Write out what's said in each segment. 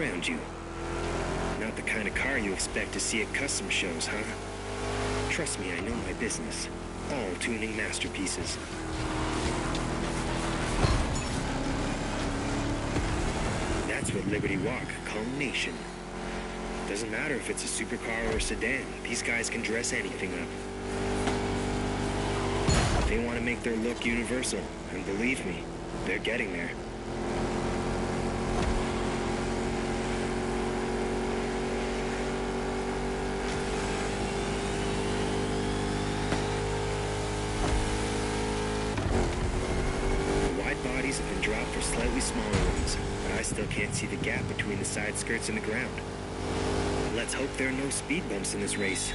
around you. Not the kind of car you expect to see at custom shows, huh? Trust me, I know my business. All tuning masterpieces. That's what Liberty Walk call Nation. Doesn't matter if it's a supercar or a sedan, these guys can dress anything up. They want to make their look universal, and believe me, they're getting there. The wide bodies have been dropped for slightly smaller ones, but I still can't see the gap between the side skirts and the ground. Let's hope there are no speed bumps in this race.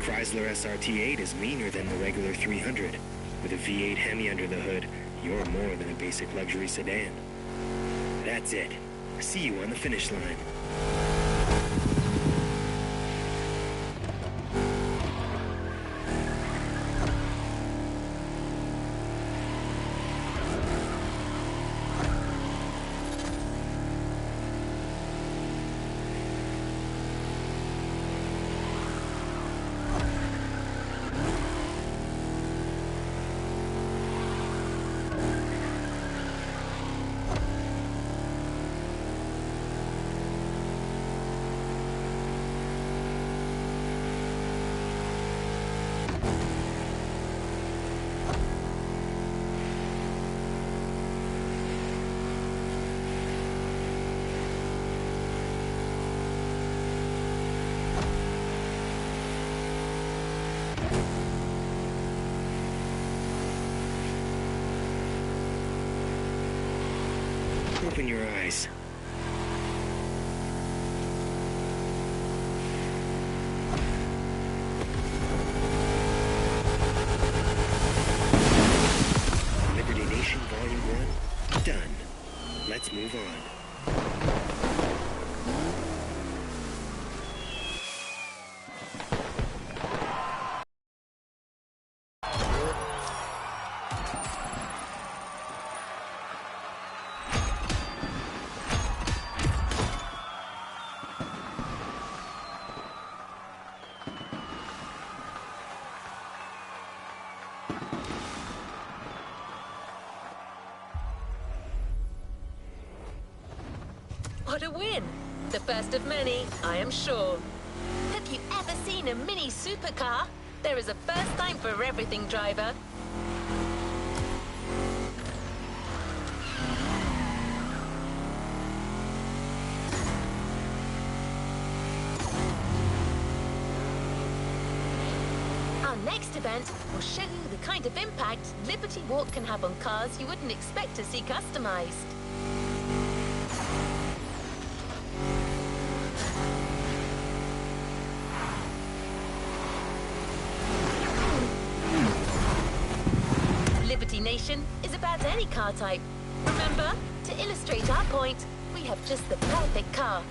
Chrysler SRT8 is meaner than the regular 300. With a V8 Hemi under the hood, you're more than a basic luxury sedan. That's it. See you on the finish line. Open your eyes. Liberty Nation Volume 1, done. Let's move on. What a win! The first of many, I am sure. Have you ever seen a mini supercar? There is a first time for everything, driver. Our next event will show you the kind of impact Liberty Walk can have on cars you wouldn't expect to see customized. Liberty Nation is about any car type. Remember, to illustrate our point, we have just the perfect car.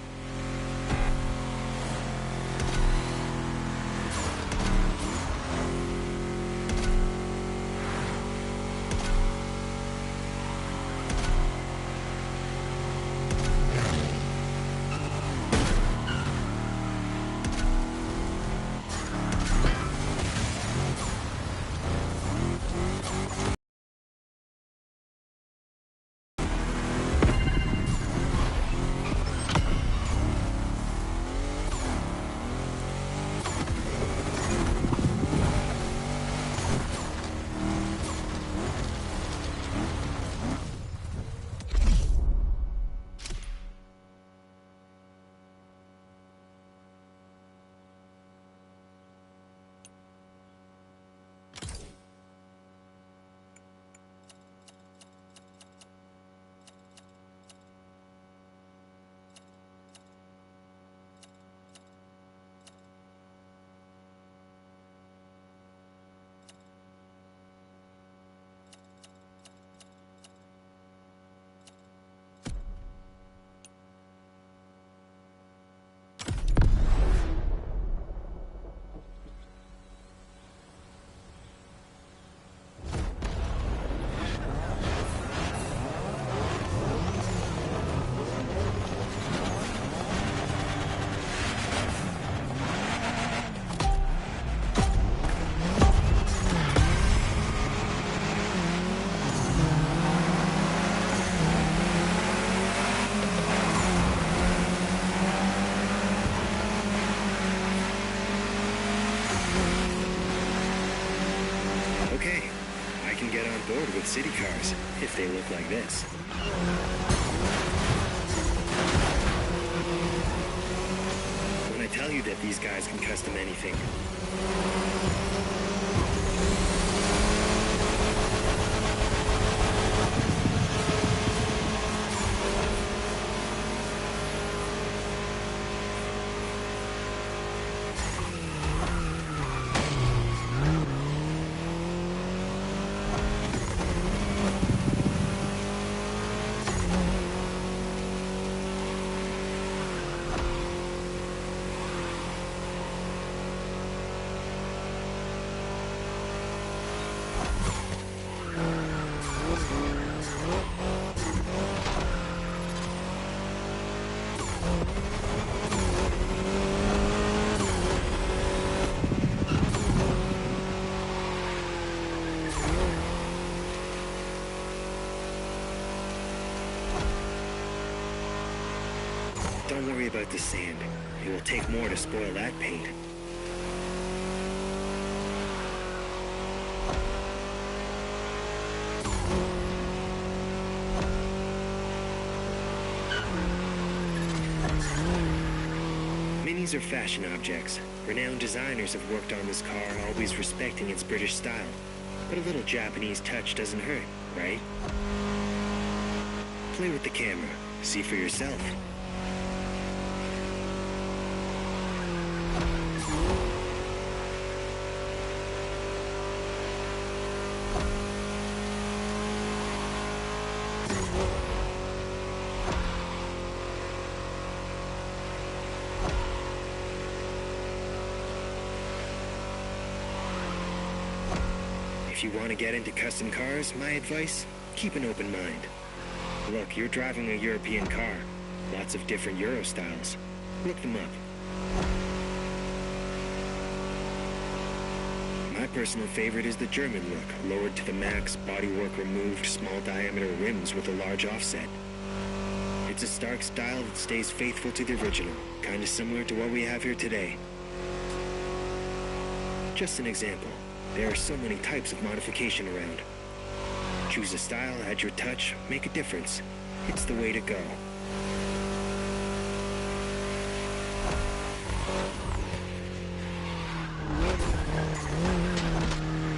with city cars, if they look like this. When I tell you that these guys can custom anything. Don't worry about the sand. It will take more to spoil that paint. Minis are fashion objects. Renowned designers have worked on this car, always respecting its British style. But a little Japanese touch doesn't hurt, right? Play with the camera. See for yourself. If you want to get into custom cars, my advice, keep an open mind. Look, you're driving a European car. Lots of different Euro styles. Look them up. My personal favorite is the German look, lowered to the max, bodywork removed, small diameter rims with a large offset. It's a stark style that stays faithful to the original, kind of similar to what we have here today. Just an example. There are so many types of modification around. Choose a style, add your touch, make a difference. It's the way to go.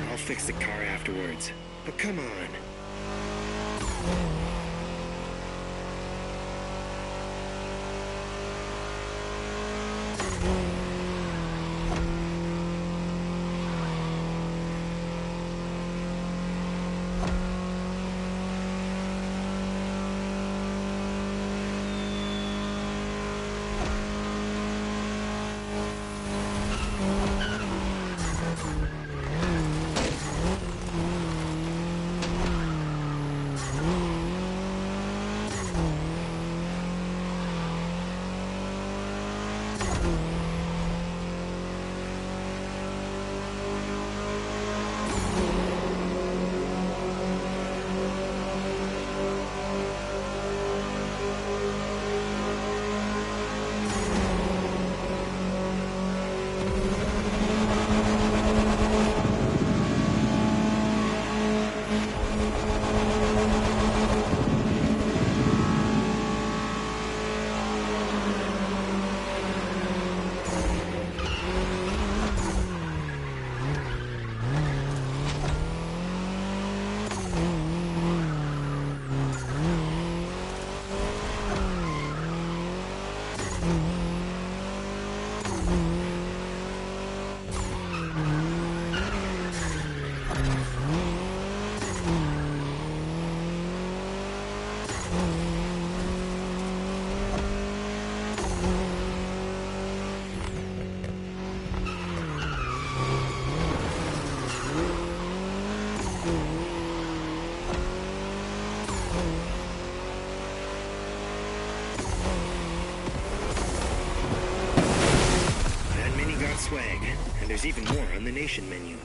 I'll fix the car afterwards, but come on. Swag, and there's even more on the Nation menu.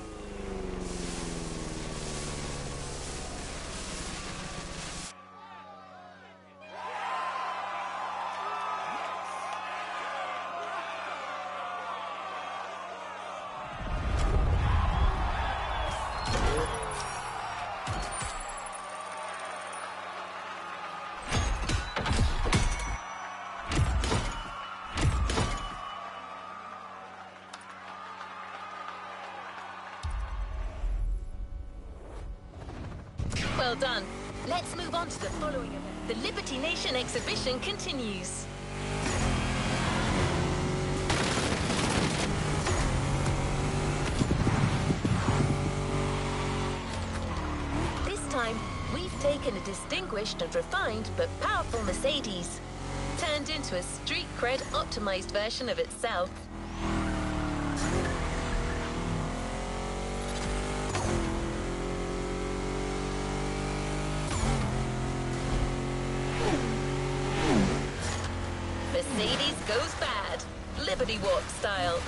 Well done. Let's move on to the following event. The Liberty Nation exhibition continues. This time, we've taken a distinguished and refined but powerful Mercedes, turned into a street cred optimized version of itself. Mercedes goes bad, Liberty Walk style.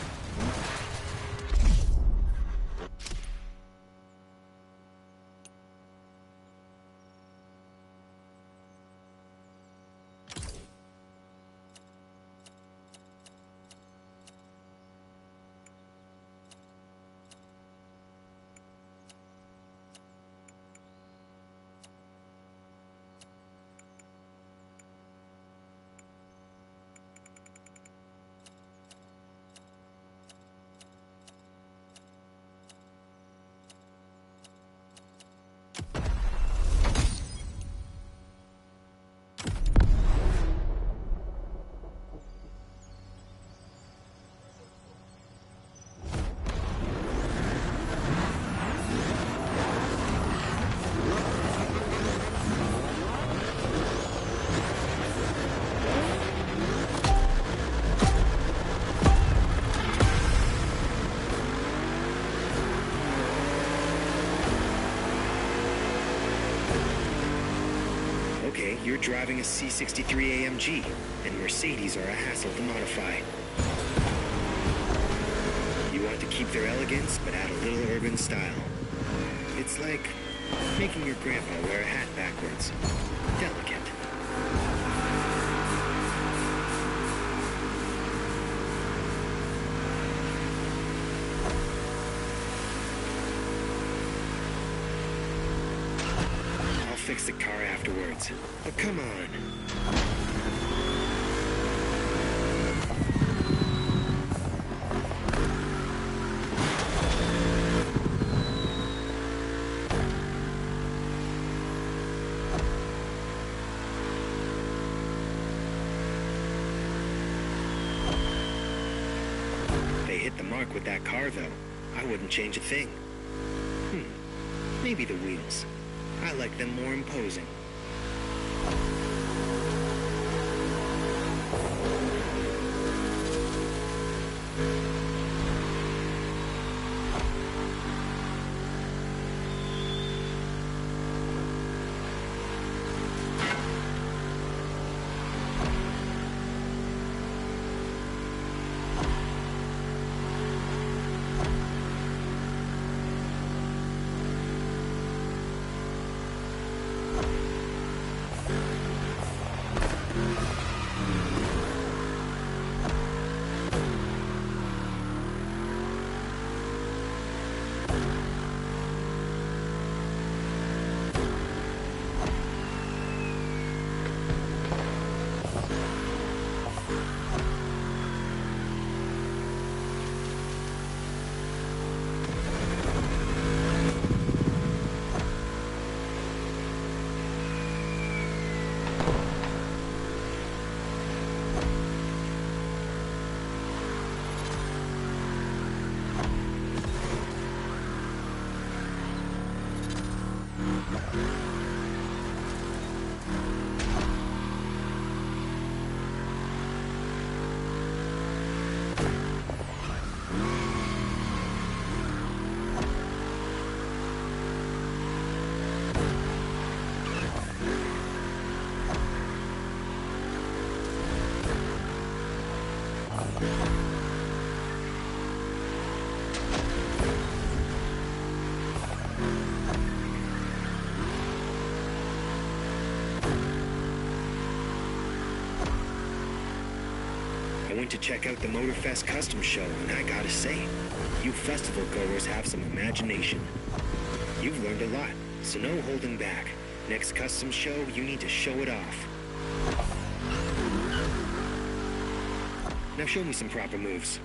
Okay, you're driving a C63 AMG, and Mercedes are a hassle to modify. You want to keep their elegance, but add a little urban style. It's like making your grandpa wear a hat backwards. Delicate. Fix the car afterwards. But come on. They hit the mark with that car, though. I wouldn't change a thing. Maybe the wheels. I like them more imposing. I went to check out the Moterfest custom show, and I gotta say, you festival goers have some imagination. You've learned a lot, so no holding back. Next custom show, you need to show it off. Now show me some proper moves.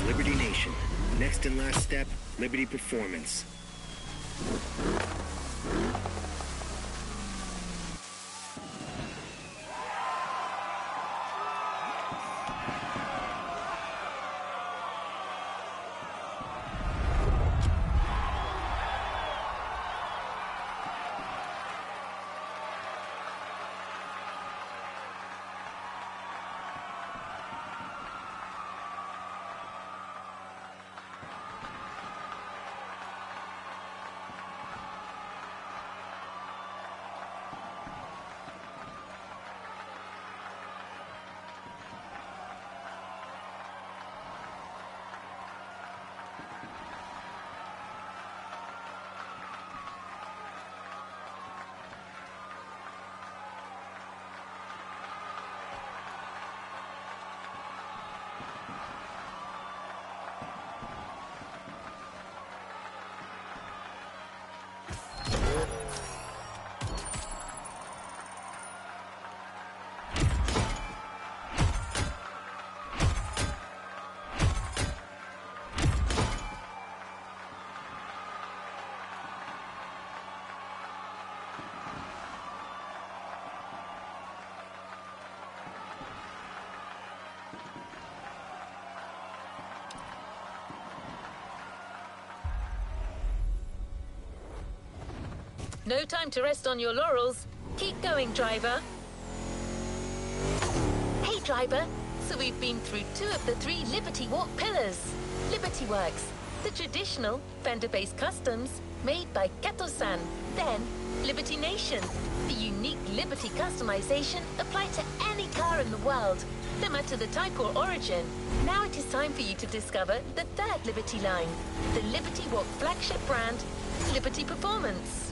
Liberty Nation. Next and last step, Liberty Performance. No time to rest on your laurels. Keep going, driver. Hey, driver. So we've been through 2 of the 3 Liberty Walk pillars. Liberty Works, the traditional fender-based customs made by Kato-san. Then, Liberty Nation, the unique Liberty customization applied to any car in the world, no matter the type or origin. Now it is time for you to discover the 3rd Liberty line, the Liberty Walk flagship brand, Liberty Performance.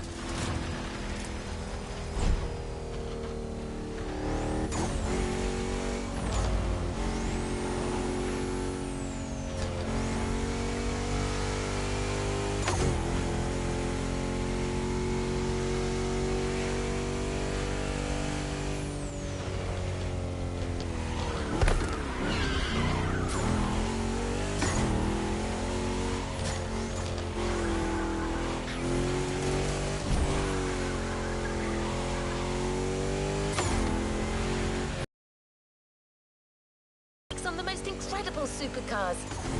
On the most incredible supercars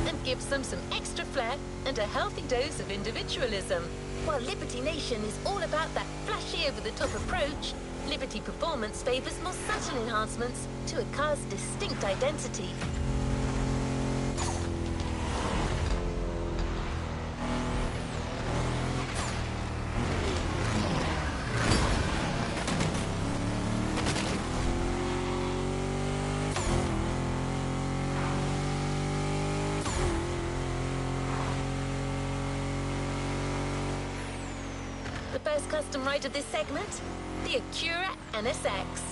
and gives them some extra flair and a healthy dose of individualism. While Liberty Nation is all about that flashy over-the-top approach, Liberty Performance favors more subtle enhancements to a car's distinct identity. The first custom ride of this segment, the Acura NSX.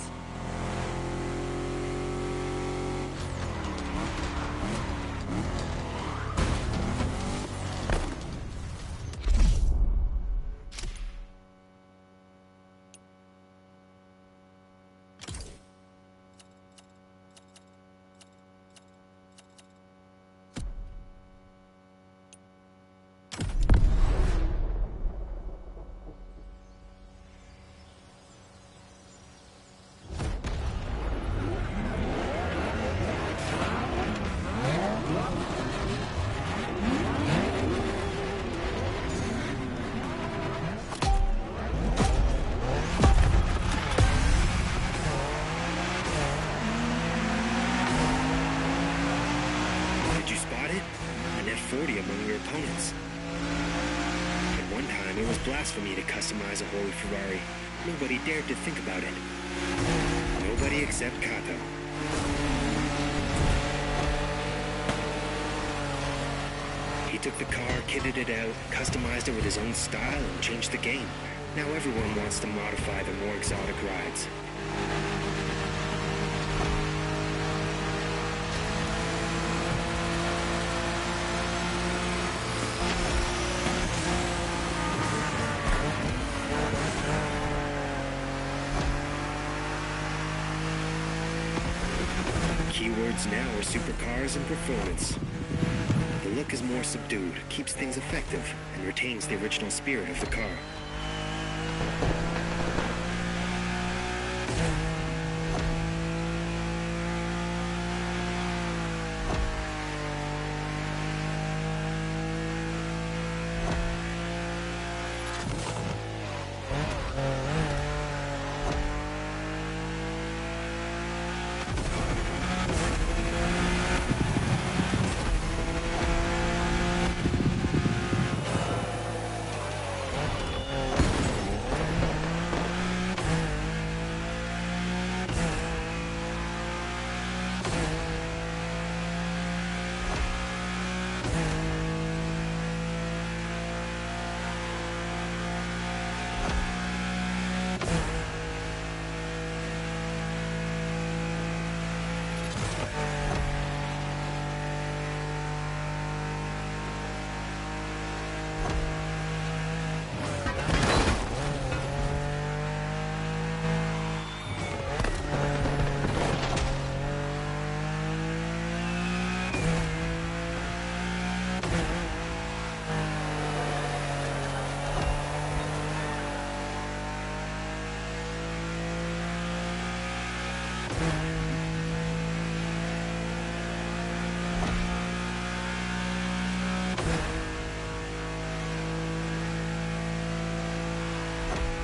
Among your opponents. At one time, it was blasphemy to customize a holy Ferrari. Nobody dared to think about it. Nobody except Kato. He took the car, kitted it out, customized it with his own style, and changed the game. Now everyone wants to modify the more exotic rides. Keywords now are supercars and performance. look is more subdued, keeps things effective, and retains the original spirit of the car.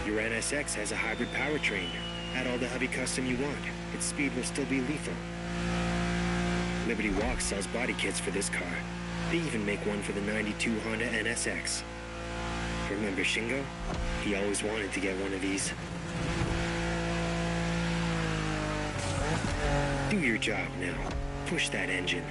Your NSX has a hybrid powertrain. Add all the heavy custom you want. Its speed will still be lethal. Liberty Walk sells body kits for this car. They even make one for the '92 Honda NSX. Remember Shingo? He always wanted to get one of these. Do your job now. Push that engine.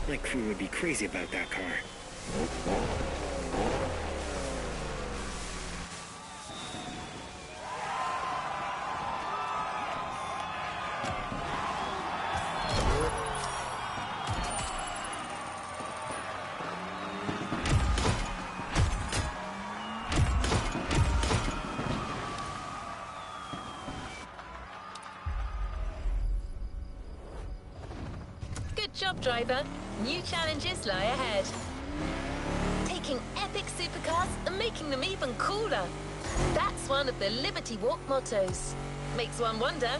My crew would be crazy about that car. Good job, driver. New challenges lie ahead. Taking epic supercars and making them even cooler. That's one of the Liberty Walk mottos. Makes one wonder,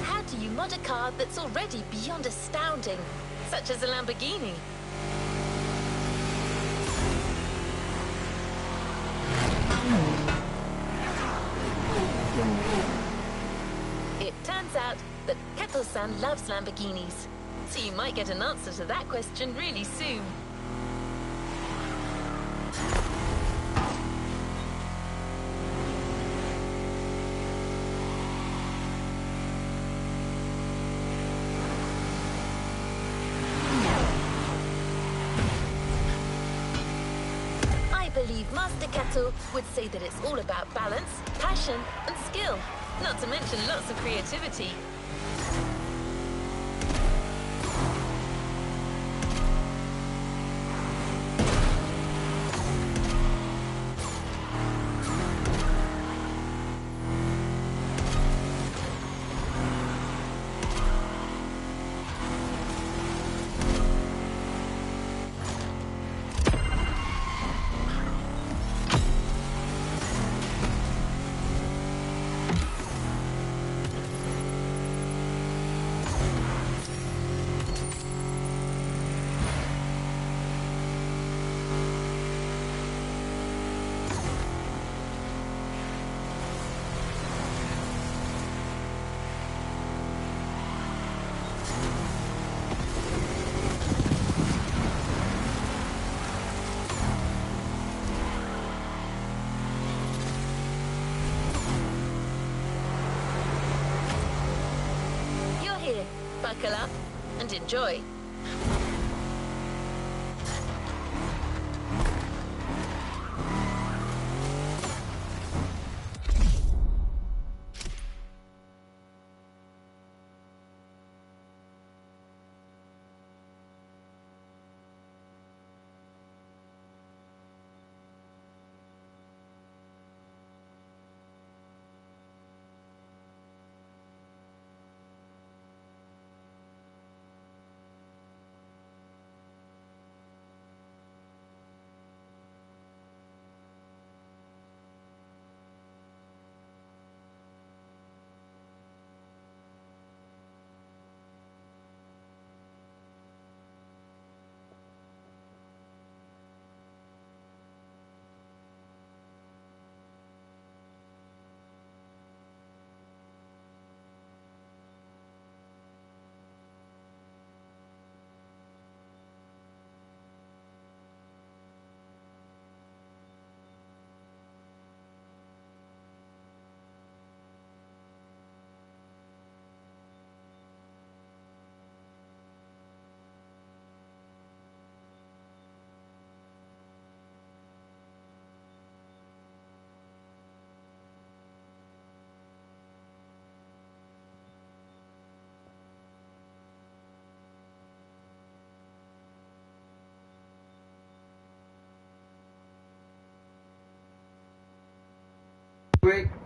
how do you mod a car that's already beyond astounding, such as a Lamborghini? It turns out that Kettle-san loves Lamborghinis. So you might get an answer to that question really soon. I believe Master Kettle would say that it's all about balance, passion, and skill, not to mention lots of creativity. Buckle up and enjoy.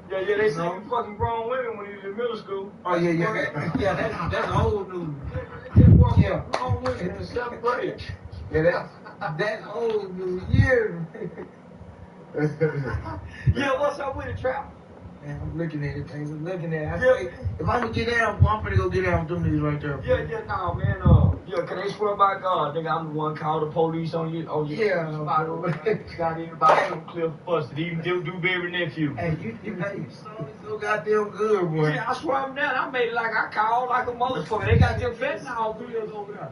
Yeah, they say you fucking grown women when you was in middle school. Oh, yeah, that's old news. Yeah, grown women in the 7th grade. Yeah, that's old news. Yeah. Yeah, what's up with it, Trap? Man, I'm looking at it, things. I'm looking at it. I say, if I can get down, I'm finna go get down with them niggas right there. Nah, man, can they swear by God, nigga, I'm the one called the police on you, Yeah, spot over there. Got everybody on Cliff busted, even Dewberry nephew. Hey, you so goddamn good, boy. Yeah, I swear I'm down. I made it like I called like a motherfucker. They got them fentanyl videos over there.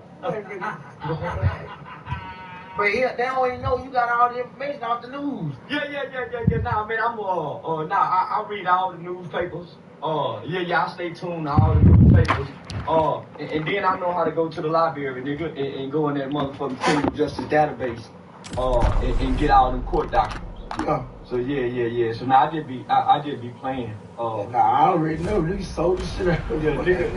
But yeah, they don't even know you got all the information off the news. Yeah. Nah, man, I read all the newspapers. I stay tuned to all the newspapers. And then I know how to go to the library, nigga, and go in that motherfucking criminal justice database, and get all them court documents. Yeah. So yeah. So now I just be playing. I already know niggas sold the shit out. Yeah, nigga.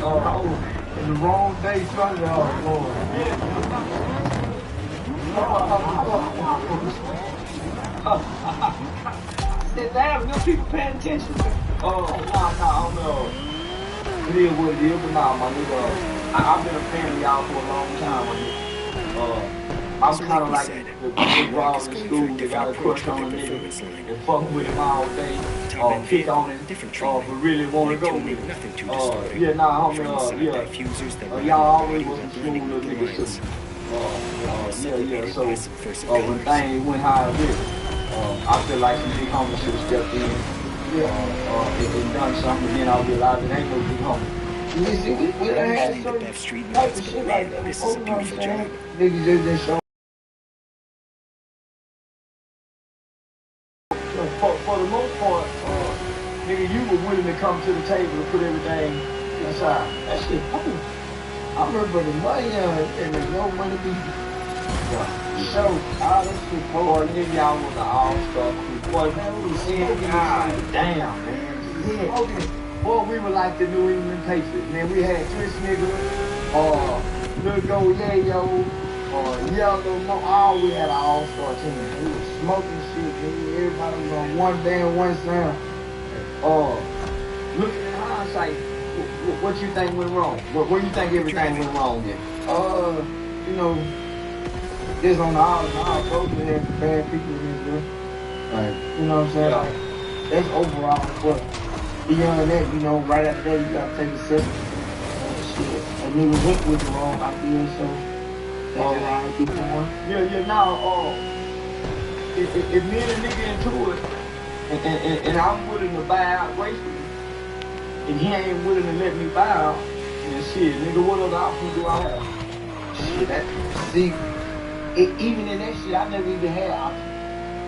In the wrong day, $20, Lord. Yeah. Damn, no people paying attention. I don't know. It is what it is, but nah, my nigga. I've been a fan of y'all for a long time, my nigga. I'm kind of like the big balls in school that got a crush on a nigga and fuck with him all day, pick on him, but really want to go with him. Y'all always was in school, little niggas too. So when things went high a bit, I feel like some big homies should have stepped in. And done something, and then I realized it ain't no big homie. You see, we done had some type of shit like that before, you know what I'm saying? Niggas just show. For the most part, nigga, you were willing to come to the table to put everything inside. That shit cool. I remember the money and the no money be. So, all this shit, boy, nigga, y'all was an all-star crew. Boy, man, we was seeing, God damn, man. Yeah. Boy, we were like the New England Patriots, man. We had Chris Nigga, Lil Go Yayo, Yellow Mo, all we had an all-star team. We was smoking shit, nigga. Everybody was on one band, one sound. Looking in hindsight, what you think went wrong? Where you think everything went wrong then? You know, just on our folks, we had some bad people in there. Like, you know what I'm saying? Yeah. Like, that's overall, but beyond that, you know, right after that, you gotta take a sip. Shit. And niggas went with the wrong idea, so that's just how it keep going. Now, if me and a nigga into it, and I'm willing to buy out gracefully, and he ain't willing to let me buy out, then shit, nigga, what other options do I have? Shit, even in that shit, I never even had options.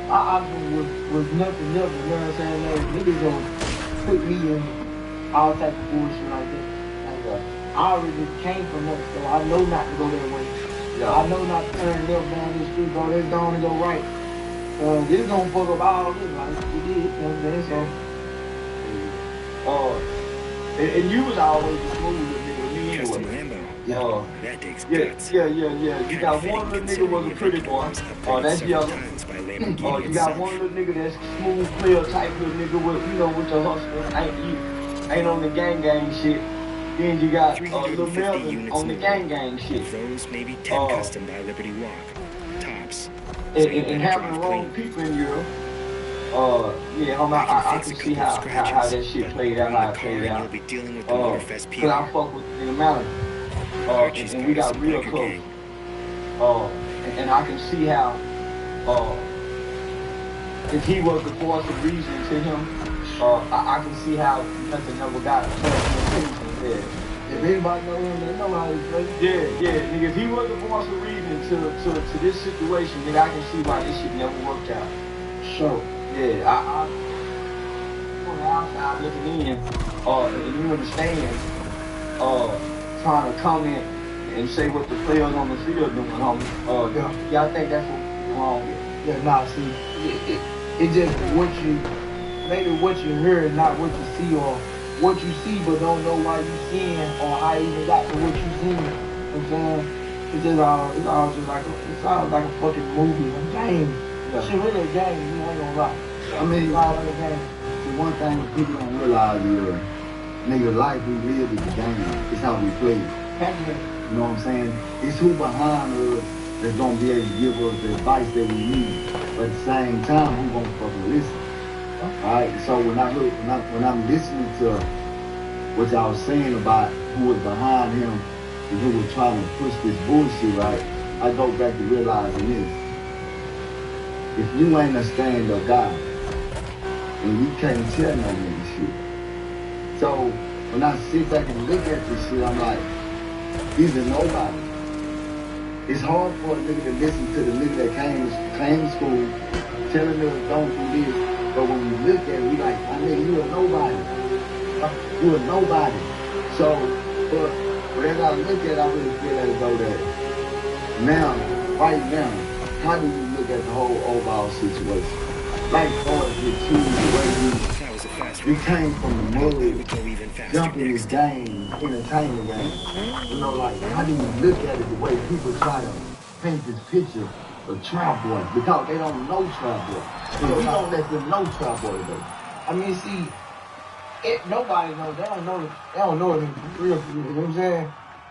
My option was nothing, you know what I'm saying? Like, niggas gonna put me in all type of bullshit like that. Like, I already came from that, so I know not to go that way. Yeah. I know not to turn left down this street, go this down and go right. This gonna fuck up all this life. It did, you know what I'm saying? So, and you was always the smooth little nigga with me Custom anyway. Lambo. That takes Yeah, guts. yeah. You got one little nigga was a pretty boy. That's yellow. You got one little nigga that's smooth, clear type little nigga with, you know, with the hustle. Ain't on the gang shit. Then you got little Melvin on the gang shit. Those maybe 10 custom by Liberty Walk. Tops. And having the wrong people in Europe. I can see how that shit played out, how it played out. You'll be dealing with the Moterfest people. Cause I fuck with the amount and we got real close. And I can see how if he was the voice of reason to him, I can see how nothing never got him. if anybody know him, they know how he plays. Yeah, nigga, if he was the voice of reason to this situation, nigga, I can see why this shit never worked out. Sure. Yeah, I on the outside looking in, and you understand, trying to comment and say what the players on the field doing, homie. I think that's what's wrong with. Yeah, nah, see, it just maybe what you hear, not what you see, or what you see but don't know why you seeing, or how you even got to what you seen. You know what I'm saying? It's all just like it sounds like a fucking movie, a game. Yeah. Shit, really a game, you ain't gonna lie. I mean, Like a game. the one thing people don't realize is, nigga, life we live is the game. It's how we play. You know what I'm saying? It's who behind us that's gonna be able to give us the advice that we need. But at the same time, who gonna fucking listen? Alright, so when I'm listening to what y'all was saying about who was behind him and who was trying to push this bullshit, right? I go back to realizing this. If you ain't a stand-up guy, and you can't tell no nigga shit. So when I sit back and look at this shit, I'm like, these are nobody. It's hard for a nigga to listen to the nigga that came to school, telling us don't do this. But when you look at it, we like, I mean, you a nobody. You a nobody. So, but as I look at it, I really feel as though that now, right now, how do you look at the whole overall situation? Like, far as your team, the way you came from the mud, jumping this game, entertaining game. You know, like, how do you look at it the way people try to paint this picture of Trap Boy? Because they don't know Trap Boy. So we don't let them know Trap Boy today. I mean, see, nobody knows. They don't know it for real. You know what I'm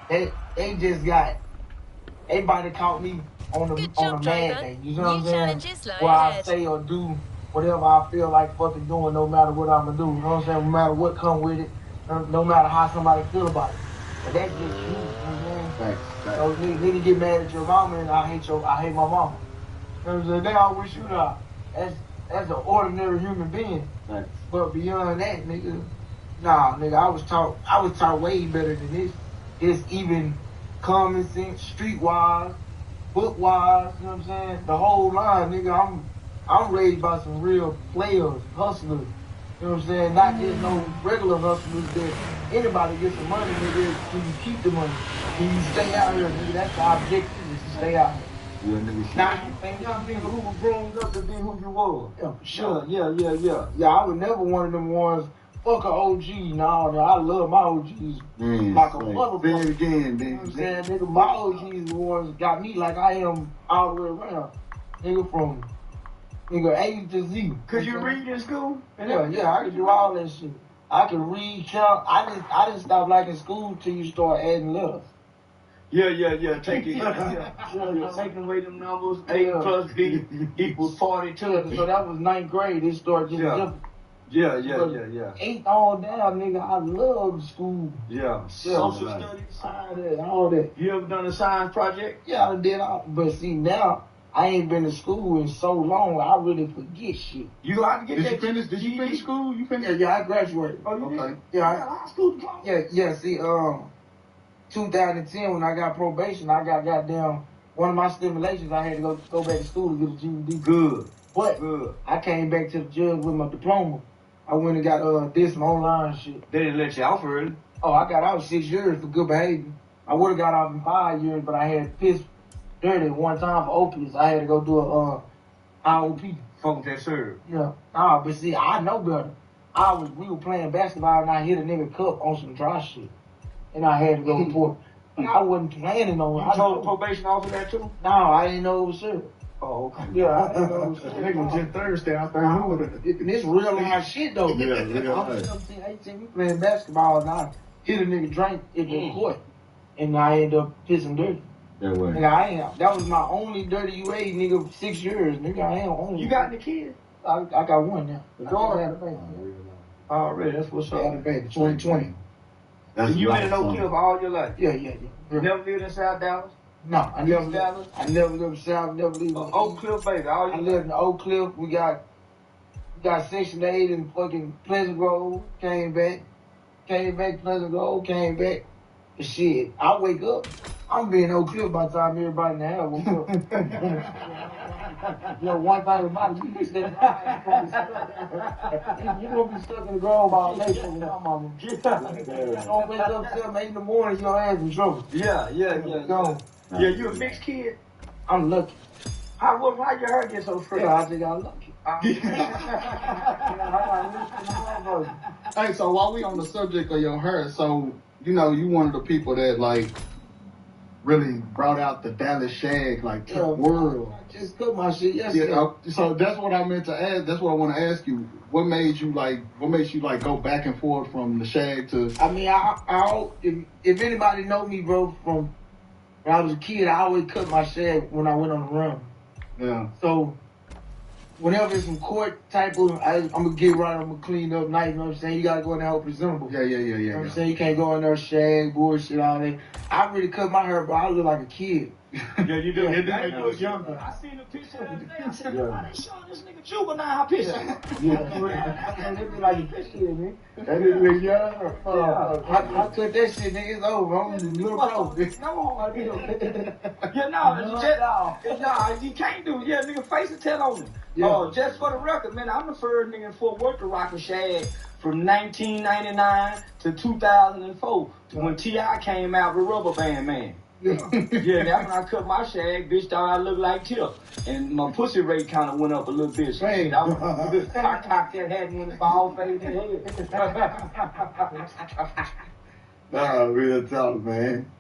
saying? They just got. Everybody caught me on a mad thing. You know what I'm saying? Where I say or do whatever I feel like fucking doing, no matter what I'm gonna do. You know what I'm saying? No matter what come with it, no matter how somebody feel about it. But that's just you. You know what I'm saying? Right. So nigga get mad at your mama, and I hate my mama. You know what I'm saying? They all wish you not. That's an ordinary human being. Right. But beyond that, nigga, nah, nigga, I was taught way better than this. It's even common sense, streetwise, book-wise, you know what I'm saying? The whole line, nigga, I'm raised by some real players, hustlers. You know what I'm saying? Not just no regular hustlers that anybody gets some money, nigga, can you keep the money? Can you stay out here, nigga? That's the objective, is to stay out here. Now, and young nigga who was growing up to be who you was. Yeah, for sure. Yeah, I was never one of them ones, fuck a OG. No, I love my OGs like a motherfucker. Say it again, You know what I'm saying? Nigga, my OGs the ones got me like I am all the way around. Nigga, from A to Z. Could you read in school? Yeah, I can do all that shit. I can read, count. I didn't stop liking school till you start adding letters. Yeah. Take it. Yeah. Taking away them numbers. A plus B equals 42. So that was 9th grade. It started getting different. Yeah. 8th on down, nigga. I love school. Yeah. Social studies. All that. You ever done a science project? Yeah, I did. But see, now I ain't been to school in so long. I really forget shit. You got to get that. Did you finish school? You finished? Yeah, I graduated. Oh, you did? Yeah, high school diploma. Yeah. See, 2010 when I got probation, I got goddamn one of my stimulations. I had to go back to school to get a GED. Good. But I came back to the judge with my diploma. I went and got did some online shit. They didn't let you out early. Oh, I got out 6 years for good behavior. I would have got out in 5 years, but I had pissed dirty one time for opiates. I had to go do a IOP. Fuck that serve. Yeah. Nah, but see, I know better. We were playing basketball and I hit a nigga cup on some dry shit. And I had to go report. I wasn't planning on it. You told the probation officer that too? No, I didn't know it was serious. Oh, okay. Yeah, I didn't know it was serious. Nigga was just Thursday out there. And this real life shit though. Yeah, I was 17, 18, we playing basketball and I hit a nigga drink in the court. And I ended up pissing dirty. That way. Nigga, that was my only dirty UA, nigga, 6 years. Nigga, I am only. You got any kids? I got one now. The daughter had a baby. Already, that's what's She had a up. baby, 2020. That's You been in Oak Cliff all your life? Yeah. You never lived in South Dallas? No, I never East Dallas? I never lived south, never lived in Oak Cliff, baby. All I your lived in Oak Cliff. We got Section 8 in fucking Pleasant Grove. Came back Pleasant Grove. Came back. But shit, I wake up. I'm being Oak Cliff by the time everybody in the house woke up. You know, one thing about it, you gonna be stuck in the grove all day for my mama. Don't wake up 7, 8 in the morning, your ass in trouble. Yeah. Gone. Yeah, you a mixed kid? I'm lucky. How your hair get so straight? Yeah, I think I'm lucky. Hey, so while we on the subject of your hair, so you know you one of the people that like really brought out the Dallas shag like to the world. I just cut my shit yesterday. Yeah, so that's what I meant to ask. That's what I want to ask you. What makes you go back and forth from the shag to? I mean, if anybody know me, bro, from when I was a kid, I always cut my shag when I went on the run. Yeah. So whenever it's some court type of, I'm gonna get right, I'm gonna clean up nice. You know what I'm saying? You gotta go in there and presentable. Yeah. You know what I'm saying? You can't go in there shag, bullshit, all that. I really cut my hair, bro. I look like a kid. Yeah, you do. It do make you look younger. I seen the picture the other day. I said, why they showing this nigga juvenile picture? Yeah, they be like a kid, man. That nigga look young. I cut that shit, nigga. It's over. I'm just a little bro. You can't do it. Yeah, nigga, face it, tell on me. Yeah. Just for the record, man, I'm the first nigga in Fort Worth to rock a shag from 1999 to 2004 when T.I. came out with Rubber Band Man. Yeah. Yeah, that's when I cut my shag, bitch thought I looked like Tip. And my pussy rate kind of went up a little bit. So shit, I cocked that hat in the ball face in the head. Nah, real talk, man.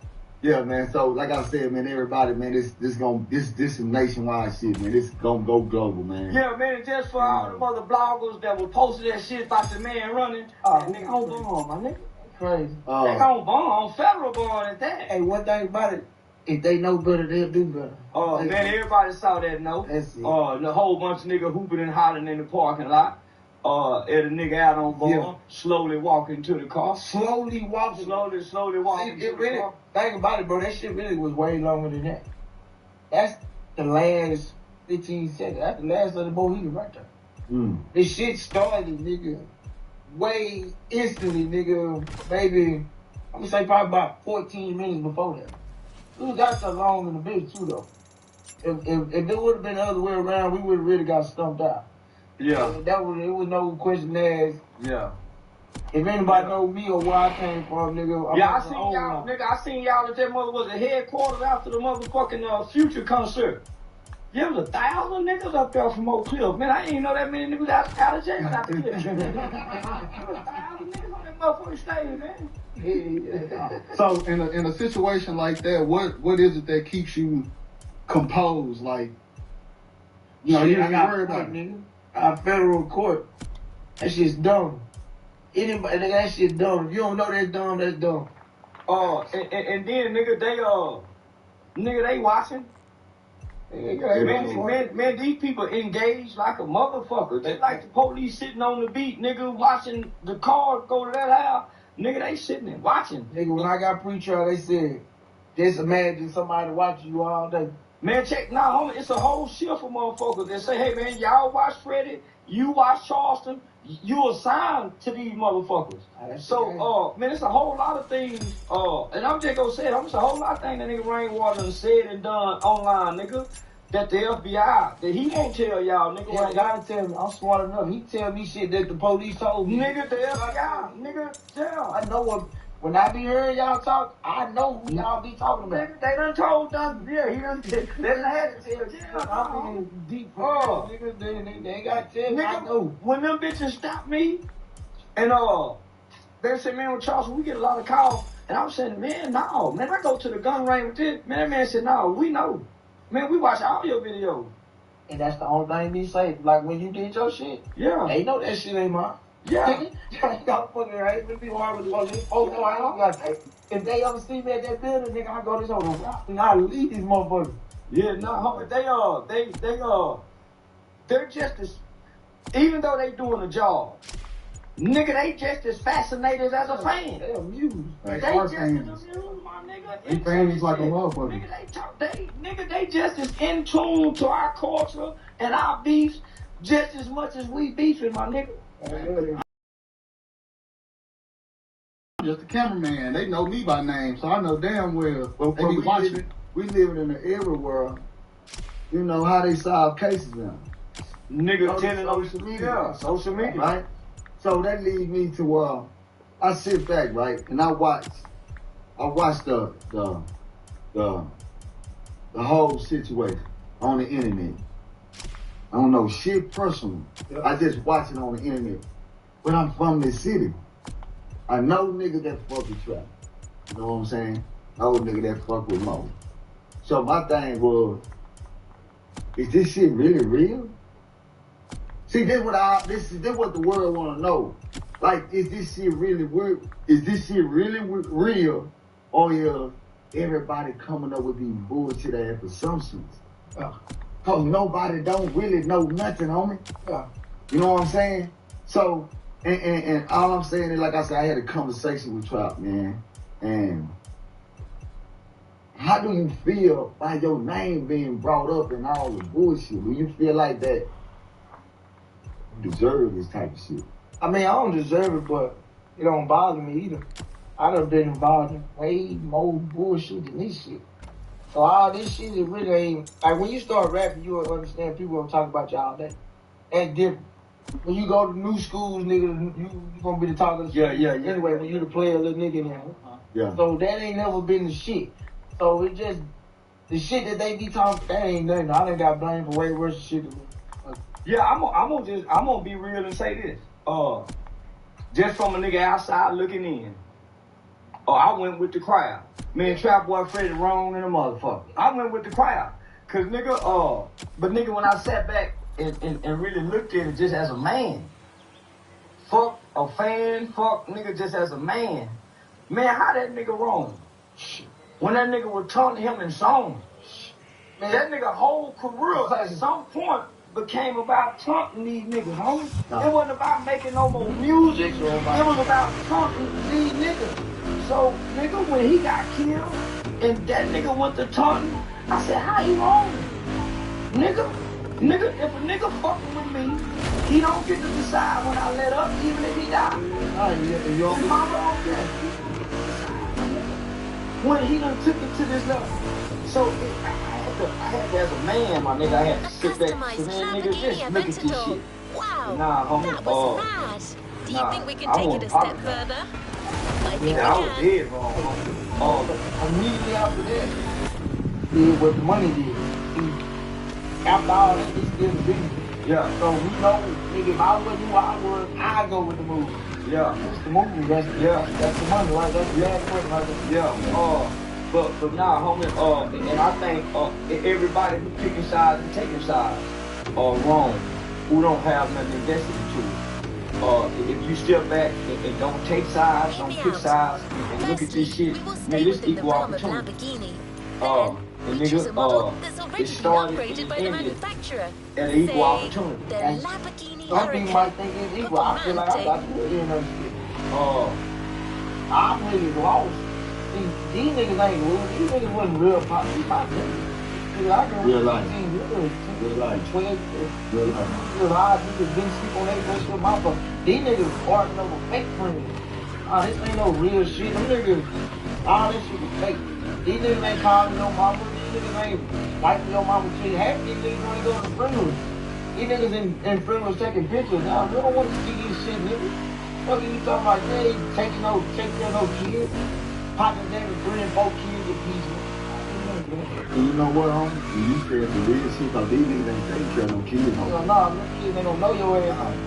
Yeah, man. So, like I said, man, everybody, man, this is nationwide shit, man. This gonna go global, man. Yeah, man, and just for all the mother bloggers that was posting that shit about the man running, nigga on bond, my nigga. Crazy. They on bond, on federal bond at that. Hey, one thing about it, if they know better, they'll do better. Oh, man, everybody saw that note. That's it. The whole bunch of niggas hooping and hollering in the parking lot. At a nigga out on bond, slowly walking to the car. Slowly walking. Slowly walking. See, it really, think about it, bro. That shit really was way longer than that. That's the last 15 seconds. That's the last of the Bohemian right there. This shit started, nigga, way instantly, nigga. Maybe, I'm gonna say probably about 14 minutes before that. We was got so long in the bitch too, though. If it would have been the other way around, we would have really got stumped out. Yeah. It was no question asked. Yeah. If anybody know me or where I came from, nigga. I seen y'all at that mother was the headquarters after the motherfucking Future concert. There was 1,000 niggas up there from Oak Cliff. Man, I ain't know that many niggas out of jail after this. There was 1,000 niggas on that motherfucking stage, man. So in a situation like that, what is it that keeps you composed? Like, you know, you ain't worried about it. Our federal court, that shit's dumb. Anybody, that shit's dumb. If you don't know that's dumb, that's dumb. And then nigga, they watching. Man, these people engaged like a motherfucker. They like the police sitting on the beat, nigga, watching the car go to that house. Nigga, they sitting there watching. Nigga, when I got pre-trial, they said, just imagine somebody watching you all day. Man, check, homie, it's a whole shift of motherfuckers that say, hey, man, y'all watch Freddie, you watch Charleston, you assigned to these motherfuckers. So, man, it's a whole lot of things, and I'm just gonna say it, it's a whole lot of things that nigga Rainwater done said and done online, nigga, that the FBI, that he won't tell y'all, nigga. Yeah, gotta tell me, I'm smart enough. He tell me shit that the police told me. Nigga, the FBI, nigga, yeah. I know what when I be hearing y'all talk, I know who y'all be talking about. They done told us, yeah, he done they done had to tell. Yeah, I'm in deep niggas, they ain't got to tell me. I know. When them bitches stopped me, and they said, man, with Charles, we get a lot of calls. And I was saying, man, no. Man, I go to the gun range with this. Man, that man said, no, we know. Man, we watch all your videos. And that's the only thing me say. Like, when you did your shit, Yeah. they know that shit ain't mine. Yeah. Y'all fucking right. It be hard with the police. Oh, no, I don't got that. If they ever see me at that building, nigga, I go this whole route and I leave these motherfuckers. Yeah, no, they're just as, even though they doing a job, nigga, they just as fascinated as a fan. They amused. Like They our just as fans. amused, my nigga. They fans like a motherfucker. Nigga, they just as in tune to our culture and our beefs just as much as we beefing, my nigga. I'm just a cameraman. They know me by name, so I know damn well. They be watching. We living in an era where, you know, how they solve cases now. Nigga telling social media. Yeah, social media. Right? So that leads me to I sit back, right, and I watch the whole situation on the internet. I don't know shit personally. Yeah. I just watch it on the internet. But I'm from this city. I know niggas that fuck with trap. You know what I'm saying? Know nigga that fuck with Mo. So my thing was, is this shit really real? See, this what the world wanna know. Like, is this shit really real? Is this shit really real? Or is everybody coming up with these bullshit ass assumptions? Cause nobody don't really know nothing, homie. You know what I'm saying? So, and all I'm saying is, like I said, I had a conversation with Trap, man. And how do you feel by your name being brought up in all the bullshit? Do you feel like that you deserve this type of shit? I mean, I don't deserve it, but it don't bother me either. I done been involved in way more bullshit than this shit. So all this shit is really ain't, like when you start rapping, you will understand people will talk about you all day. That's different. When you go to new schools, nigga, you gonna be the talk of the shit. Yeah. Anyway, when you the player, little nigga in there. Yeah. So that ain't never been the shit. So it just, the shit that they be talking, that ain't nothing. I done got blamed for way worse shit than me. Yeah, I'm gonna be real and say this. Just from a nigga outside looking in. I went with the crowd. Me and Trap Boy Freddy wrong in a motherfucker. I went with the crowd. Cause nigga, but nigga, when I sat back and really looked at it just as a man, fuck a fan, fuck nigga just as a man. Man, how that nigga wrong? When that nigga was taunting him in songs. Man, that nigga whole career at some point became about taunting these niggas, homie. It wasn't about making no more music. It was about taunting these niggas. So, nigga, when he got killed and that nigga went to taunting, I said, how he wrong? Nigga, if a nigga fucking with me, he don't get to decide when I let up, even if he die. It's my wrong, when he done took it to this level. So, I had to, as a man, my nigga, I had to sit back and say, man, nigga, just look at this shit. Wow, nah, homie, that was mad. Do you think we can take it a step further? I think we I was can. dead wrong. Immediately after that, did what the money did. After all that, he still the business. Yeah. So we know, nigga, if I wasn't who I was, I'd go with the movie. Yeah. It's the movie, that's the money, right? That's the last question right there. Yeah. But nah, homie, and I think everybody who picking sides and taking sides are wrong, who don't have nothing invested into it. If you step back and don't take sides, don't pick sides, and look at this shit, man, this equal opportunity. And nigga, it started and ended at an equal opportunity. Some people might think it's equal. I feel like I got to do it. I'm really lost. See, these niggas ain't real. These niggas wasn't real pop. These my niggas. I can real life. Real life. 12. Real life. Real life. Niggas been sleep on that bullshit with my fuck. These niggas arguing over fake friends. This ain't no real shit. Them niggas, all this shit is fake. These niggas ain't calling your mama. These niggas ain't wiping your mama shit. Half these niggas wanna go to funerals. These niggas in funerals taking pictures. Now, we don't want to see this shit, nigga. What are you talking about? You ain't taking take care of no kids. Popping them and 3 and 4 kids a piece. And you know what, homie? When you said the real shit, because these niggas ain't taking care of no kids, homie. No, them kids ain't gonna know your ass.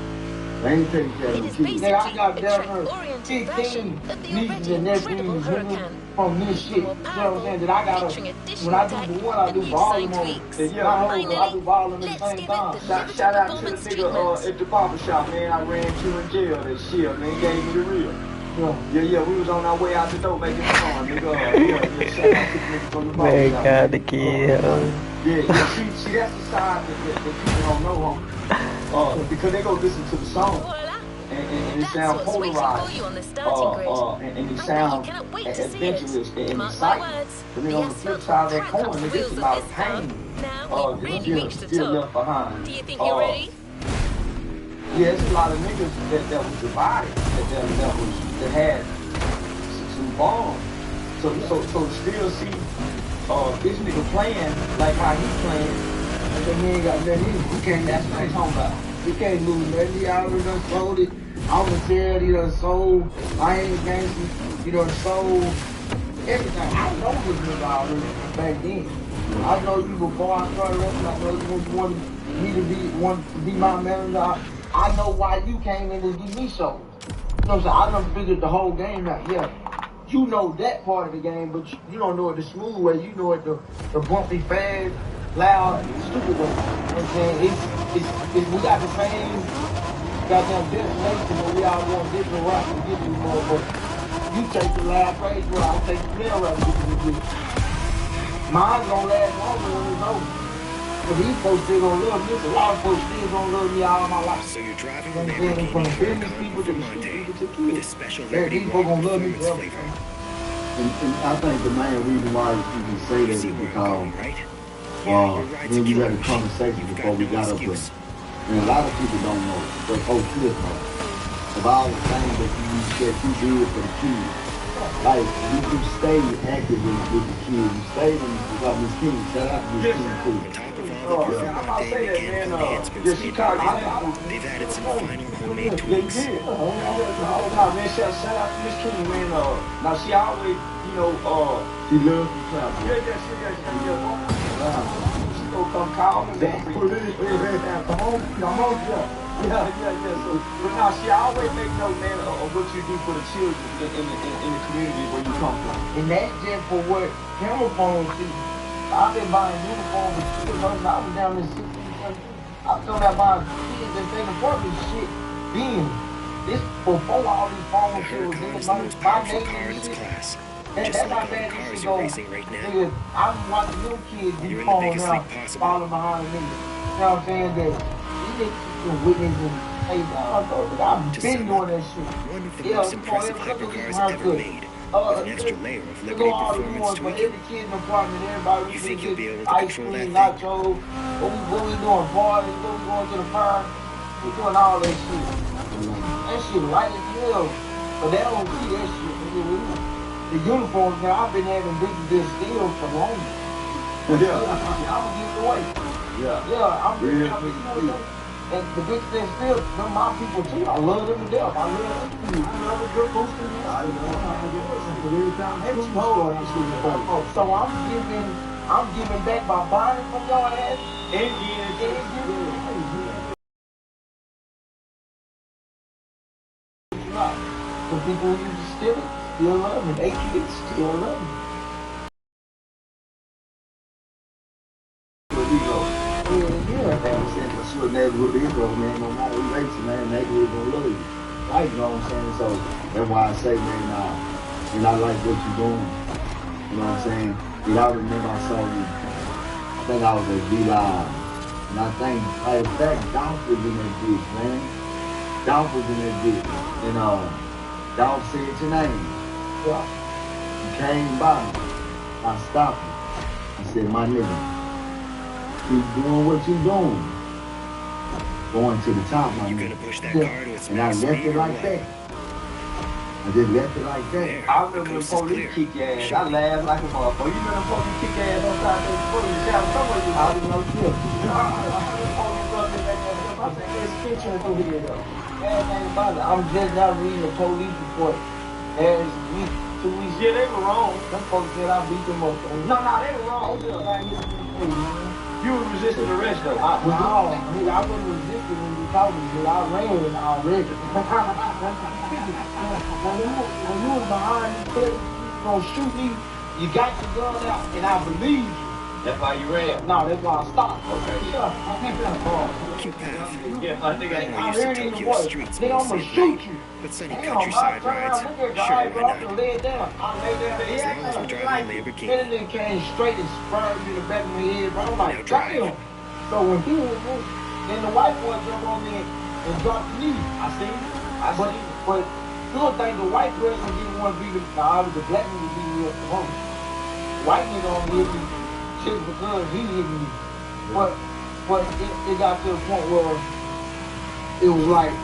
They ain't taking care of no kids. Nigga, I got down here 15 nieces and nephews from this shit. You know what I'm saying? That I gotta, when I do the one, I do all of them. I do all of them at the same time. Shout out to the nigga at the barber shop, man. I ran 2 in jail that shit, man. Gave me the real. Yeah, we was on our way out the door making fun, nigga. Shout out to the nigga from the barber shop. God, the kid. See, that's the side that people don't know, because they go listen to the song. And it sounds polarized, and it sounds adventurous and exciting. But then on the flip side of that coin, there's a lot of pain still left behind. Do you think you're ready? Yeah, it's a lot of niggas that was divided, that had some bombs. So to still see this nigga playing like how he playing, and he ain't got nothing in. He can't. That's what I'm talking about. He can't lose nothing. He already done sold it. I was there. He done sold. I ain't gangster. He done sold everything. I know this nigga already back then. I know you before I started wrestling. I know you wanted me to be my manager. I know why you came in to give me shows. You know what I'm saying? I done figured the whole game out. Yeah, you know that part of the game, but you don't know it the smooth way. You know it the bumpy, fast, loud, stupid way. You know what I'm saying? It's we got the same goddamn destination, but we all going different routes to get to the motherfucker. You take the loud praise route, I take the male route to get to the bitch. Mine's gonna last longer than it's over. But these folks still gonna love me. A lot of folks still gonna love me all my life. So you're driving from the business people to the street people to kids. with a special Liberty These folks gonna love me performance forever. flavor. And I think the main reason why you can say that is because Right? when we had a conversation before we got up there, and a lot of people don't know, but kids know, of all the things that you did for the kids. Like, you stayed active with the kids. You stayed in Miss King. Shout out to Miss King, too. I'm about to say that, man. Yeah, she called me. They've added some final homemade They tweaks. did. Nah, man, shout out to Miss King, man. Now, she always, She loves the crowd. She gonna come call me, man. Come on, yeah. So, but now she always make note, man, of what you do for the children in the community where you come from. And that's just for what camera phones see. I've been buying uniforms for kids. I was down in 16 countries. I was talking about buying kids and taking part of this shit. Then, this before all these phones shit was in my Powerful name car in and its shit. class. That's Just how like all the bad cars this shit you're goes. racing right now. Nigga, I'm watching them kids You're be in the falling biggest out, league possible. falling behind me. You know what I'm saying? That these niggas can witness and hey, I've been doing that shit. One of the most impressive hypercars ever made, with an extra layer of They Liberty go all the performance ones for tweaking. every kid in the apartment, everybody You we think you'll be able to ice control cream, that nachos, what we doing, parties, what we going to the fire, we doing all that shit. That shit light as hell, but they don't see that shit. The uniforms now, I've been having bitches that steal for long. I'm gonna give it away. I'm really, and the bitch that still, them my people too. I love them to death. I love them too. I love a good booster. So I'm giving back by buying it from y'all ass and giving it. The people who used to steal it still love me. They kids still love me. That's what neighborhood is, bro, man. No matter who hates you, man, neighborhood gonna love you. Like, you know what I'm saying? So that's why I say, man, and I like what you're doing. You know what I'm saying? But I remember I saw you. I think I was at V-Live. And I think, in fact, Dolph was in that bitch, man. Dolph was in that bitch. And Dolph said your name. Yeah. You came by me. I stopped you. I said, my nigga, keep doing what you're doing. Going to the top, my You're nigga. gonna push that car to its And I max left speed it or like what? that. I just left it like that. There, I the remember the coast is police clear. kick your ass. I laughed like a motherfucker. You remember the police kick your ass on top of the police? Shout somewhere you I didn't know shit. I heard the police up in that. I said, let's kick mention it over here though. Everything about it. I'm just now reading a police report. Last week, 2 weeks. Yeah, they were wrong. Them folks said I beat them up. No, they were wrong. You were resisting arrest though. I wasn't resisting when you talking to me. I ran already. when you was behind me, you gonna shoot me, you got your gun out, and I believe you. That's why you ran? No, that's why I stopped. Okay. Cute path. Yeah, I think I I used to Tokyo streets Nigga, I'm gonna shoot you. but sunny Damn, countryside I turned rides. around, look at the Sure, eyes why off not? and lay it down. I lay down there. As long as we're driving a Lamborghini. Then the nigga came straight and spurred me in the back of my head, bro. I'm like, Now drive. damn. So when he was moving, then the white boy jumped on me and dropped the knee. I see. But good thing the white person didn't want to be the, nah, the black nigga beat me up the most. White nigga only hit me just because he hit me. But it got to the point where it was like,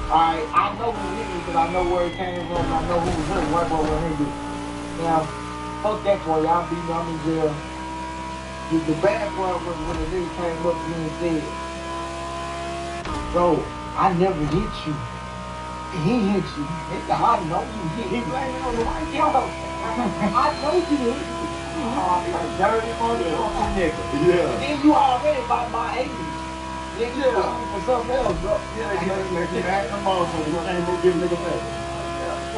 alright, I know who hit me because I know where it came from and I know who was hurt. White boy was hit me. Now, fuck that for y'all beat me, I'm in jail. The bad part was when the nigga came up to me and said, bro, I never hit you. He hit you. Nigga, I know you hit me. He blaming on the white boy. I know you hit me. Oh, dirty motherfucking nigga. Yeah. Then you already about my age. Then you for something else, bro. Yeah, you act the motherfucker. You ain't give nigga back.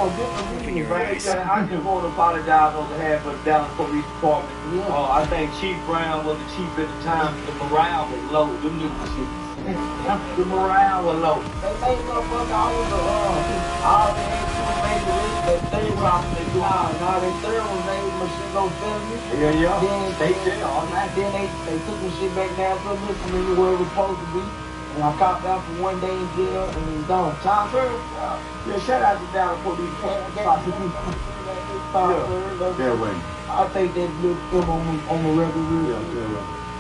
Open your eyes. I just want to apologize on behalf of the Dallas Police Department. Yeah. I think Chief Brown was the chief at the time. The morale was low. Them niggas shit. The morale was low. They made motherfucker, I was already had two major risks. That third one, now they third one made machine no felony. Yeah. Then They did all that. Then they took the shit back down to Mississippi where it was supposed to be. And I copped out for 1 day in jail and it was done. Time served? Yeah, shout out to Dallas Police Department. Yeah, wait. I'll take that little film on the record real.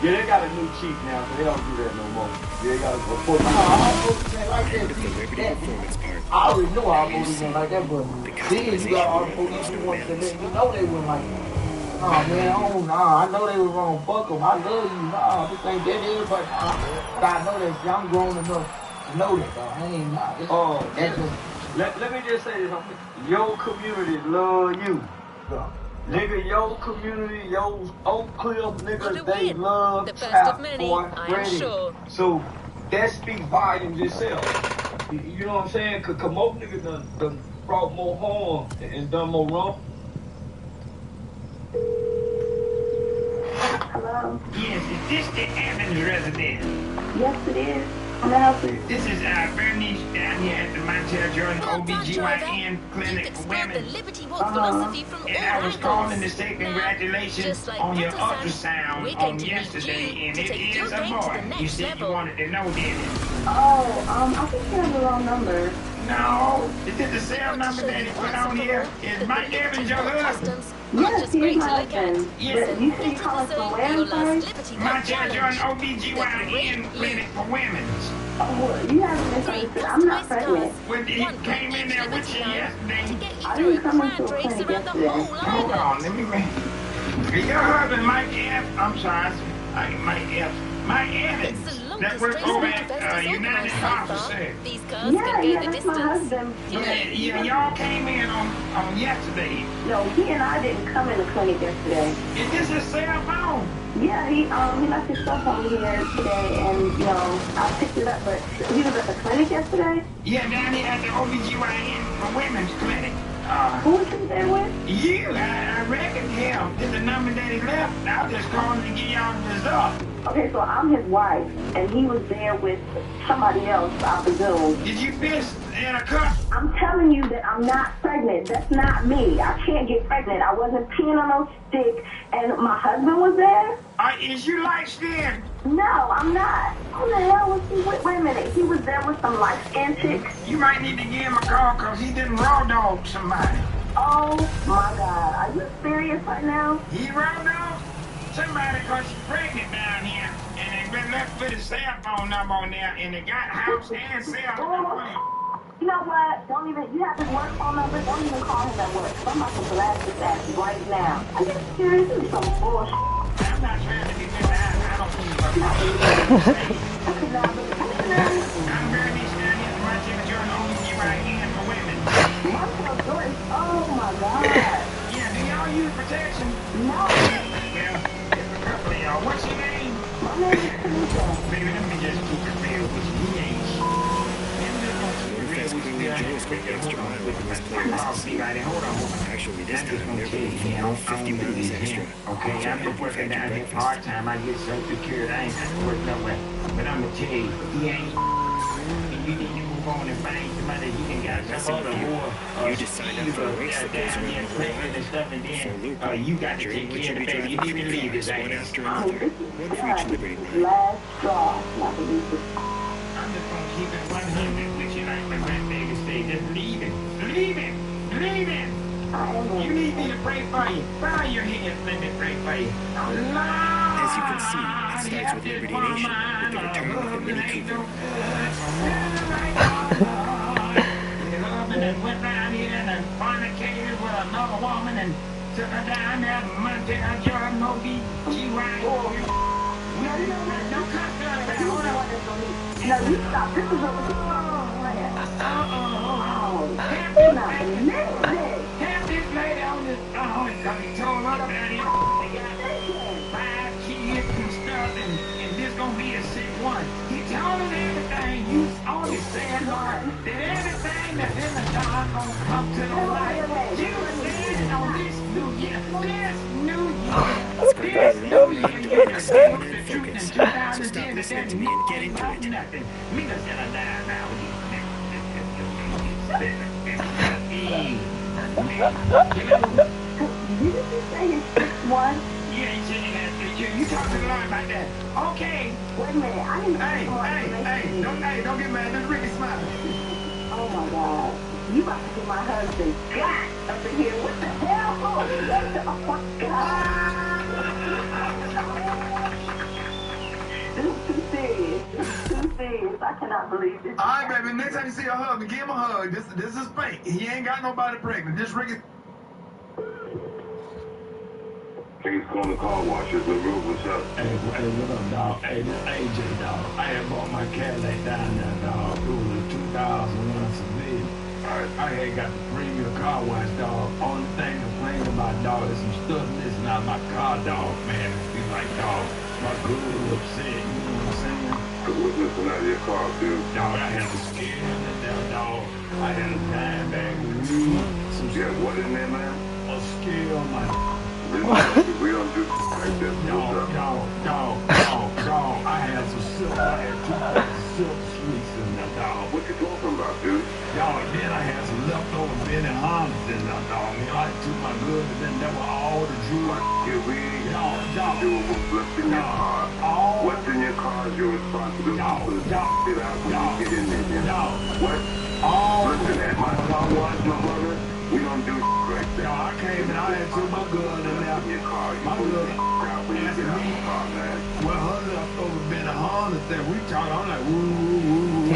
Yeah, they got a new chief now, so they don't do that no more. Yeah, they got a report. Like End of the Liberty that. performance part. I already knew I was like that, but then you got all the police who wanted to let me know they were like, oh man, I know they was wrong. Fuck them. I love you. Nah, this ain't that is, but I know that I'm grown enough to know that, though. I ain't not. That's just, Let me just say this. Your community love you. Nigga, your community, your Oak Cliff niggas, they love the first Trap of many, Boy I am Freddy. sure. So that speaks volumes itself. You know what I'm saying? Cause most niggas done brought more harm and done more wrong. Hello? Yes, is this the Evans residence? Yes, it is. Can I help you? This is Bernice down here at the Montell Jordan Well done, driver. OBGYN You've clinic for explored the women. Liberty Walk philosophy from all And I was angles. calling to say Now, congratulations just like on your Peterson, ultrasound we're going on to need yesterday, you and to it take your is a game to the boy. next You said level. you wanted to know, didn't you? I think you have the wrong number. No, is it the cell number that he put on here? Is Mike Evans your husband? Yes, he's my husband. Yes. But you said you calling from where, I'm sorry? Montell Jordan OBGYN clinic for women. Oh, you haven't misunderstood. I'm not pregnant. When he came in there with you yesterday, I didn't come into a clinic yesterday. hold on, let me read. Your husband, Mike F. I'm sorry, Mike F. Mike Evans. That works over at United Officer. Yeah, that's my husband. Yeah, y'all came in on yesterday. No, he and I didn't come in the clinic yesterday. Is this his cell phone? Yeah, he left his cell phone here today, and I picked it up. But he was at the clinic yesterday. Yeah, down here at the OBGYN for women's clinic. Who was he there with? You, I reckon him. This is the number that he left. I was just calling to give y'all the result. Okay, so I'm his wife, and he was there with somebody else, I presume. Did you piss in a cup? I'm telling you that I'm not pregnant. That's not me. I can't get pregnant. I wasn't peeing on no stick, and my husband was there? Is you light skinned? No, I'm not. Who the hell was he with? Wait a minute. He was there with some light-skinned chicks? You might need to give him a call because he didn't raw dog somebody. Oh, my God. Are you serious right now? He raw dog somebody because she's pregnant down here. And they been left with his cell phone number on there. And they got house and cell phone. You know what? You have his work phone number? Don't even call him at work. I'm about to blast his ass right now. Are you serious? This is some bullshit. I'm not trying to be Mr. I don't think I'm very for an extra mile on this playlist. Actually, this time they're going for 50 miles extra. Okay, I'm just working down here part-time. I get so secured, I ain't got to work nowhere. But I'm going to tell you, if you ain't, you need to move on and find somebody you can get some other more. You just signed up for a race that goes around the world. And stuff, and For then Luke, you got to during take which care you'll of be the baby. You driving need to 3 leave cars, this, one ain't after another, one for each Liberty line. Last straw, not the least. I'm just going to keep it 100 with you like my grandbaby say. Just leave it. Leave it. Leave it. You need me to pray for you. Bow your head, let me pray for you. As you can see, it starts with Liberty Nation, with the return of the Mini Cooper. And went down here and fornicated with another woman and took her down there to Montana, Georgia, Moby, G-Ride. Don't cut that. Hold on. No, you stop. This is a Have this lady on this, because he told her that he got 5 kids and stuff, and this gonna be a sick one. He told her everything. You only said, Lord, that everything that's in the dark gonna come to the light. You said on this new year, you're gonna stay with the truth in 2010, So stop listening to me and get into it. nothing. Me just gonna die now. one. You talk to the Lord about that. Okay. Wait a minute. I need to Don't get mad. Just Ricky smile. Oh my God. You about to get my husband got up in here. What the hell? Oh my God. This is too serious. This is too serious. I cannot believe this. All right, baby. Next time you see a husband, give him a hug. This is fake. He ain't got nobody pregnant. This Ricky. Things going to car washes. The roof was up. Hey, what up, dog? Hey, this AJ, dog. I had bought my Cadillac down there, dog. It was a 2001 Seville. I had got the premium car wash, dog. Only thing to complain about, dog, is some stuff missing out of my car, dog, man. Be like, dog, my girl was upset, you know what I'm saying? What's missing out of your car, dude? Dog, I had a scale in there, dog. I had a 9-bag of weed. Yeah, what in there, man? A scale, my... We don't do like this. Dog. I had some silk. I had 2 silk sweets in there, dog. What you talking about, dude? Dog, then I had some leftover Benny Hannes in there, dog. I took my goods and then there were all the jewelry. Your weed, Dog. you what's left in your car. What's in your car is your responsibility. Get out when you get in there. Dog. What? Listen, at my car wash, my brother, we don't do like that. Dog, I came and I had took my goods in there. Your car, you My put goods. it out when you get out the car, man. Well, her leftover Benny Hannes that we talking, I'm like, woo,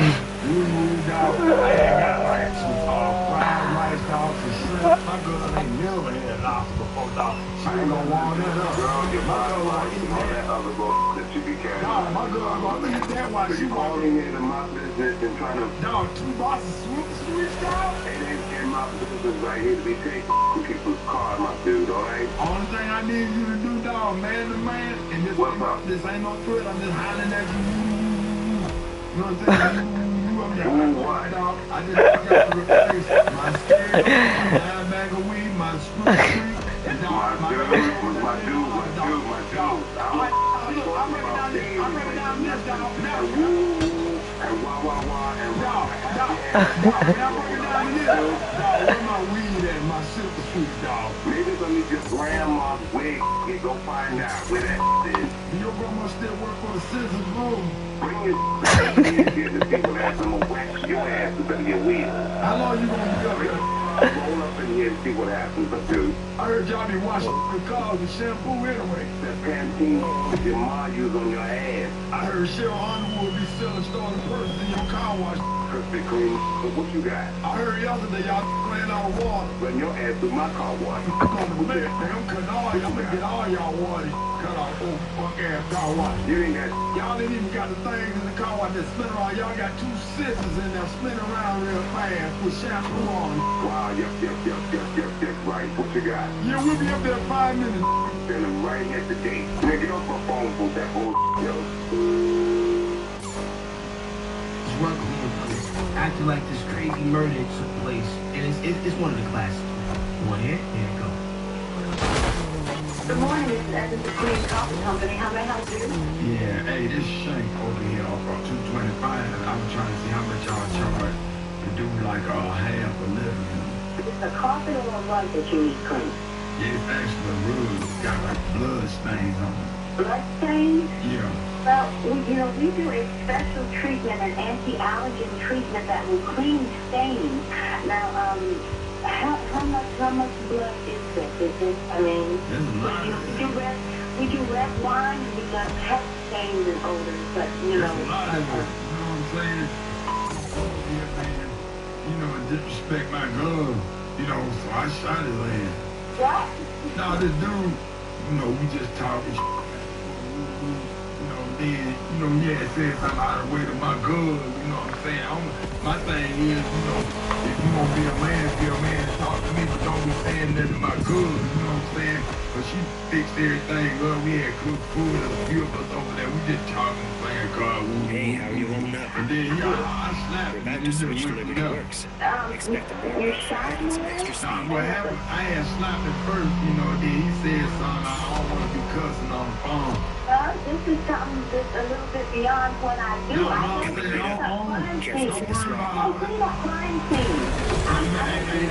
dog. I had got like some fried rice, dog, some shrimp. My girl ain't never had lobster before, dog. She ain't gonna warm that up. Girl, your My car girl wash gonna and eat all that. that other bull that you be carrying. Dog, my girl gonna eat that while So she you walking. calling into my business and trying to... Dog, 2 boxes of sweets, dog. It ain't in my business right here to be taking people's car, my dude, alright? Only thing I need you to do, dog, man to man, and this ain't no threat, I'm just hollering at you. You know what I'm saying? I'm just What? dog. I just got to replace my scale, my 9-bag of weed, my screw street, and dog, My dude. I'm running down this, dog. And wah, and Dog, I'm running down this. Dog, where my weed at, my silver sweet, dog? maybe let me just grandma's wig and go find out where that is. Your grandma still work for the Scissors Room. Bring your here to see what happens. I'm gonna wax your ass instead of your wig. How long you gonna be up here? Roll up in here and see what happens, but dude, I heard y'all be washing the cars with shampoo anyway. that Pantene that your ma use on your ass. I heard Cheryl Underwood be selling stolen purses in your car wash. Crispy Kreme, but what you got? I heard yesterday y'all ran out of water. Run your ass through my car wash. I'm cutting all y'all. I'm gonna get all y'all water. Cut off old fuck ass car wash. You ain't got... Y'all ain't even got the things in the car wash that spin around. Y'all got 2 scissors in there spinning around real fast with shampoo on them. Wow, yep, right. What you got? Yeah, we'll be up there in 5 minutes. Standing right at the gate. Nigga, get off my phone for that bullshit, yo. Welcome, acting like this crazy murder took place, and it's one of the classics. Go ahead, here it goes. Good morning, this is Evans Queen Coffee Company. How may I help you? Yeah, hey, this Shank over here off of 225. I was trying to see how much y'all charge to do like half a living. It's a carpet or a rug that you need clean? Yeah, it's actually a rug. Got like blood stains on it. Blood stains? Yeah. Well, we do a special treatment, an anti-allergen treatment that will clean stains. Now, how much blood is this? Is it, I mean, we do red wine, and we got pet stains and odors, but, you know. There's a lot of it. You know what I'm saying? Yeah, man. You know, it disrespect my glove. You know, so I shot his ass. What? No, this dude, you know, we just talking then, you know, he had said something out of the way to my good, you know what I'm saying? My thing is, you know, if you want to be a man, talk to me, but don't be saying nothing about good, you know what I'm saying? But she fixed everything up. We had cooked food, and a few of us over there, we just talking, playing card. Hey, how are you holding up? And then, I snapped. We're about to switch to Liberty Works. Expect a more and some extra speed. What happened, I had snapped it first, you know, then he said something, I don't want to be cussing on the phone. This is something that's a little bit beyond what I do. I just clean up crime scenes. I clean up crime scenes. Hey,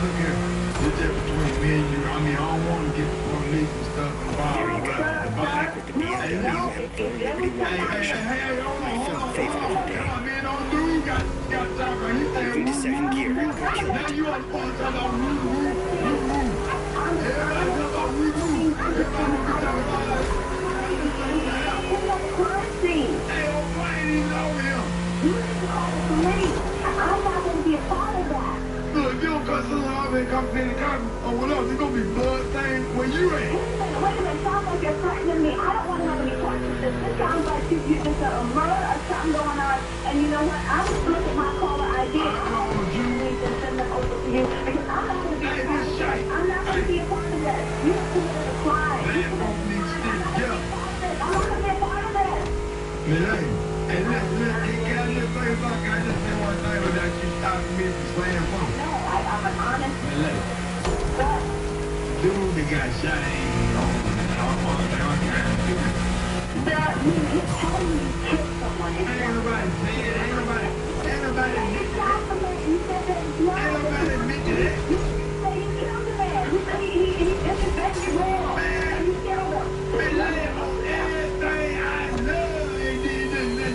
look here. It's just between me and you. I mean, I don't want to get the police and stuff involved. Here you go. Back with the BMW and full Liberty Works. I felt faithful today. Man, don't do you got talk about you Move into second gear and go kill now it. you want to talk about woo. Everybody talk about woo. Everybody talk about hey, old Brian, he's over here. You need to call for me. I'm not going to be a part of that. Look, if you don't cut something off and come in the car or whatever, it's going to be blood stains where you at. Wait a minute, it sounds like you're threatening me. I don't want to have any questions. This sounds like you just a murder or something going on. And you know what? I'm just look at my caller ID. I'm going to send them over to you because I'm not going to be a part of that. I'm not going to be a part of that. You have committed a crime. Man, both need to stick together. I'm not going to be a part of that. Man, hey, look, he got a little thing like I just said one thing without you stopping me from slaying phone. No, I'm an honest. Man, look. But Dude that got shot ain't on all kinds of shit. you're telling me you killed someone. Ain't nobody saying, ain't nobody admitting that. You said that it's not. Ain't nobody admitting that. You say you killed the man. You say he disrespected you wrong. Man, And you killed him. man, live on everything I love. And then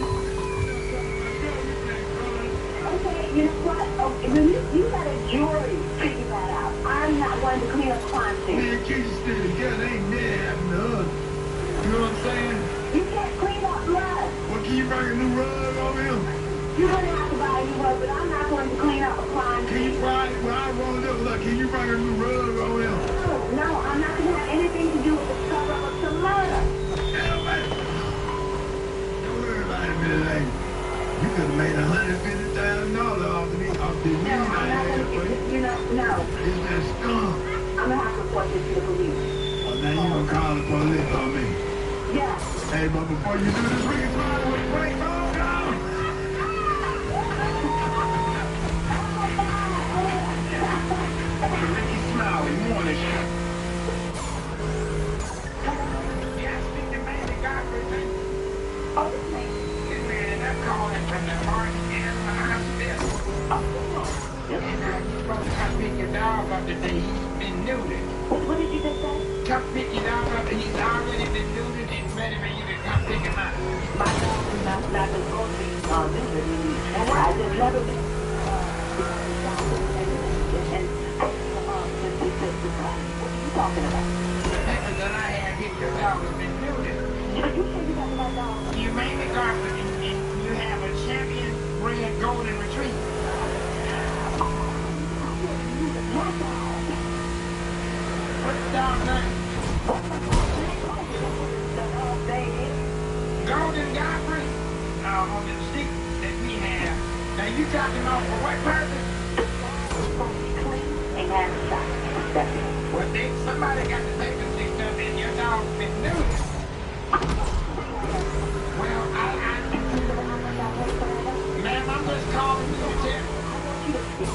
Okay, you know what? Okay, you got a jury figure that out. I'm not going to clean up crime scene. man, kids still together, ain't never happened to us. You know what I'm saying? You can't clean up blood. Well, can you bring a new rug over here? You're going to have to buy a new rug, but I'm not going to clean up a crime Can you scene. bring, when I roll it up, look, can you bring a new rug over here? No, I'm not going to have anything to do with the cover-up of some murder. Everybody, don't worry about it, Billy Lane. You could have made $150,000 off the weed No, I I'm not had going for to, you. no. It's that skunk. I'm going to have to report this to the police. Well, now you gonna call the police on me. Yeah. Hey, but before you do this, we can try to break phone down. Ricky Smiley, morning show. Yeah, I speak to Manny Godfrey, man. Oh, this man. This man, I'm calling from the Heart Animal Hospital. And you're supposed to come pick your dog up today. He's been neutered. What did you just say? Come pick your dog up. He's already been neutered and ready for you to come pick him up. My dog is not been going to be visited. And I just never been. What are you talking about? That I have here, your dog has been neutered. You said you got my dog. You made me Godfrey and you have a champion bred golden retriever. What's the dog's name? Golden Godfrey? On the stick that we have. Now you got him off for what purpose? And have a shot. That's it. Well, somebody got to take the stick up and your dog's been neutered. Well, ma'am, I'm just calling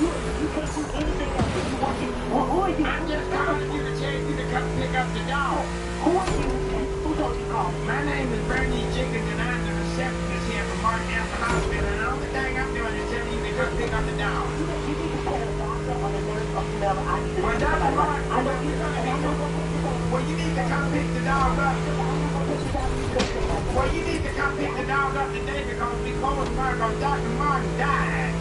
You can't do anything else. If you want to, who are you? I'm just calling you to tell you to come pick up the dog. Who are you? And who told you to call me? My name is Bernie Jenkins, and I'm the receptionist here for Martin Alpha Hospital. And the only thing I'm doing is telling you to come pick up the dog. You need to tell the doctor or the nurse or whoever I need to Well, Dr. Martin, I know you're going to be well, you need to come pick the dog up. Well, you need to come pick the dog up today because we closed tomorrow because Dr. Martin died.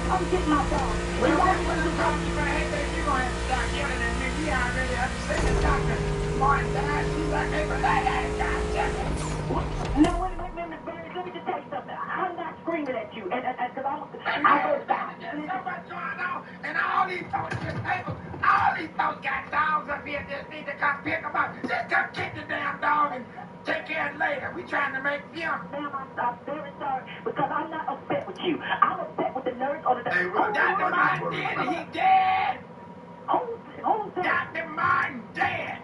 Come get my dog. Well, when I'm calling you for hey, baby, you're going to have to stop yelling at me. We already understand that Dr. Martin died. She's like, hey, but that ain't got to. No, wait, Bernie, let me just tell you something. I'm not screaming at you. And because I heard about it. There's so much going on. And all these folks in papers, all these folks got dogs up here just need to come pick them up. Just come kick the damn dog and take care of it later. We trying to make film. Ma'am, I'm very sorry because I'm not upset with you. I'm upset with the nurse or the Hey, Well, Dr. Martin dead. He dead. Who's that? Dr. Martin dead.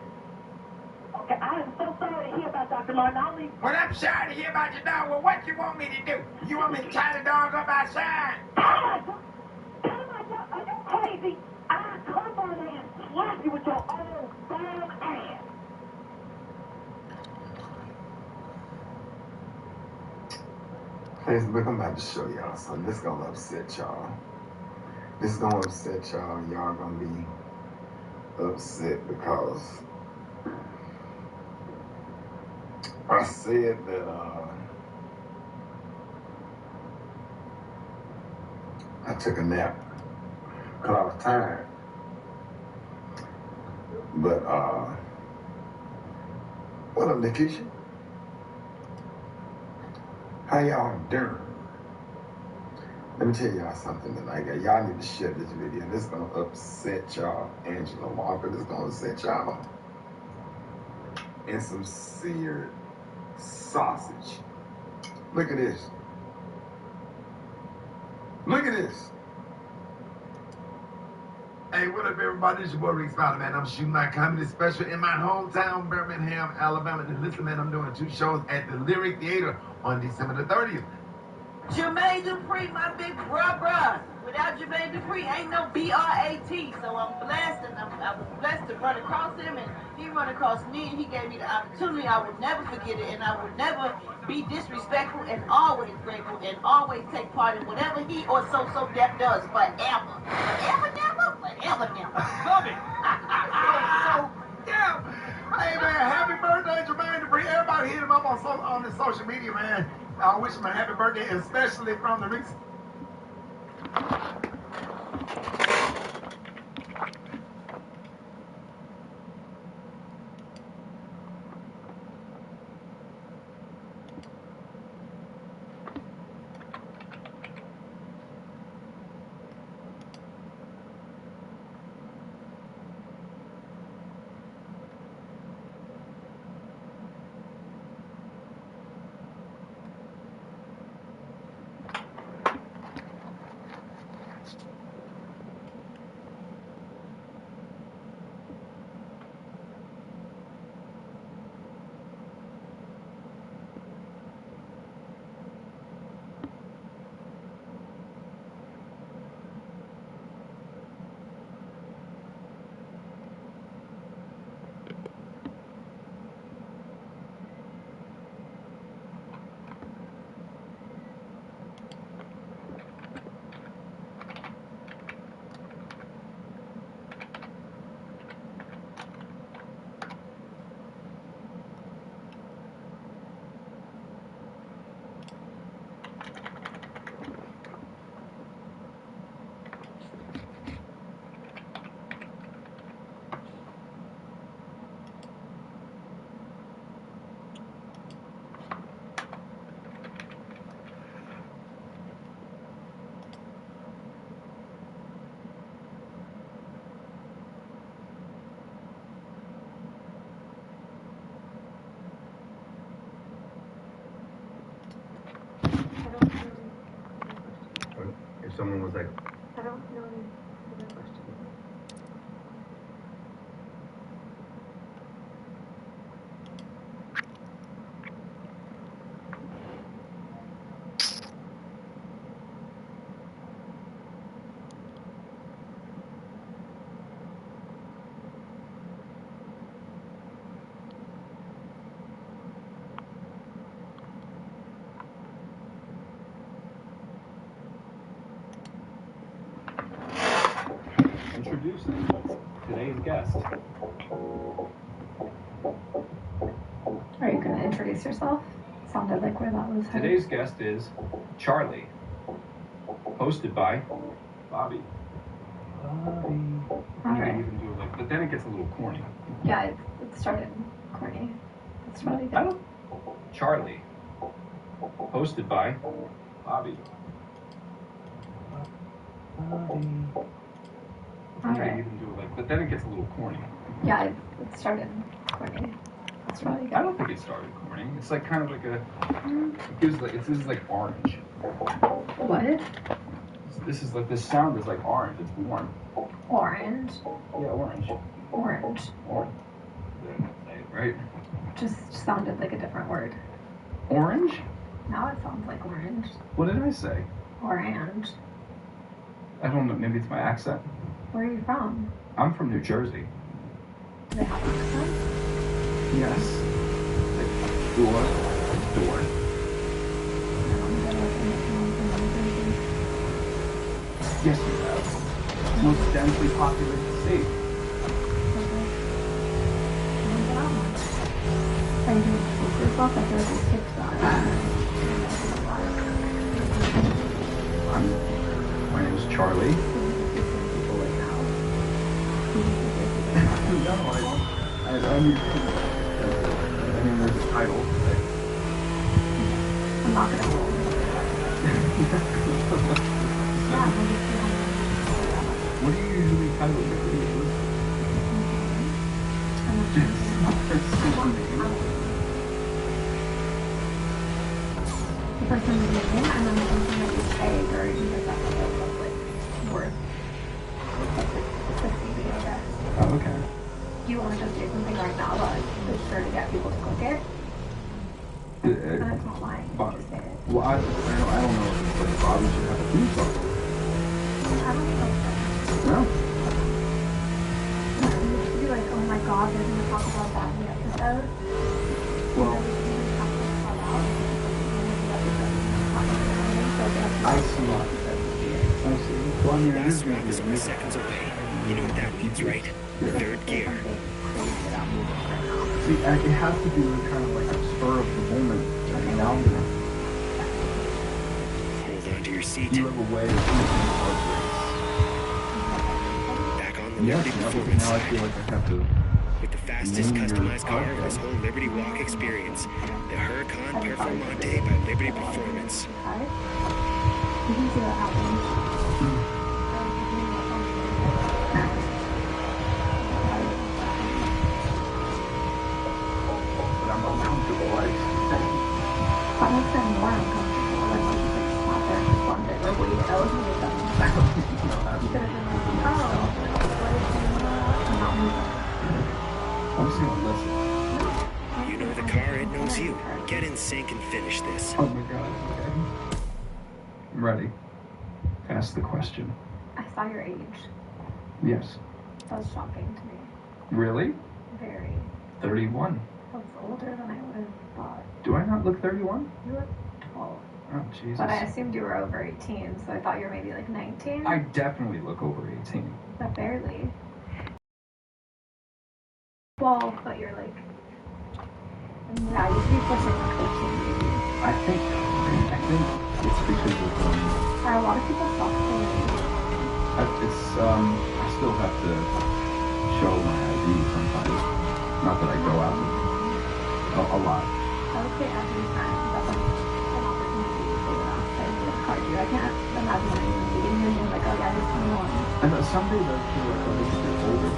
Okay, I am so sorry to hear about Dr. Martin. I'll leave. Well, I'm sorry to hear about your dog. Well, what you want me to do? You want me to tie the dog up outside? Are you crazy? I'll come on there and slap you with your own damn ass. Facebook, I'm about to show y'all something. This is gonna upset y'all. This is gonna upset y'all. Y'all gonna be upset because I said that I took a nap because I was tired. But what up, Nikisha? How y'all doing? Let me tell y'all something tonight. Y'all need to share this video. This is gonna upset y'all. Angela Walker, this is gonna upset y'all. And some seared sausage. Look at this. Look at this. Hey, what up, everybody? It's your boy Rick Spider, man. I'm shooting my comedy special in my hometown, Birmingham, Alabama. And listen, man, I'm doing 2 shows at the Lyric Theater on December the 30th. Jermaine Dupri, my big bruh. Without Jermaine Dupri, ain't no B-R-A-T. So I'm blessed, and I was blessed to run across him, and he run across me, and he gave me the opportunity. I will never forget it, and I will never be disrespectful, and always grateful, and always take part in whatever he or So Def does forever. Forever, never? Forever, never. Love it. So, yeah. Hey, man, happy birthday, Jermaine Dupri. Everybody hit him up on the social media, man. I wish him a happy birthday, especially from the Rick. If someone was like, I don't know the question. today's guest. Are you going to introduce yourself? Sounded like where that was headed. Today's guest is Charlie, hosted by Bobby. All right. You can do it like, but then it gets a little corny. Yeah, it started corny. It's really good. Charlie, hosted by Bobby. All right. You can do it like, but then it gets a little corny. Yeah, it started corny. It's really good. I don't think it started corny. It's like kind of like a. It gives like this is like orange. What? This is like this sound is like orange. It's warm. Orange. Yeah, orange. Orange. Orange. Right. Just sounded like a different word. Orange? Now it sounds like orange. What did I say? Orange. I don't know. Maybe it's my accent. Where are you from? I'm from New Jersey. Do they have accents? Yes. Like door. Yes, you have. Most densely populated state. Are you doing yourself? I feel like you skipped that. My name is Charlie. No, I mean, there's a title. I'm not gonna hold it. What do you usually title your videos? The person's name and then something that you say or you get that like worth. Oh, okay. Do you want to just do something right now that is sure to get people to click it? And it's not lying. Just say it. Well, I don't know if it's like Bobby should have a theme song. I don't know. No? You should be like, oh my god, they're going to talk about that in the episode. Well, I see what I see. Well, I mean, it is Last round is only seconds away. You know what that means, right? Third gear. See, it has to be kind of like a spur of the moment. Now, Hold on to your seat. you have a way of Back on the yes, Liberty now performance I side. feel like I have to. With the fastest customized car of this whole Liberty Walk experience, the Huracan Performante by Liberty Performance. You can see what happens. But I'm uncomfortable, I think. That makes it more uncomfortable. Like, when you just sat there and just wondered, like, what do you know? You could have been like, oh, what is I'm not moving. I'm just gonna listen. You know the car, it knows you. Get in sync and finish this. Oh my god, okay. I'm ready. Ask the question. I saw your age. Yes. That was shocking to me. Really? Very. 31. That's older than I would have thought. Do I not look 31? You look 12. Oh, Jesus. But I assumed you were over 18, so I thought you were maybe like 19. I definitely look over 18. But barely. Well, but you're like... Yeah, you should be pushing like 13 maybe. I think it's because of, Are a lot of people soft for I still have to show my ID sometimes. Not that I go out a lot. I would say every time that was an opportunity to say that I would card you. I can't imagine anyone meeting you and being like, oh yeah, he's 21. And some days I feel like I'm a little bit older.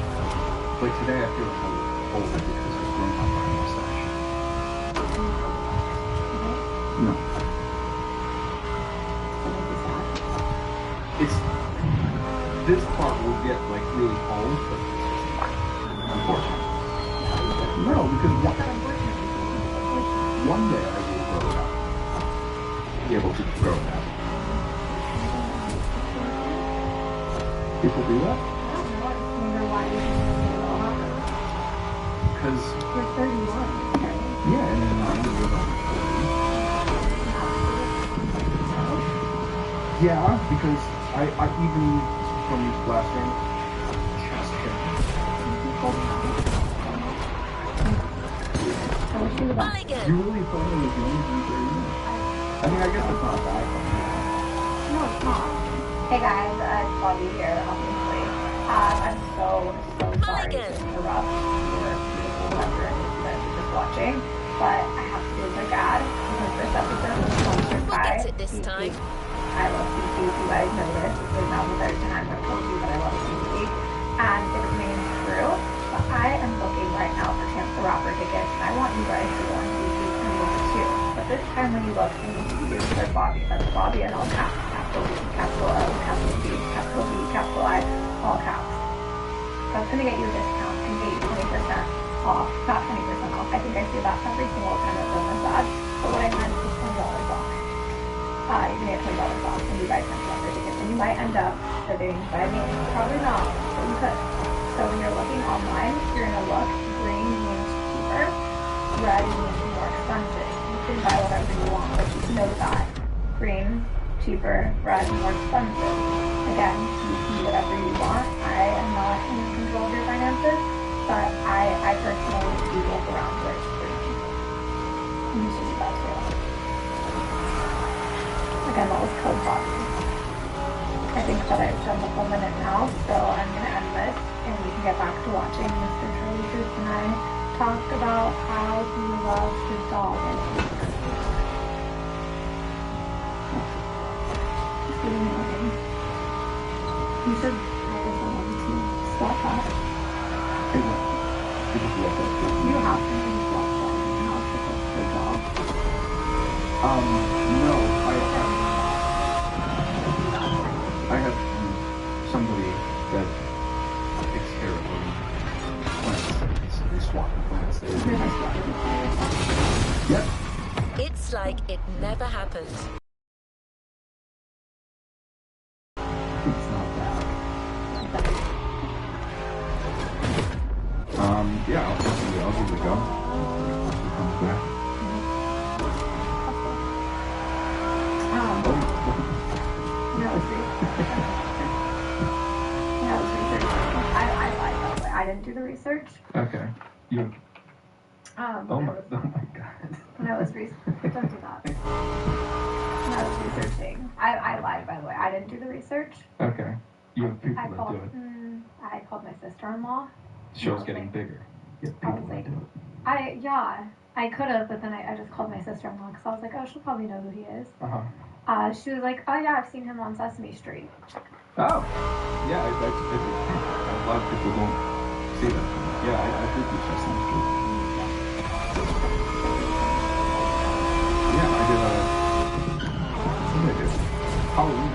Like today I feel like I'm older because I've grown out my mustache. No. It's this part will get like really old, but unfortunately. No, because one day I will grow it out. Be able to grow it out. People do that? Because you're 31, right? Yeah, and then I'm over 40. Yeah, because I even from last game, chest hair. She's the best. Mulligan. You really thought it was the only thing for you? I mean, I guess it's not bad. No, it's not. Hey guys, it's Bobby here, obviously. I'm so sorry to interrupt your beautiful pleasure and you guys are just watching, but I have to do a quick ad because this episode was sponsored by CC. I love CC, if you guys know this. This is now the third time I've told you that I love CC, and it remains true. But I am booking right now for Chance the Rapper tickets, and I want you guys to go on CC and look too. But this time when you look, you need to use code Bobby. That's Bobby in all caps. Capital B, capital O, capital B, capital B, capital I, all caps. That's going to get you a discount and get you 20% off. Not 20% off. I think I say that every single time I've done this ad. But what I meant is $20 off. You can get $20 off when you buy Chance the Rapper tickets. And you might end up saving by me. Probably not, but you could. So when you're looking online, you're going to look. Green means cheaper. Red means more expensive. You can buy whatever you want, but just know that. Green, cheaper, red, more expensive. Again, you can do whatever you want. I am not in control of your finances, but I personally do look around where it's green. And it's just about to. Again, that was code Bobby. I think that I've done the full minute now, so I'm going to end this, and we can get back to watching Mr. Charlie Truth and I talk about how he loves his dog and you should pay someone to stop that. You have to stop that and how to fix their dog. No, I have somebody that takes care of them. They swap the plants. Yep. It's like it never happened. It's not bad. Yeah, I'll give it a go. If it comes back. I lied, by the way. I didn't do the research. Okay. You. Oh my god. When I was don't do that. When I was researching, I lied, by the way. I didn't do the research. Okay. You have people that do it. I called my sister-in-law. The show's getting bigger. You have people that do it. I could have, but then I just called my sister-in-law because I was like, oh, she'll probably know who he is. She was like, oh yeah, I've seen him on Sesame Street. Oh, yeah, a lot of people don't see that. Yeah, I did do Sesame Street. Yeah, I did what did I do? Halloween.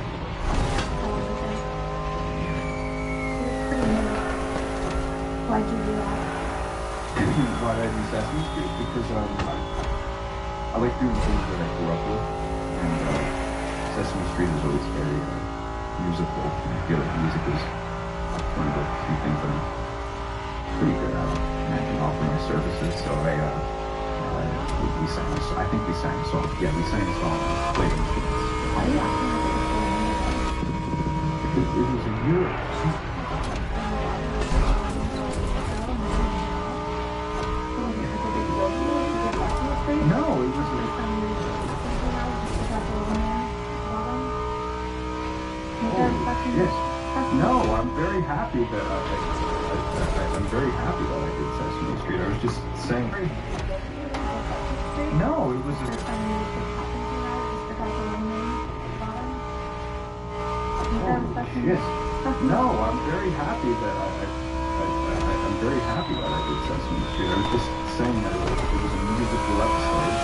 Why'd you do that? Why did I do Sesame Street? Because I like doing things that I grew up with, and Sesame Street is always very musical. I feel like music is one of the few things that I'm pretty good at, and I can offer my services. So we sang a song. I think we sang a song. Yeah, we sang a song and played instruments. Why are you acting like Because it was a year. No, it was yes. No, I'm very happy that I'm very happy that I did Sesame Street. I was just saying. No, it was yes. No, I'm very happy that I'm very happy that I did Sesame Street. I was just saying that it was a musical episode.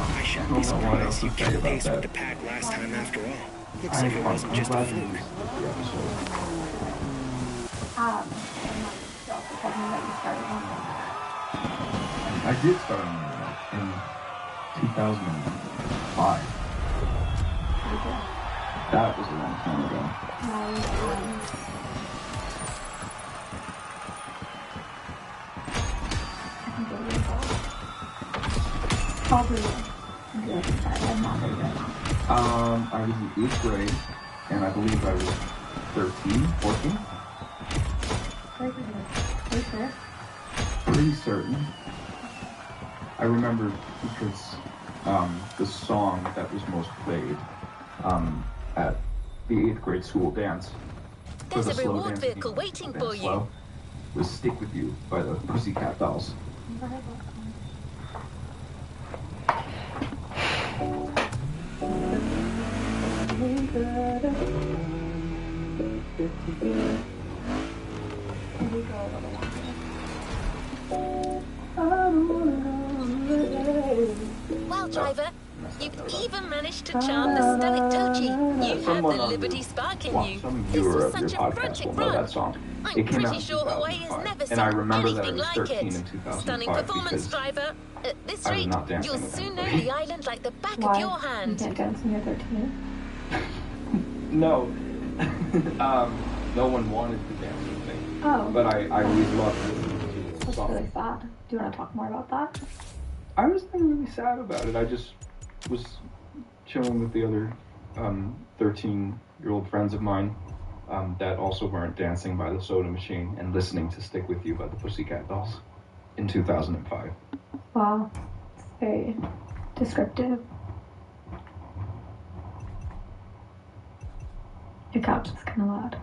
I shouldn't be surprised you kept pace with the pack last time after all. Looks like it wasn't just a fluke. I did start on it in 2005. That was a long time ago. I was in 8th grade, and I believe I was 13, 14. Pretty certain. I remember because the song that was most played at the 8th grade school dance. There's a reward vehicle waiting for you. Was Stick With You by the Pussycat Dolls. Well, driver, you've even managed to charm the stoic Tochi. You have the Liberty spark in you. This was such a frantic run. I'm pretty sure Hawaii has never seen anything like it. Stunning performance, driver. At this rate, you'll soon know the island like the back of your hand. You can't dance when you're 13? No. No one wanted to dance with me. Oh. But I always loved listening to the That's song. really sad. Do you want to talk more about that? I was never really sad about it. I just was chilling with the other 13-year-old friends of mine that also weren't dancing by the soda machine and listening to Stick With You by the Pussycat Dolls in 2005. Wow. It's very descriptive. Your couch is kind of loud.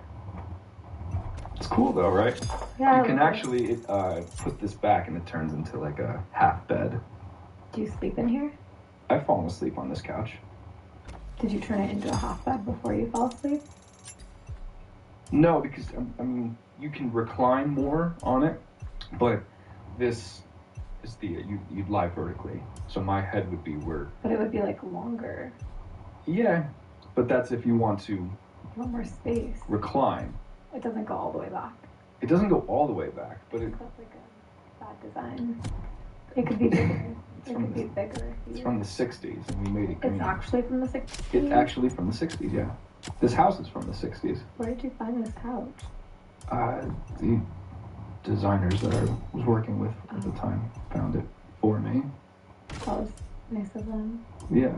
It's cool though, right? Yeah. You can actually put this back and it turns into like a half bed. Do you sleep in here? I've fallen asleep on this couch. Did you turn it into a half bed before you fell asleep? No, because I mean you can recline more on it, but this is you'd lie vertically, so my head would be where. But it would be like longer. Yeah, but that's if you want to. You want more space. Recline. It doesn't go all the way back. It doesn't go all the way back, but it. That's like a bad design. It could be bigger. It could be bigger. It's from the 60s, and we made it green. It's actually from the 60s? It's actually from the 60s, yeah. This house is from the 60s. Where did you find this couch? The designers that I was working with at the time found it for me. That was nice of them. Yeah.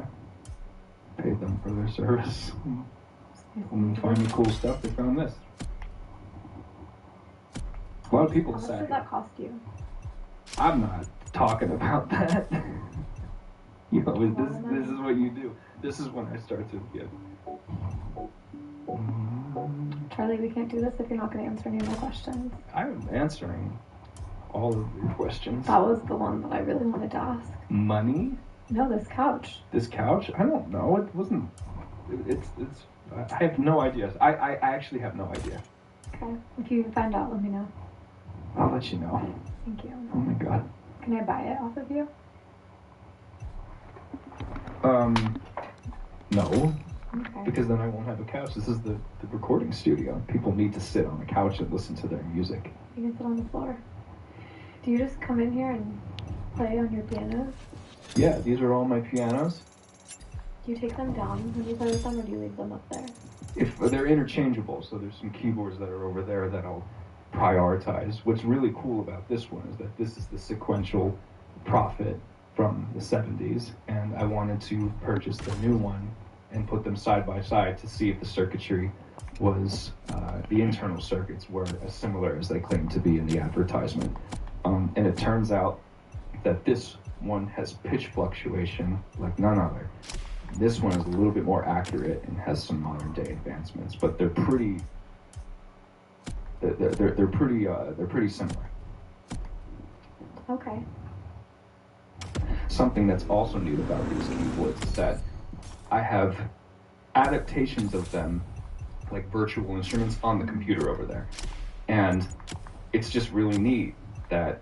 Paid them for their service. When they find me cool stuff, they found this. A lot of people How much decided. did that cost you? I'm not talking about that. You know, this is what you do. This is when I start to get. Charlie, we can't do this if you're not going to answer any more questions. I'm answering all of your questions. That was the one that I really wanted to ask. Money? No, this couch. This couch? I don't know. It wasn't. It's. I have no idea. I actually have no idea. Okay. If you find out, let me know. I'll let you know. Thank you. Oh my god. Can I buy it off of you? No. Okay. Because then I won't have a couch. This is the recording studio. People need to sit on a couch and listen to their music. You can sit on the floor. Do you just come in here and play on your pianos? Yeah, these are all my pianos. Do you take them down when you play with them, or do you leave them up there? If they're interchangeable, so there's some keyboards that are over there that I'll prioritize. What's really cool about this one is that this is the sequential Prophet from the 70s, and I wanted to purchase the new one and put them side by side to see if the circuitry was, the internal circuits were as similar as they claimed to be in the advertisement. And it turns out that this one has pitch fluctuation like none other. This one is a little bit more accurate and has some modern day advancements, but they're pretty pretty similar. Okay. Something that's also neat about these keyboards is that I have adaptations of them, like virtual instruments, on the computer over there. And it's just really neat that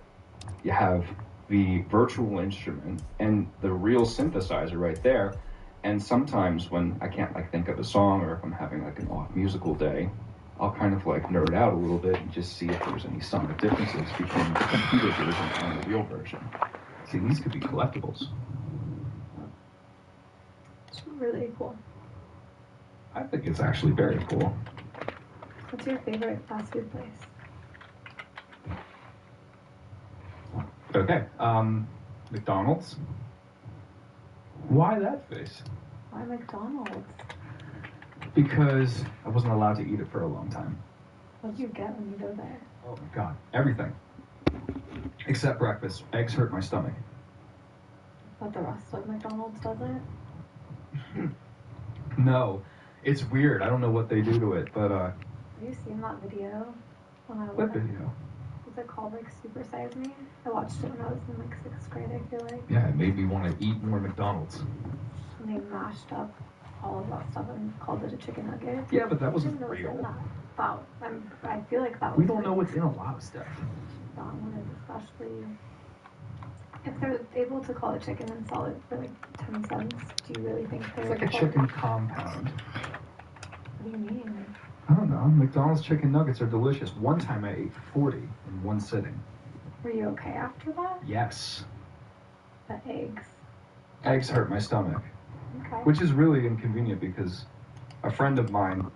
you have the virtual instrument and the real synthesizer right there. And sometimes when I can't think of a song, or if I'm having an off musical day, I'll kind of nerd out a little bit and just see if there's any sonic differences between the computer version and the real version. See, these could be collectibles. It's really cool. I think it's actually very cool. What's your favorite fast food place? Okay, McDonald's. Why that face? Why McDonald's? Because I wasn't allowed to eat it for a long time. What do you get when you go there? Oh my god, everything. Except breakfast. Eggs hurt my stomach. But the rest of McDonald's doesn't? No. It's weird. I don't know what they do to it, but Have you seen that video? What video? Was it called like Super Size Me? I watched it when I was in like 6th grade, I feel like. Yeah, it made me want to eat more McDonald's. And they mashed up all of that stuff and called it a chicken nugget. Yeah, but that wasn't real. I feel like that was... We don't know what's in a lot of stuff. That one is especially... If they're able to call it chicken and sell it for like 10 cents, do you really think they're... It's like a chicken compound. What do you mean? I don't know. McDonald's chicken nuggets are delicious. One time I ate 40 in one sitting. Were you okay after that? Yes. The eggs. Eggs hurt my stomach. Okay. Which is really inconvenient because a friend of mine...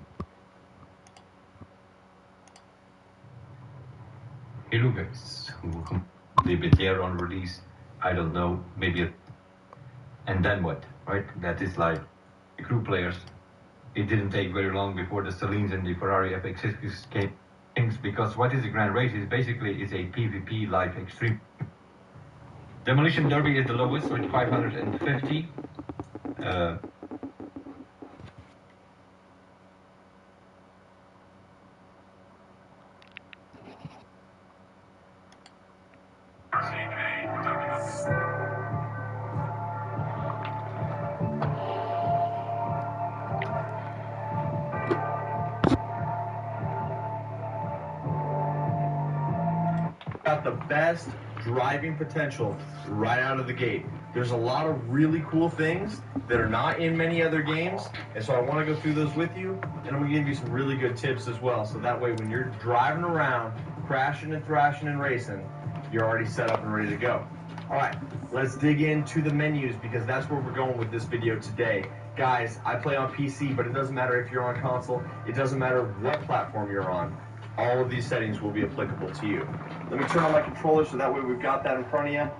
Hello guys, they bit there on release, I don't know, maybe and then what, right? That is like the crew players. It didn't take very long before the Salines and the Ferrari FX6 came, because what is the Grand Race is basically is a PvP like extreme. Demolition Derby is the lowest with 550. Got the best driving potential right out of the gate. There's a lot of really cool things that are not in many other games, and so I want to go through those with you, and I'm going to give you some really good tips as well, so that way when you're driving around, crashing and thrashing and racing, you're already set up and ready to go. All right, let's dig into the menus because that's where we're going with this video today. Guys, I play on PC, but it doesn't matter if you're on console. It doesn't matter what platform you're on. All of these settings will be applicable to you. Let me turn on my controller so that way we've got that in front of you.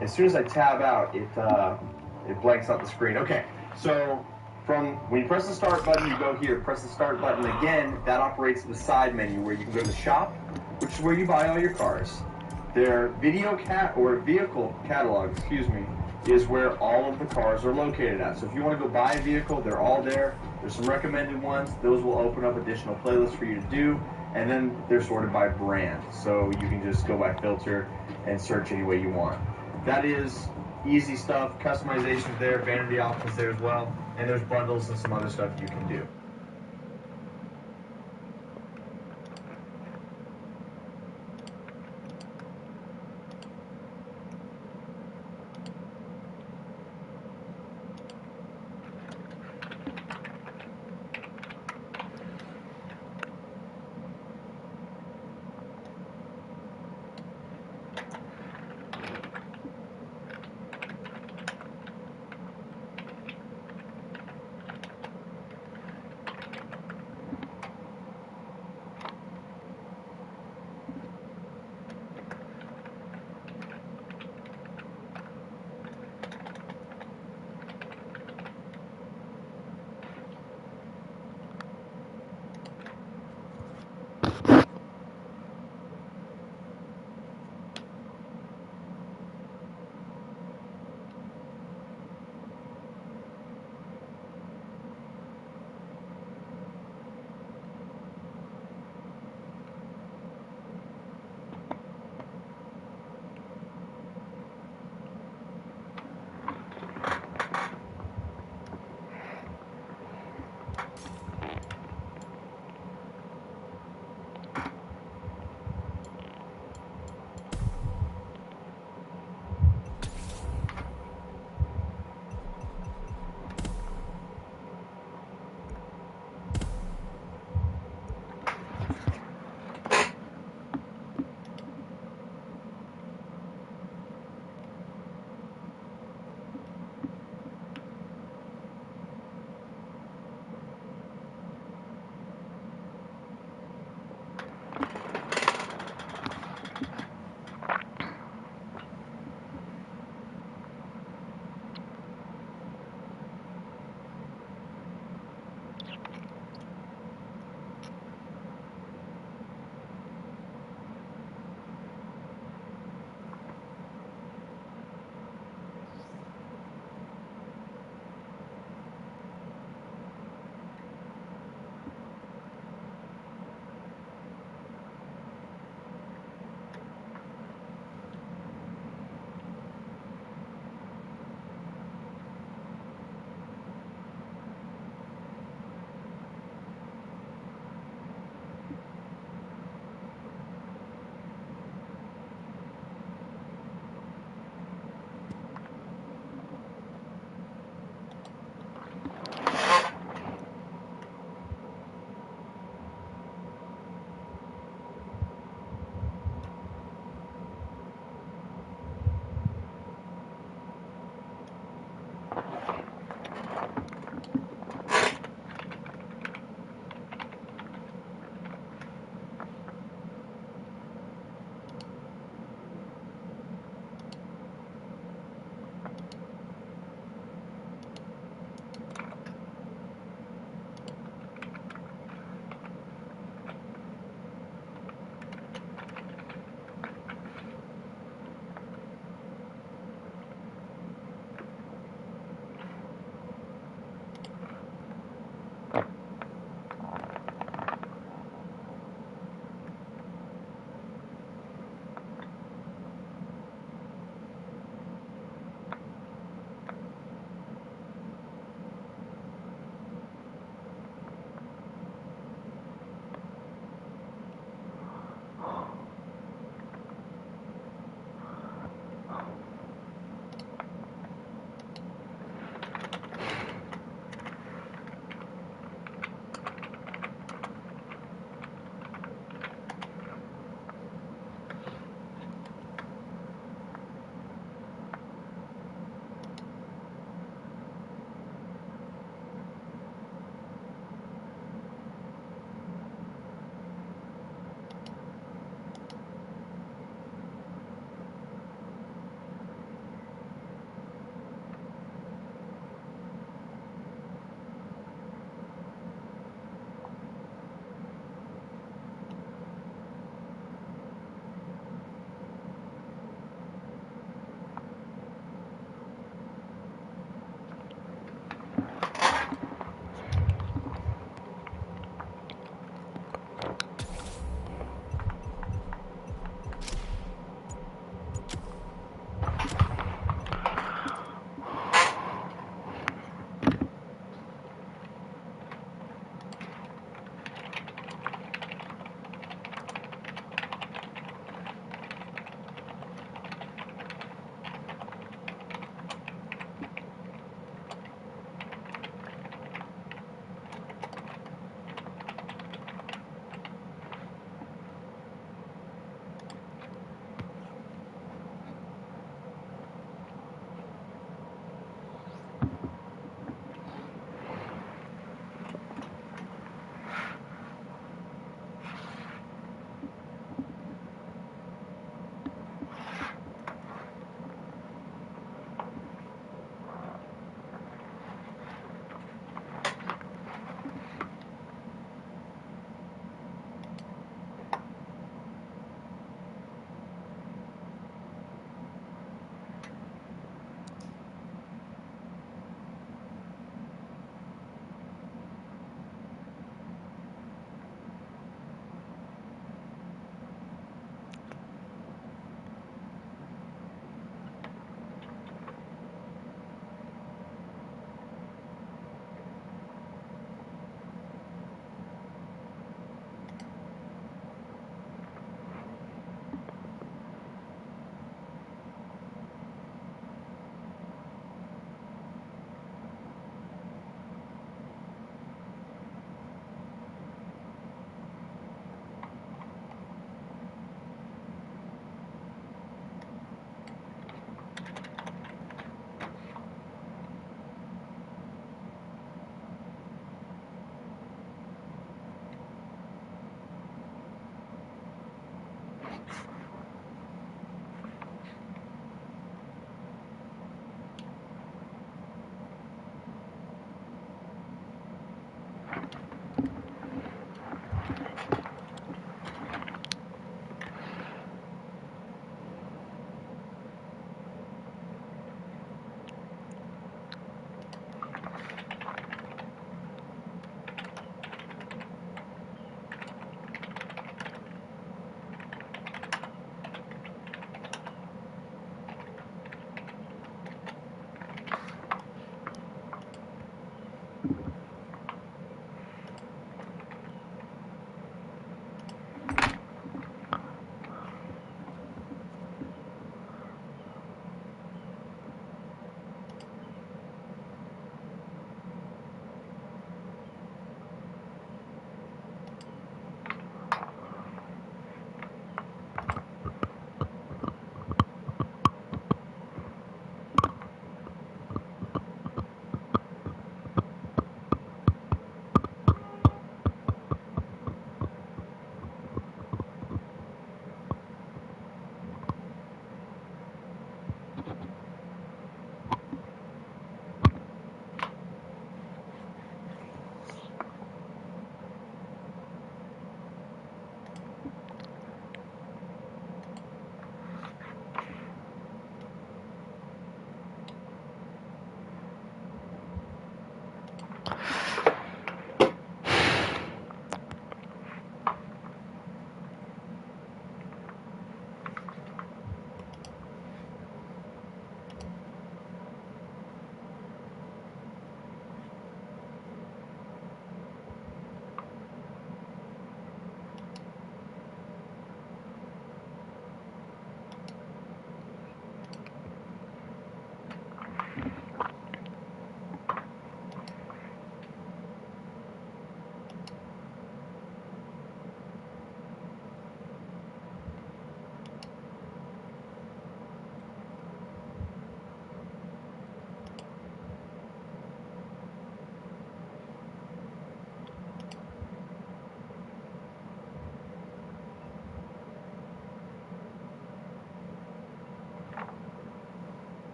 As soon as I tab out, it blanks out the screen. Okay, so from when you press the start button, you go here, press the start button again. That operates the side menu where you can go to the shop, which is where you buy all your cars. Their vehicle catalog, is where all of the cars are located at. So if you want to go buy a vehicle, they're all there. There's some recommended ones. Those will open up additional playlists for you to do. And then they're sorted by brand. So you can just go by filter and search any way you want. That is easy stuff. Customization's there, vanity options there as well. And there's bundles and some other stuff you can do.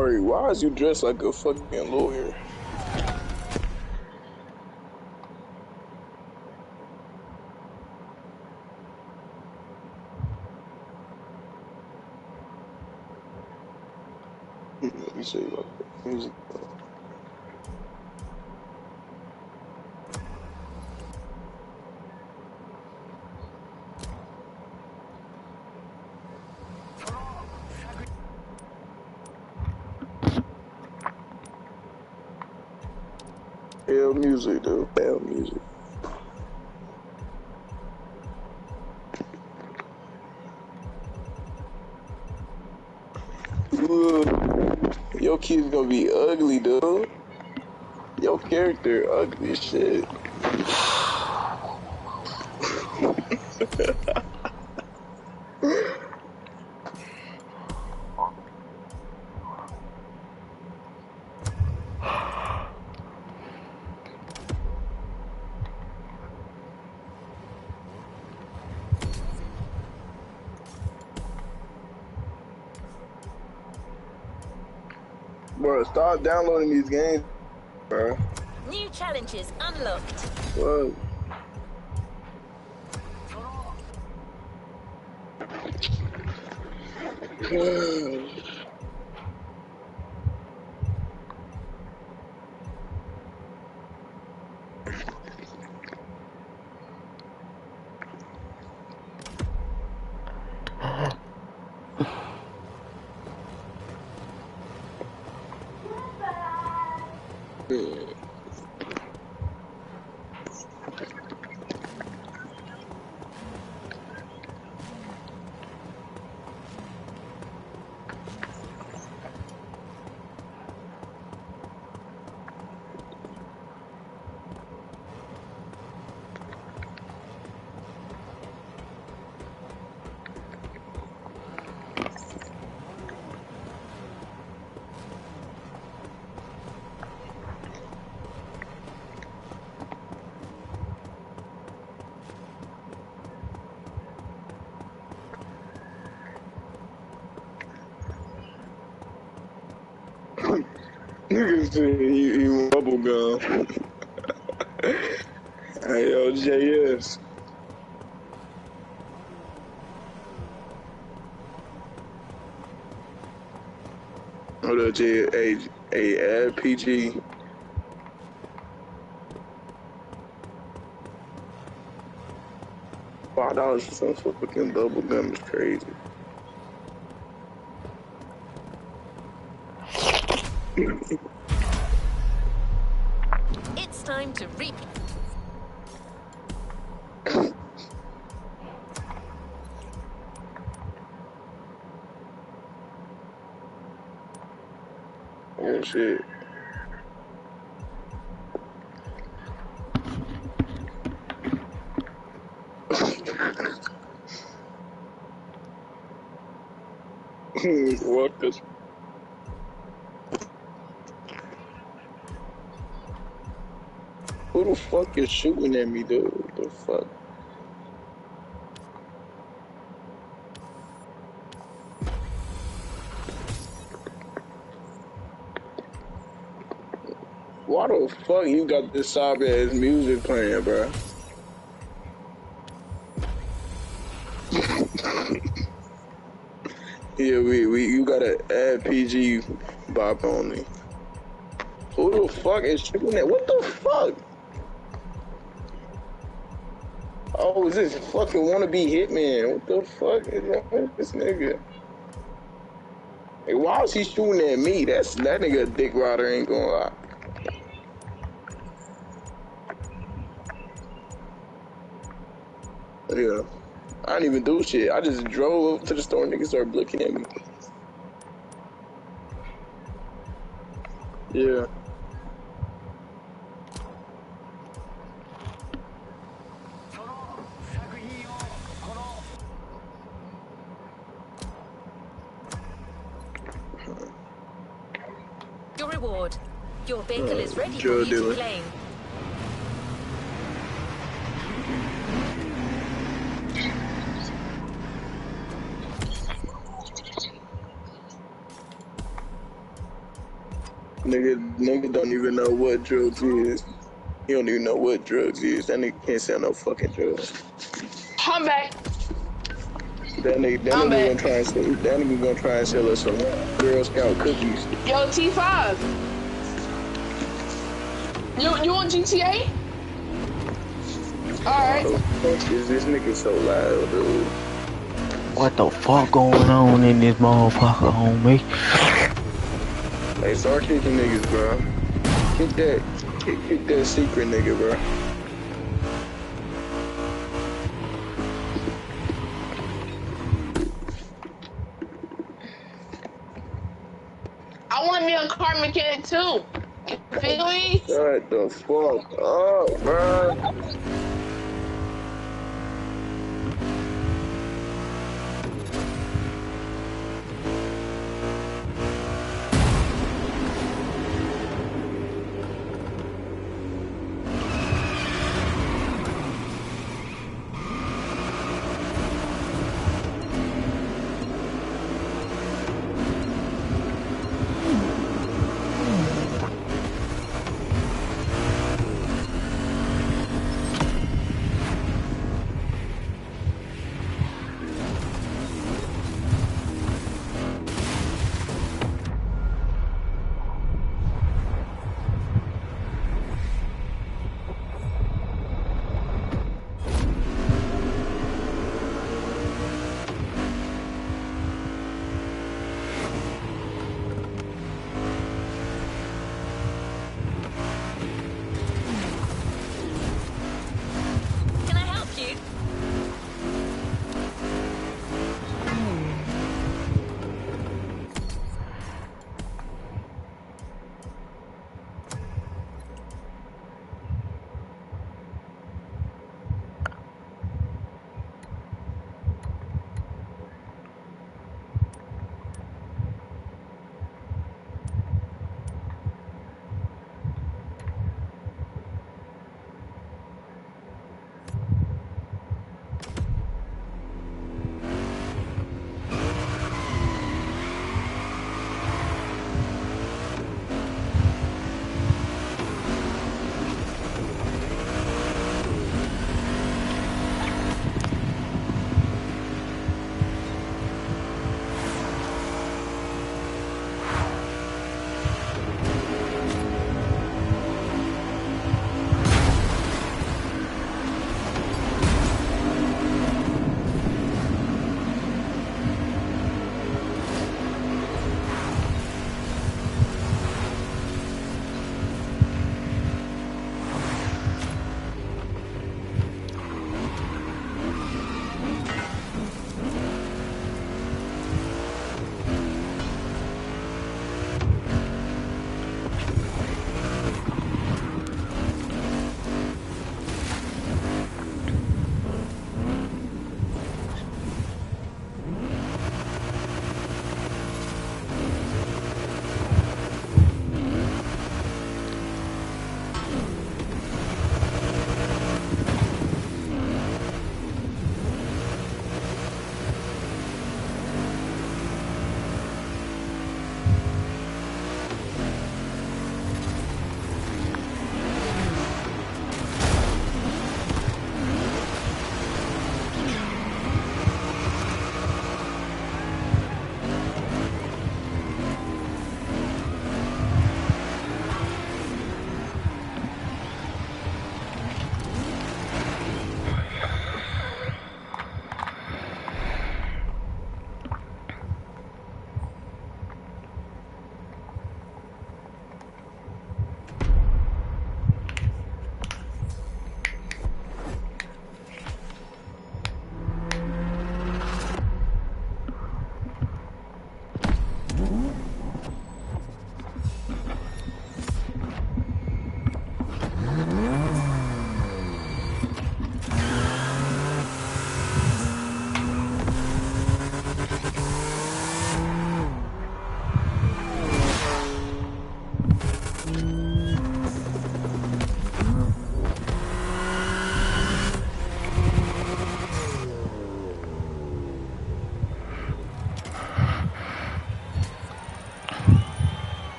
Ari, why is you dressed like a fucking lawyer? Let me show you about the music. Hell music, dude. Hell music. Ugh. Your kid's gonna be ugly, dude. Your character ugly as shit. Bro, stop downloading these games, bro. New challenges unlocked. What? Niggas said he bubble gum. Hey, yo, JS. Hold up, add PG. $5 for some fucking bubble gum is crazy. It's time to reap. Oh shit. What the? Who the fuck is shooting at me, dude? What the fuck? Why the fuck you got this sob ass music playing, bro? Yeah, you gotta add PG bop on me. Who the fuck is shooting at? What the fuck? Oh, is this fucking wannabe hitman? What the fuck is wrong with this nigga? Hey, why is he shooting at me? That nigga a dick rider, ain't gonna lie. Yeah. I didn't even do shit. I just drove up to the store and niggas started looking at me. Yeah. Your reward. Your vehicle is ready for you to claim. Nigga don't even know what drugs is. He don't even know what drugs is. That nigga can't sell no fucking drugs. I'm back. That nigga gonna try and sell. That nigga gonna try and sell us some Girl Scout cookies. Yo, T5. You on GTA? Alright. Is this nigga so loud, dude? What the fuck going on in this motherfucker, homie? Hey, start kicking niggas, bro. Kick that secret nigga, bro. I want me a car mechanic too. You feel me? Shut the fuck up, bro.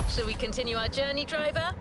Shall we continue our journey, driver?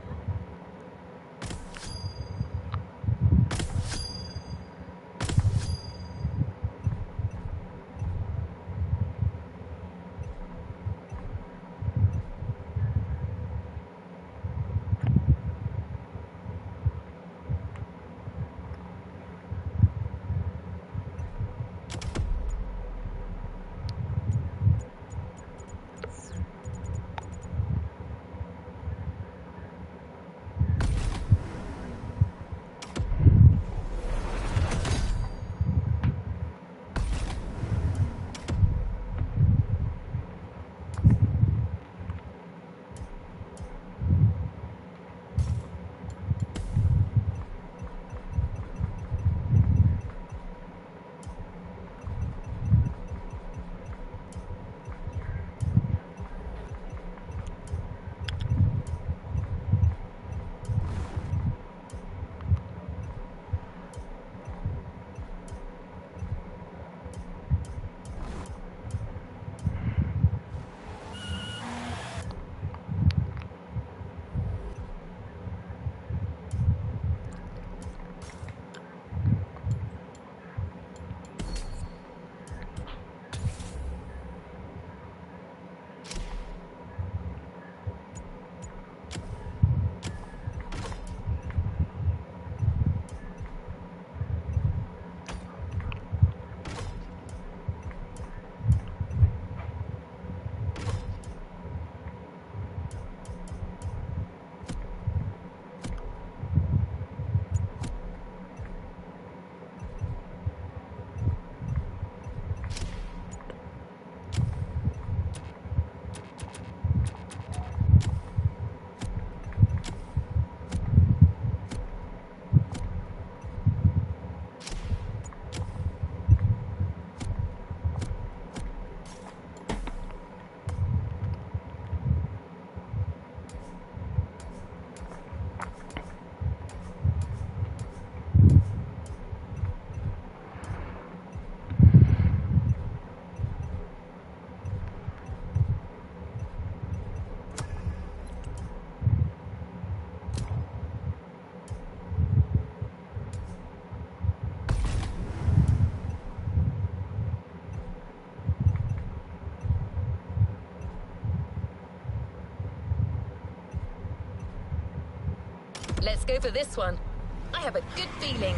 Let's go for this one. I have a good feeling.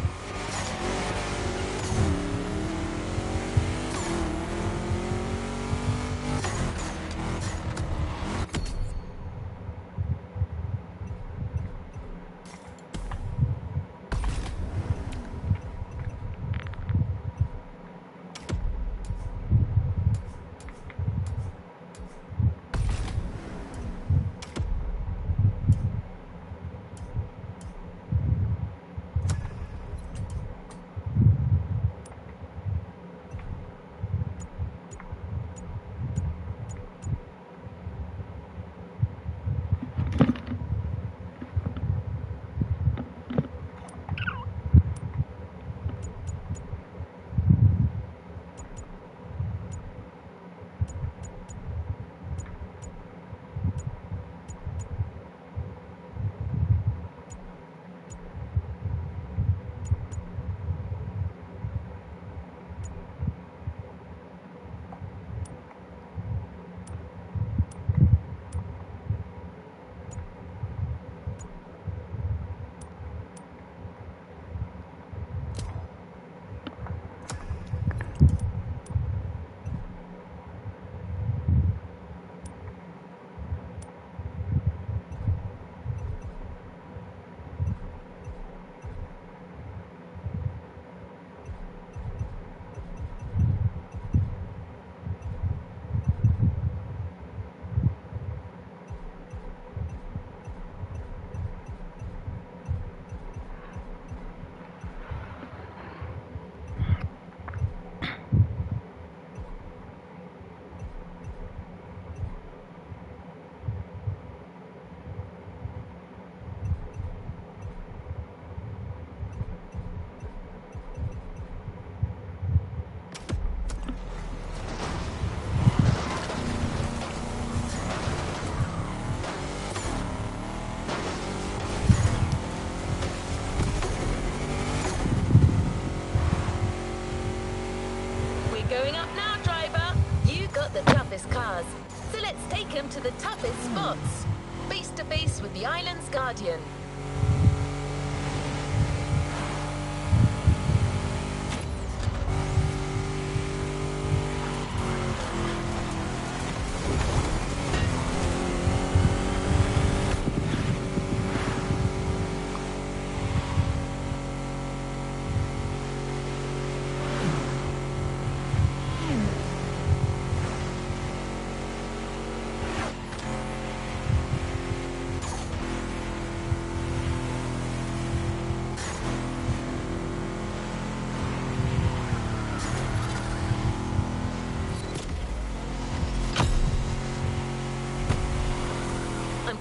to the toughest spots. Face to face with the island's guardian.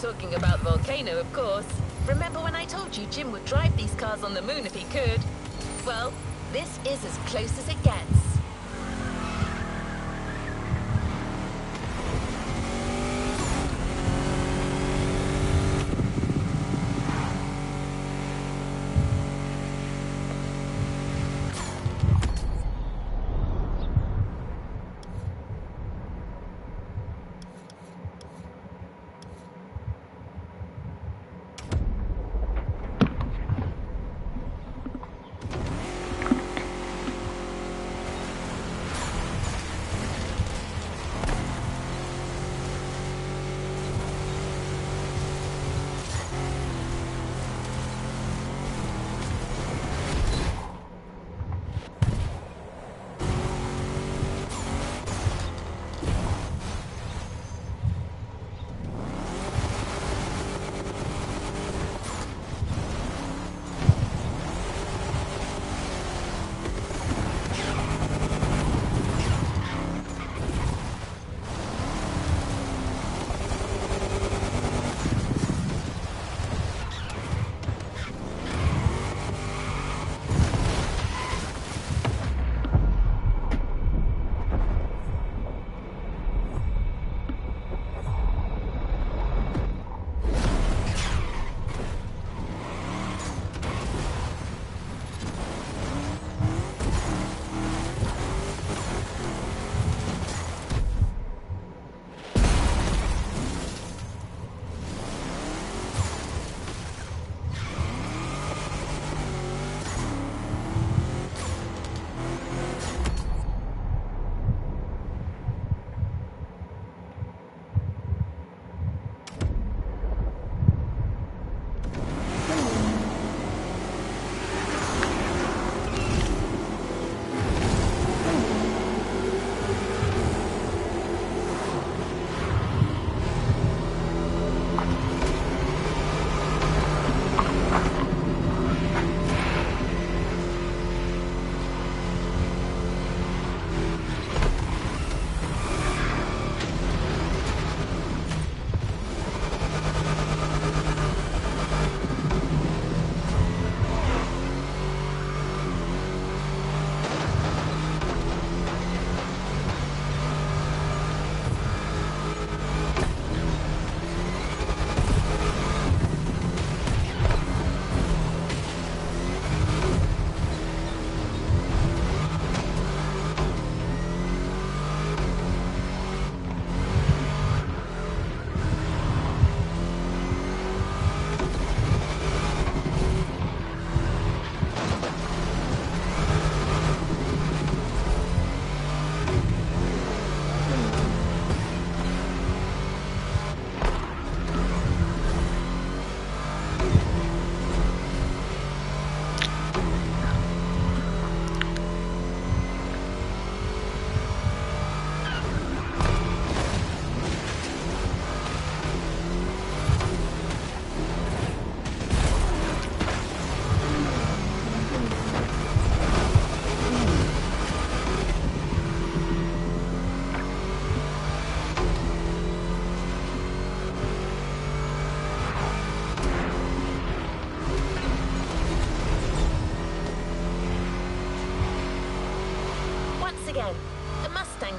Talking about Volcano, of course. Remember when I told you Jim would drive these cars on the moon if he could? Well, this is as close as it gets.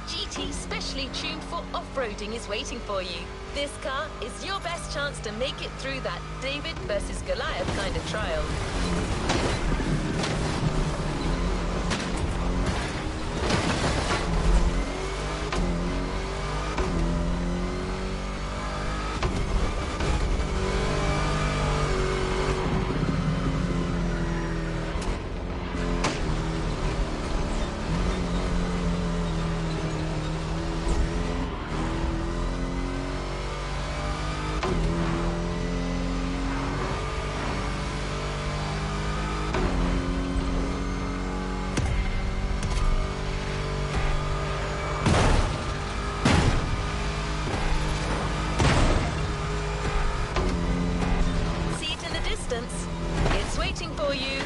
GT specially tuned for off-roading is waiting for you. This car is your best chance to make it through that David versus Goliath kind of trial. distance. It's waiting for you.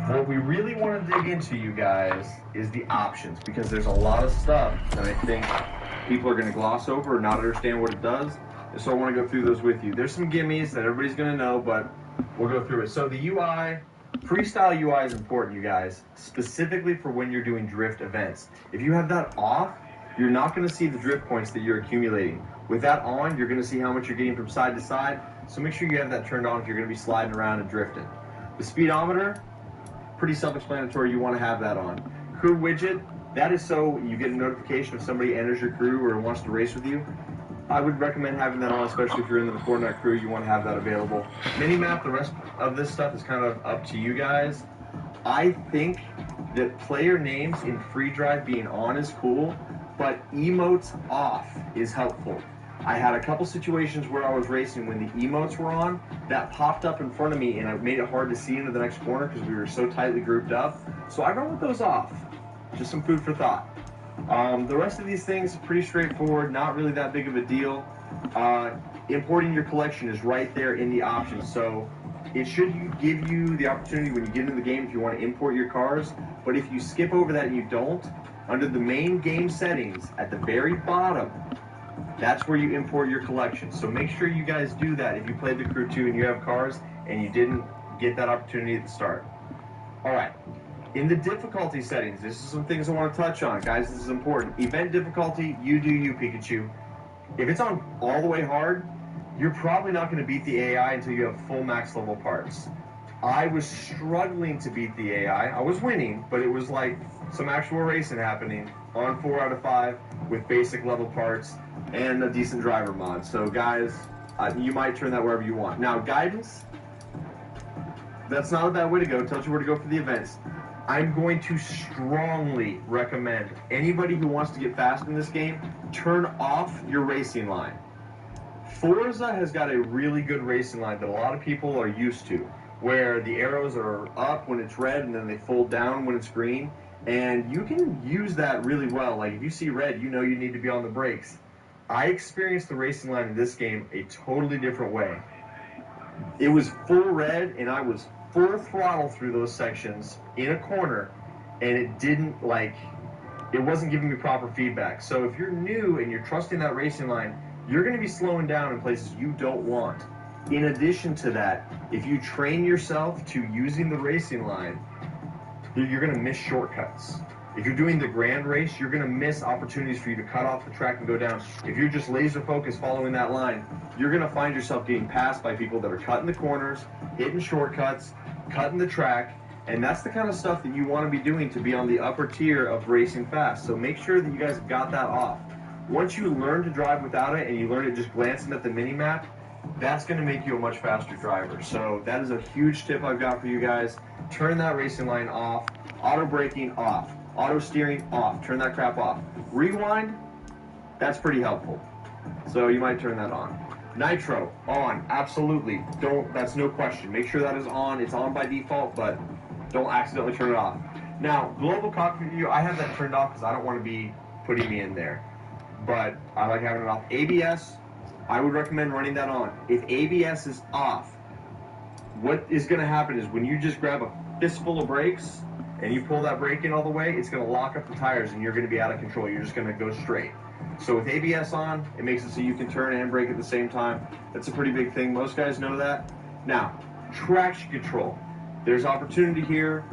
What we really want to dig into, you guys, is the options, because there's a lot of stuff that I think people are going to gloss over or not understand what it does, and so I want to go through those with you. There's some gimmies that everybody's going to know, but we'll go through it. So the UI, freestyle UI is important, you guys, specifically for when you're doing drift events. If you have that off, you're not going to see the drift points that you're accumulating. With that on, you're going to see how much you're getting from side to side, so make sure you have that turned on if you're going to be sliding around and drifting. The speedometer, pretty self-explanatory, you want to have that on. Crew widget, that is so you get a notification if somebody enters your crew or wants to race with you. I would recommend having that on, especially if you're in the Fortnite crew, you want to have that available. Minimap, the rest of this stuff is kind of up to you guys. I think that player names in free drive being on is cool, but emotes off is helpful. I had a couple situations where I was racing when the emotes were on, that popped up in front of me and it made it hard to see into the next corner because we were so tightly grouped up. So I run with those off. Just some food for thought. The rest of these things are pretty straightforward, not really that big of a deal. Importing your collection is right there in the options, so it should give you the opportunity when you get into the game if you want to import your cars, but if you skip over that and you don't, under the main game settings at the very bottom, that's where you import your collection. So make sure you guys do that if you played the crew 2 and you have cars and you didn't get that opportunity at the start. Alright, in the difficulty settings, this is some things I want to touch on. Guys, this is important. Event difficulty, you do you, Pikachu. If it's on all the way hard, you're probably not going to beat the AI until you have full max level parts. I was struggling to beat the AI. I was winning, but it was like some actual racing happening on 4 out of 5 with basic level parts and a decent driver mod. So guys, you might turn that wherever you want. Now guidance, that's not a bad way to go. It tells you where to go for the events. I'm going to strongly recommend anybody who wants to get fast in this game, turn off your racing line. Forza has got a really good racing line that a lot of people are used to, where the arrows are up when it's red and then they fold down when it's green, and you can use that really well. Like if you see red, you know you need to be on the brakes. I experienced the racing line in this game a totally different way. It was full red and I was full throttle through those sections in a corner, and it wasn't giving me proper feedback. So if you're new and you're trusting that racing line, you're going to be slowing down in places you don't want. In addition to that, if you train yourself to using the racing line, you're going to miss shortcuts. If you're doing the grand race, you're going to miss opportunities for you to cut off the track and go down. If you're just laser focused following that line, you're going to find yourself getting passed by people that are cutting the corners, hitting shortcuts, cutting the track, and that's the kind of stuff that you want to be doing to be on the upper tier of racing fast. So make sure that you guys got that off. Once you learn to drive without it and you learn it just glancing at the mini-map, that's going to make you a much faster driver. So that is a huge tip I've got for you guys. Turn that racing line off. Auto braking off. Auto steering off. Turn that crap off. Rewind, that's pretty helpful. So you might turn that on. Nitro, on. Absolutely. Don't, that's no question. Make sure that is on. It's on by default, but don't accidentally turn it off. Now, global cockpit view, I have that turned off because I don't want to be putting me in there. But I like having it off. ABS, I would recommend running that on. If ABS is off, what is going to happen is when you just grab a fistful of brakes and you pull that brake in all the way, it's going to lock up the tires and you're going to be out of control. You're just going to go straight. So with ABS on, it makes it so you can turn and brake at the same time. That's a pretty big thing. Most guys know that. Now, traction control. There's opportunity here.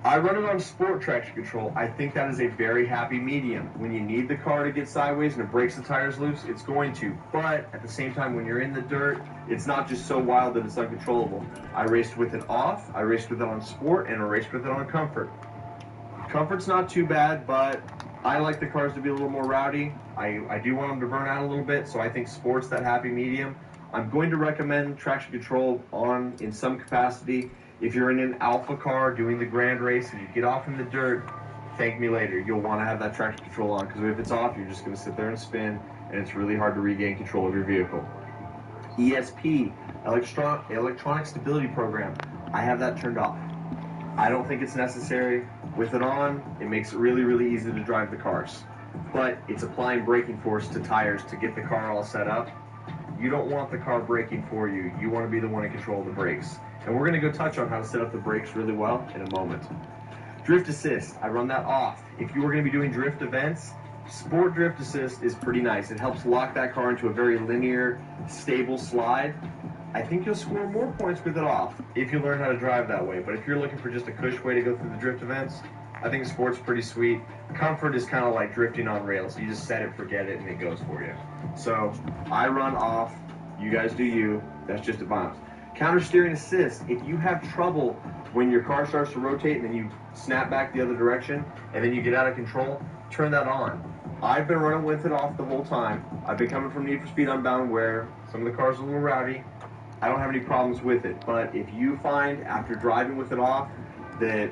I run it on sport traction control. I think that is a very happy medium. When you need the car to get sideways and it breaks the tires loose, it's going to. But at the same time, when you're in the dirt, it's not just so wild that it's uncontrollable. I raced with it off, I raced with it on sport, and I raced with it on comfort. Comfort's not too bad, but I like the cars to be a little more rowdy. I do want them to burn out a little bit, so I think sport's that happy medium. I'm going to recommend traction control on in some capacity. If you're in an alpha car doing the grand race and you get off in the dirt, thank me later. You'll want to have that traction control on, because if it's off, you're just going to sit there and spin, and it's really hard to regain control of your vehicle. ESP, electronic stability program, I have that turned off. I don't think it's necessary. With it on, it makes it really, really easy to drive the cars. But it's applying braking force to tires to get the car all set up. You don't want the car braking for you. You want to be the one in control of the brakes. And we're going to go touch on how to set up the brakes really well in a moment. Drift assist, I run that off. If you were going to be doing drift events, sport drift assist is pretty nice. It helps lock that car into a very linear, stable slide. I think you'll score more points with it off if you learn how to drive that way. But if you're looking for just a cush way to go through the drift events, I think sport's pretty sweet. Comfort is kind of like drifting on rails. You just set it, forget it, and it goes for you. So I run off. You guys do you. That's just a bonus. Counter steering assist. If you have trouble when your car starts to rotate and then you snap back the other direction and then you get out of control, turn that on. I've been running with it off the whole time. I've been coming from Need for Speed Unbound where some of the cars are a little rowdy. I don't have any problems with it. But if you find after driving with it off that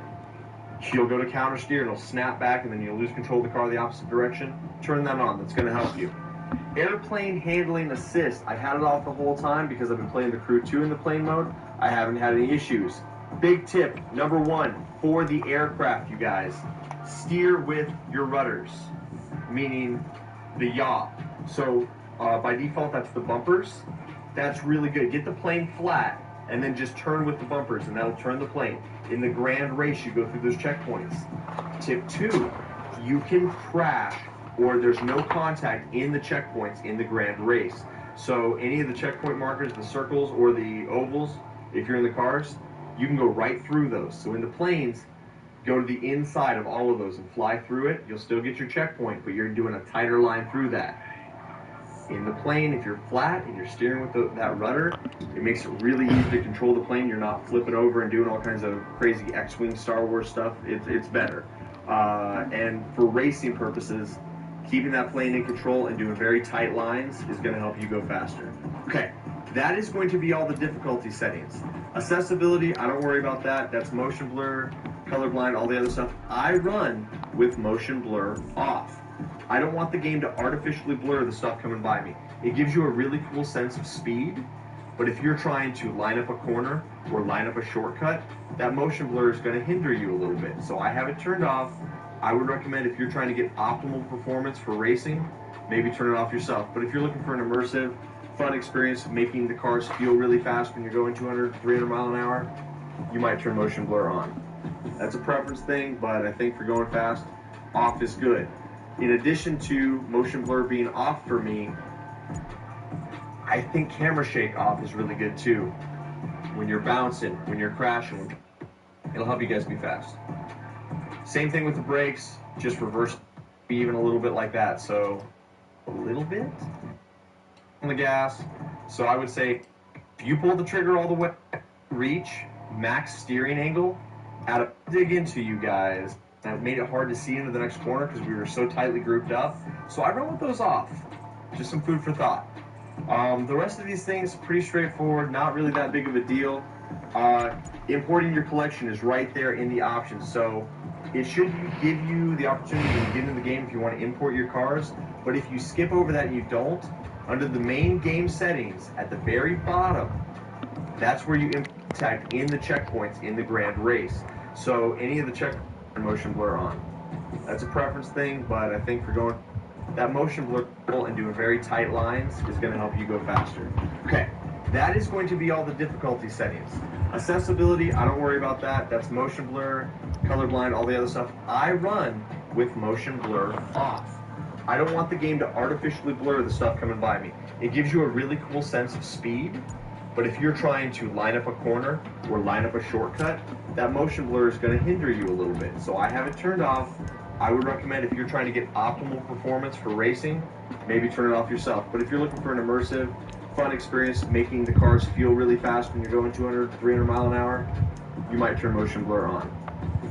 you'll go to counter steer and it'll snap back and then you'll lose control of the car the opposite direction, turn that on. That's going to help you. Airplane handling assist. I've had it off the whole time because I've been playing the Crew 2 in the plane mode. I haven't had any issues. Big tip, number one, for the aircraft, you guys, steer with your rudders, meaning the yaw. So by default, that's the bumpers. That's really good. Get the plane flat and then just turn with the bumpers and that'll turn the plane. In the grand race, you go through those checkpoints. Tip two, you can crash or there's no contact in the checkpoints in the grand race. So any of the checkpoint markers, the circles or the ovals, if you're in the cars, you can go right through those. So in the planes, go to the inside of all of those and fly through it. You'll still get your checkpoint, but you're doing a tighter line through that. In the plane, if you're flat and you're steering with that rudder, it makes it really easy to control the plane. You're not flipping over and doing all kinds of crazy X-Wing Star Wars stuff. It's better. And for racing purposes, keeping that plane in control and doing very tight lines is going to help you go faster. Okay, that is going to be all the difficulty settings. Accessibility, I don't worry about that. That's motion blur, colorblind, all the other stuff. I run with motion blur off. I don't want the game to artificially blur the stuff coming by me. It gives you a really cool sense of speed, but if you're trying to line up a corner or line up a shortcut, that motion blur is going to hinder you a little bit. So I have it turned off. I would recommend if you're trying to get optimal performance for racing, maybe turn it off yourself. But if you're looking for an immersive, fun experience of making the cars feel really fast when you're going 200, 300 mile an hour, you might turn motion blur on. That's a preference thing, but I think for going fast, off is good. In addition to motion blur being off for me, I think camera shake off is really good too. When you're bouncing, when you're crashing, it'll help you guys be fast. Same thing with the brakes, just reverse even a little bit like that. So a little bit on the gas. So I would say if you pull the trigger all the way, reach max steering angle, dig into you guys. And it made it hard to see into the next corner because we were so tightly grouped up. So I run with those off. Just some food for thought. The rest of these things, pretty straightforward, not really that big of a deal. Importing your collection is right there in the options. So it should give you the opportunity to get into the game if you want to import your cars. But if you skip over that and you don't, under the main game settings at the very bottom, that's where you import in the checkpoints in the grand race. So any of the check motion blur on. That's a preference thing, but I think for going that motion blur and doing very tight lines is going to help you go faster. Okay, that is going to be all the difficulty settings. Accessibility, I don't worry about that. That's motion blur, colorblind, all the other stuff. I run with motion blur off. I don't want the game to artificially blur the stuff coming by me. It gives you a really cool sense of speed, but if you're trying to line up a corner or line up a shortcut, that motion blur is going to hinder you a little bit. So I have it turned off. I would recommend if you're trying to get optimal performance for racing, maybe turn it off yourself. But if you're looking for an immersive, fun experience, making the cars feel really fast when you're going 200, 300 mile an hour, you might turn motion blur on.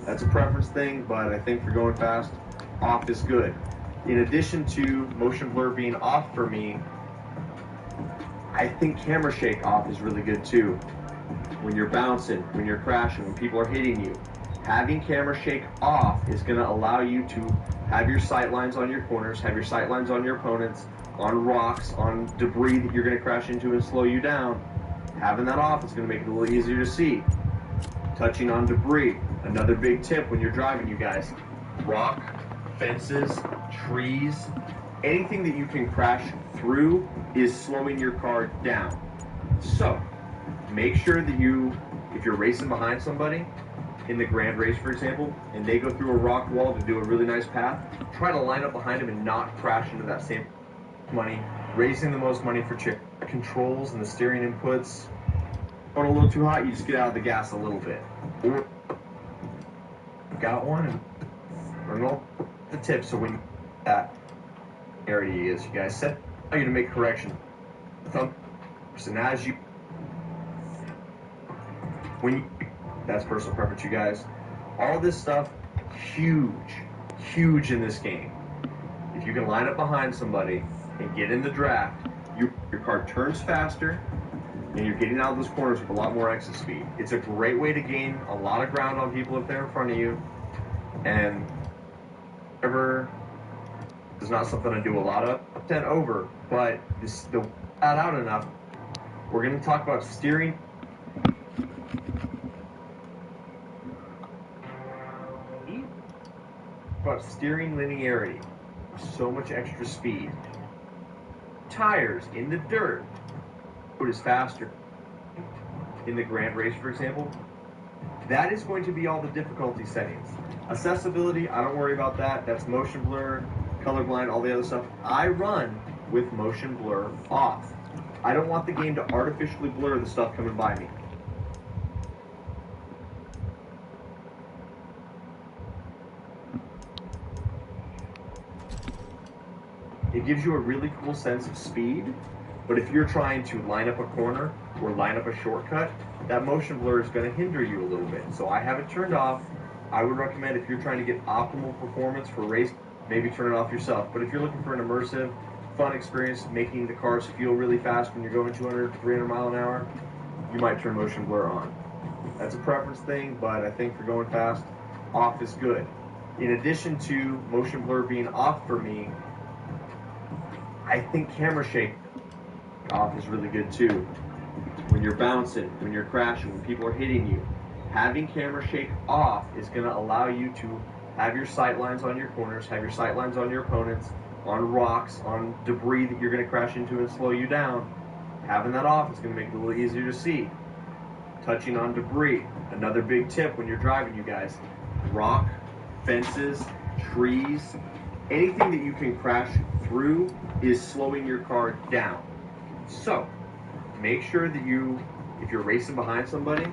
That's a preference thing, but I think for going fast, off is good. In addition to motion blur being off for me, I think camera shake off is really good too. When you're bouncing, when you're crashing, when people are hitting you, having camera shake off is going to allow you to have your sight lines on your corners, have your sight lines on your opponents, on rocks, on debris that you're going to crash into and slow you down. Having that off is going to make it a little easier to see. Touching on debris, another big tip when you're driving, you guys. Rock, fences, trees, anything that you can crash through is slowing your car down. So, make sure that if you're racing behind somebody, in the grand race, for example, and they go through a rock wall to do a really nice path, try to line up behind them and not crash into that same money. Raising the most money for controls and the steering inputs. Going a little too hot, you just get out of the gas a little bit. Or got one and run all the tips so when that area is, you guys set you to make correction. And as you that's personal preference, you guys. All this stuff, huge in this game. If you can line up behind somebody and get in the draft, your car turns faster, and you're getting out of those corners with a lot more exit speed. It's a great way to gain a lot of ground on people if they're in front of you, and ever is not something I do a lot of. 10 over, but the out enough. We're going to talk about steering. About steering linearity, so much extra speed. Tires in the dirt, it is faster. In the grand race, for example, that is going to be all the difficulty settings. Accessibility, I don't worry about that. That's motion blur, colorblind, all the other stuff. I run with motion blur off. I don't want the game to artificially blur the stuff coming by me. It gives you a really cool sense of speed, but if you're trying to line up a corner or line up a shortcut, that motion blur is going to hinder you a little bit. So I have it turned off. I would recommend if you're trying to get optimal performance for race, maybe turn it off yourself. But if you're looking for an immersive, fun experience, making the cars feel really fast when you're going 200, 300 mile an hour, you might turn motion blur on. That's a preference thing, but I think for going fast, off is good. In addition to motion blur being off for me, I think camera shake off is really good too. When you're bouncing, when you're crashing, when people are hitting you, having camera shake off is going to allow you to have your sight lines on your corners, have your sight lines on your opponents, on rocks, on debris that you're going to crash into and slow you down. Having that off is going to make it a little easier to see. Touching on debris, another big tip when you're driving, you guys. Rock, fences, trees, anything that you can crash through is slowing your car down. So, make sure that if you're racing behind somebody,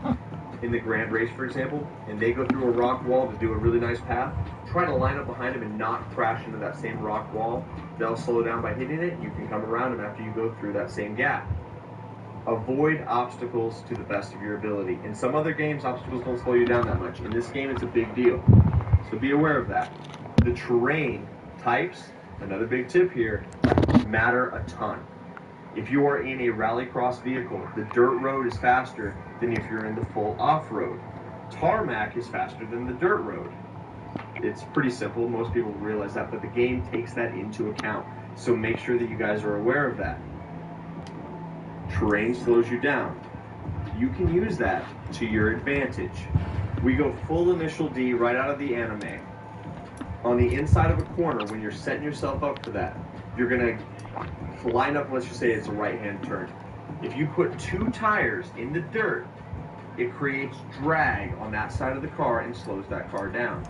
in the grand race, for example, and they go through a rock wall to do a really nice path, try to line up behind them and not crash into that same rock wall. They'll slow down by hitting it. You can come around them after you go through that same gap. Avoid obstacles to the best of your ability. In some other games, obstacles don't slow you down that much. In this game, it's a big deal. So be aware of that. The terrain types, another big tip here, matter a ton. If you are in a rallycross vehicle, the dirt road is faster than if you're in the full off-road. Tarmac is faster than the dirt road. It's pretty simple. Most people realize that, but the game takes that into account. So make sure that you guys are aware of that. Terrain slows you down. You can use that to your advantage. We go full initial D right out of the anime. On the inside of a corner, when you're setting yourself up for that, you're going to line up, let's just say it's a right-hand turn. If you put 2 tires in the dirt, it creates drag on that side of the car and slows that car down.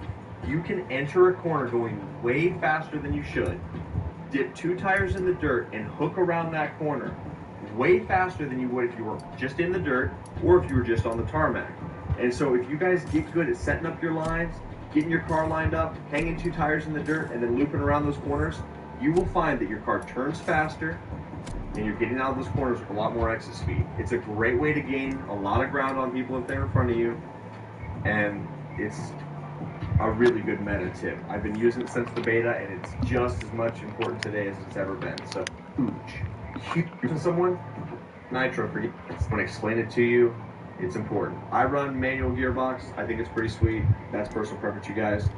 You can enter a corner going way faster than you should, dip 2 tires in the dirt, and hook around that corner way faster than you would if you were just in the dirt or if you were just on the tarmac. And so if you guys get good at setting up your lines, getting your car lined up, hanging 2 tires in the dirt, and then looping around those corners, you will find that your car turns faster and you're getting out of those corners with a lot more exit speed. It's a great way to gain a lot of ground on people if they're in front of you, and it's a really good meta tip. I've been using it since the beta, and it's just as much important today as it's ever been. So, huge to someone, Nitro for you. I'm going to explain it to you. It's important. I run manual gearbox. I think it's pretty sweet. That's personal preference, you guys.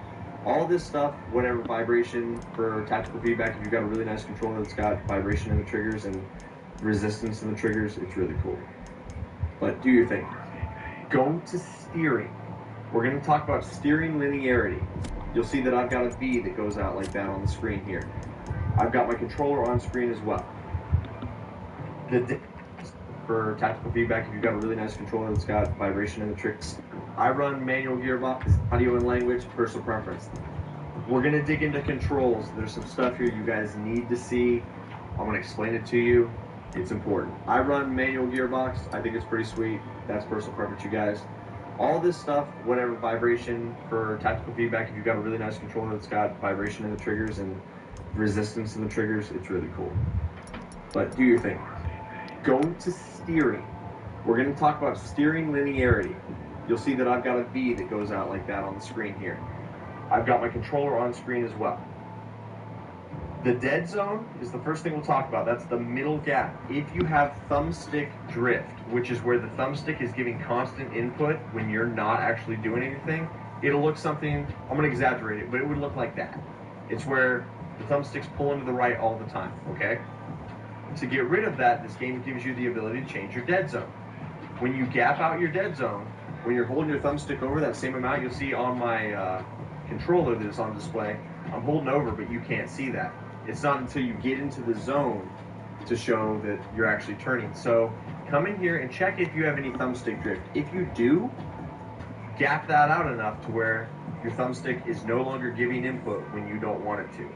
All this stuff, whatever, vibration for tactical feedback, if you've got a really nice controller that's got vibration in the triggers and resistance in the triggers, it's really cool. But do your thing. Go to steering. We're going to talk about steering linearity. You'll see that I've got a V that goes out like that on the screen here. I've got my controller on screen as well. For tactical feedback, if you've got a really nice controller that's got vibration in the tricks. I run manual gearbox, audio and language, personal preference. We're going to dig into controls. There's some stuff here you guys need to see. I'm going to explain it to you. It's important. I run manual gearbox. I think it's pretty sweet. That's personal preference, you guys. All this stuff, whatever, vibration for tactical feedback, if you've got a really nice controller that's got vibration in the triggers and resistance in the triggers, it's really cool. But do your thing. Go to steering. We're going to talk about steering linearity. You'll see that I've got a V that goes out like that on the screen here. I've got my controller on screen as well. The dead zone is the first thing we'll talk about. That's the middle gap. If you have thumbstick drift, which is where the thumbstick is giving constant input when you're not actually doing anything, it'll look something, I'm going to exaggerate it, but it would look like that. It's where the thumbstick's pulling to the right all the time, okay? To get rid of that, this game gives you the ability to change your dead zone. When you gap out your dead zone, when you're holding your thumbstick over that same amount, you'll see on my controller that is on display, I'm holding over, but you can't see that. It's not until you get into the zone to show that you're actually turning. So come in here and check if you have any thumbstick drift. If you do, gap that out enough to where your thumbstick is no longer giving input when you don't want it to.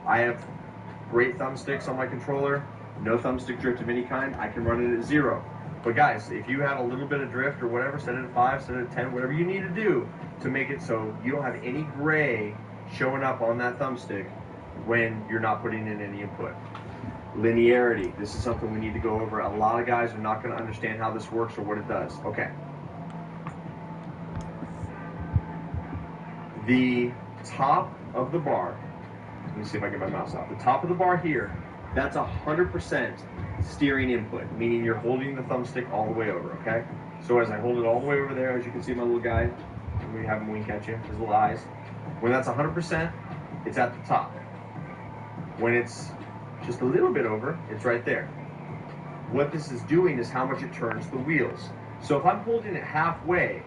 I have great thumbsticks on my controller, no thumbstick drift of any kind. I can run it at 0. But guys, if you have a little bit of drift or whatever, set it at 5, set it at 10, whatever you need to do to make it so you don't have any gray showing up on that thumbstick when you're not putting in any input. Linearity. This is something we need to go over. A lot of guys are not going to understand how this works or what it does. Okay. The top of the bar, let me see if I can get my mouse off. The top of the bar here, that's 100% steering input, meaning you're holding the thumbstick all the way over, okay? So as I hold it all the way over there, as you can see my little guy, let me have him wink at you, his little eyes. When that's 100%, it's at the top. When it's just a little bit over, it's right there. What this is doing is how much it turns the wheels. So if I'm holding it halfway,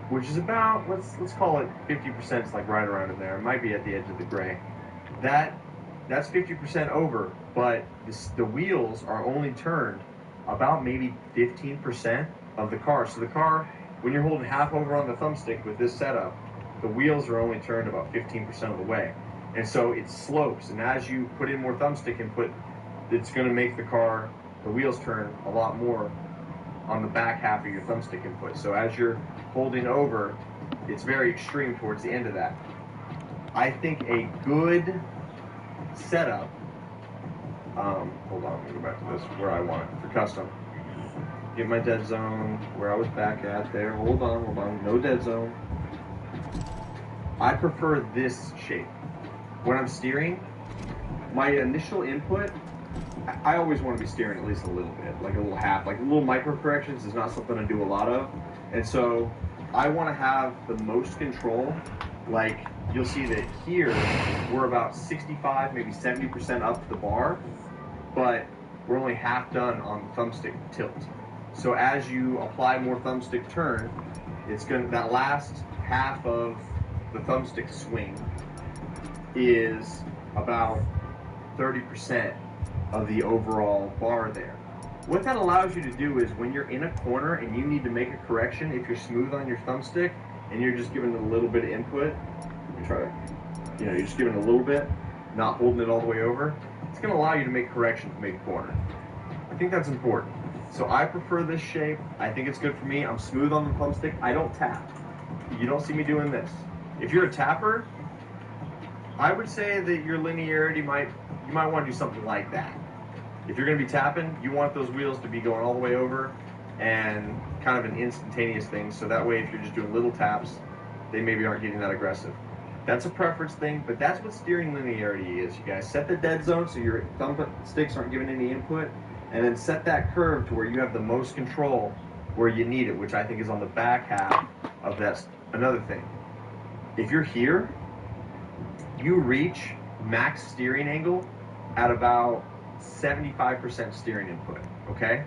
which is about, let's call it 50%, it's like right around in there. It might be at the edge of the gray. That's 50% over, but the wheels are only turned about maybe 15% of the car. So the car, when you're holding half over on the thumbstick with this setup, the wheels are only turned about 15% of the way. And so it slopes, and as you put in more thumbstick input, it's going to make the wheels turn a lot more on the back half of your thumbstick input. So as you're holding over, it's very extreme towards the end of that. I think a good setup, hold on, let me go back to this, where I want it for custom. Get my dead zone, where I was back at there. Hold on, no dead zone. I prefer this shape. When I'm steering, my initial input, I always want to be steering at least a little bit, like a little half, like little micro corrections is not something I do a lot of. And so I want to have the most control. Like you'll see that here, we're about 65, maybe 70% up the bar, but we're only half done on the thumbstick tilt. So as you apply more thumbstick turn, it's gonna, that last half of the thumbstick swing is about 30% of the overall bar there. What that allows you to do is when you're in a corner and you need to make a correction, if you're smooth on your thumbstick and you're just giving it a little bit of input, you try to, you're just giving it a little bit, not holding it all the way over, it's going to allow you to make corrections to make a corner. I think that's important. So I prefer this shape. I think it's good for me. I'm smooth on the thumbstick. I don't tap. You don't see me doing this. If you're a tapper, I would say that your linearity you might want to do something like that. If you're going to be tapping, you want those wheels to be going all the way over and kind of an instantaneous thing. So that way, if you're just doing little taps, they maybe aren't getting that aggressive. That's a preference thing, but that's what steering linearity is. You guys set the dead zone so your thumbsticks aren't giving any input, and then set that curve to where you have the most control where you need it, which I think is on the back half of that. Another thing, if you're here, you reach max steering angle at about 75% steering input, okay?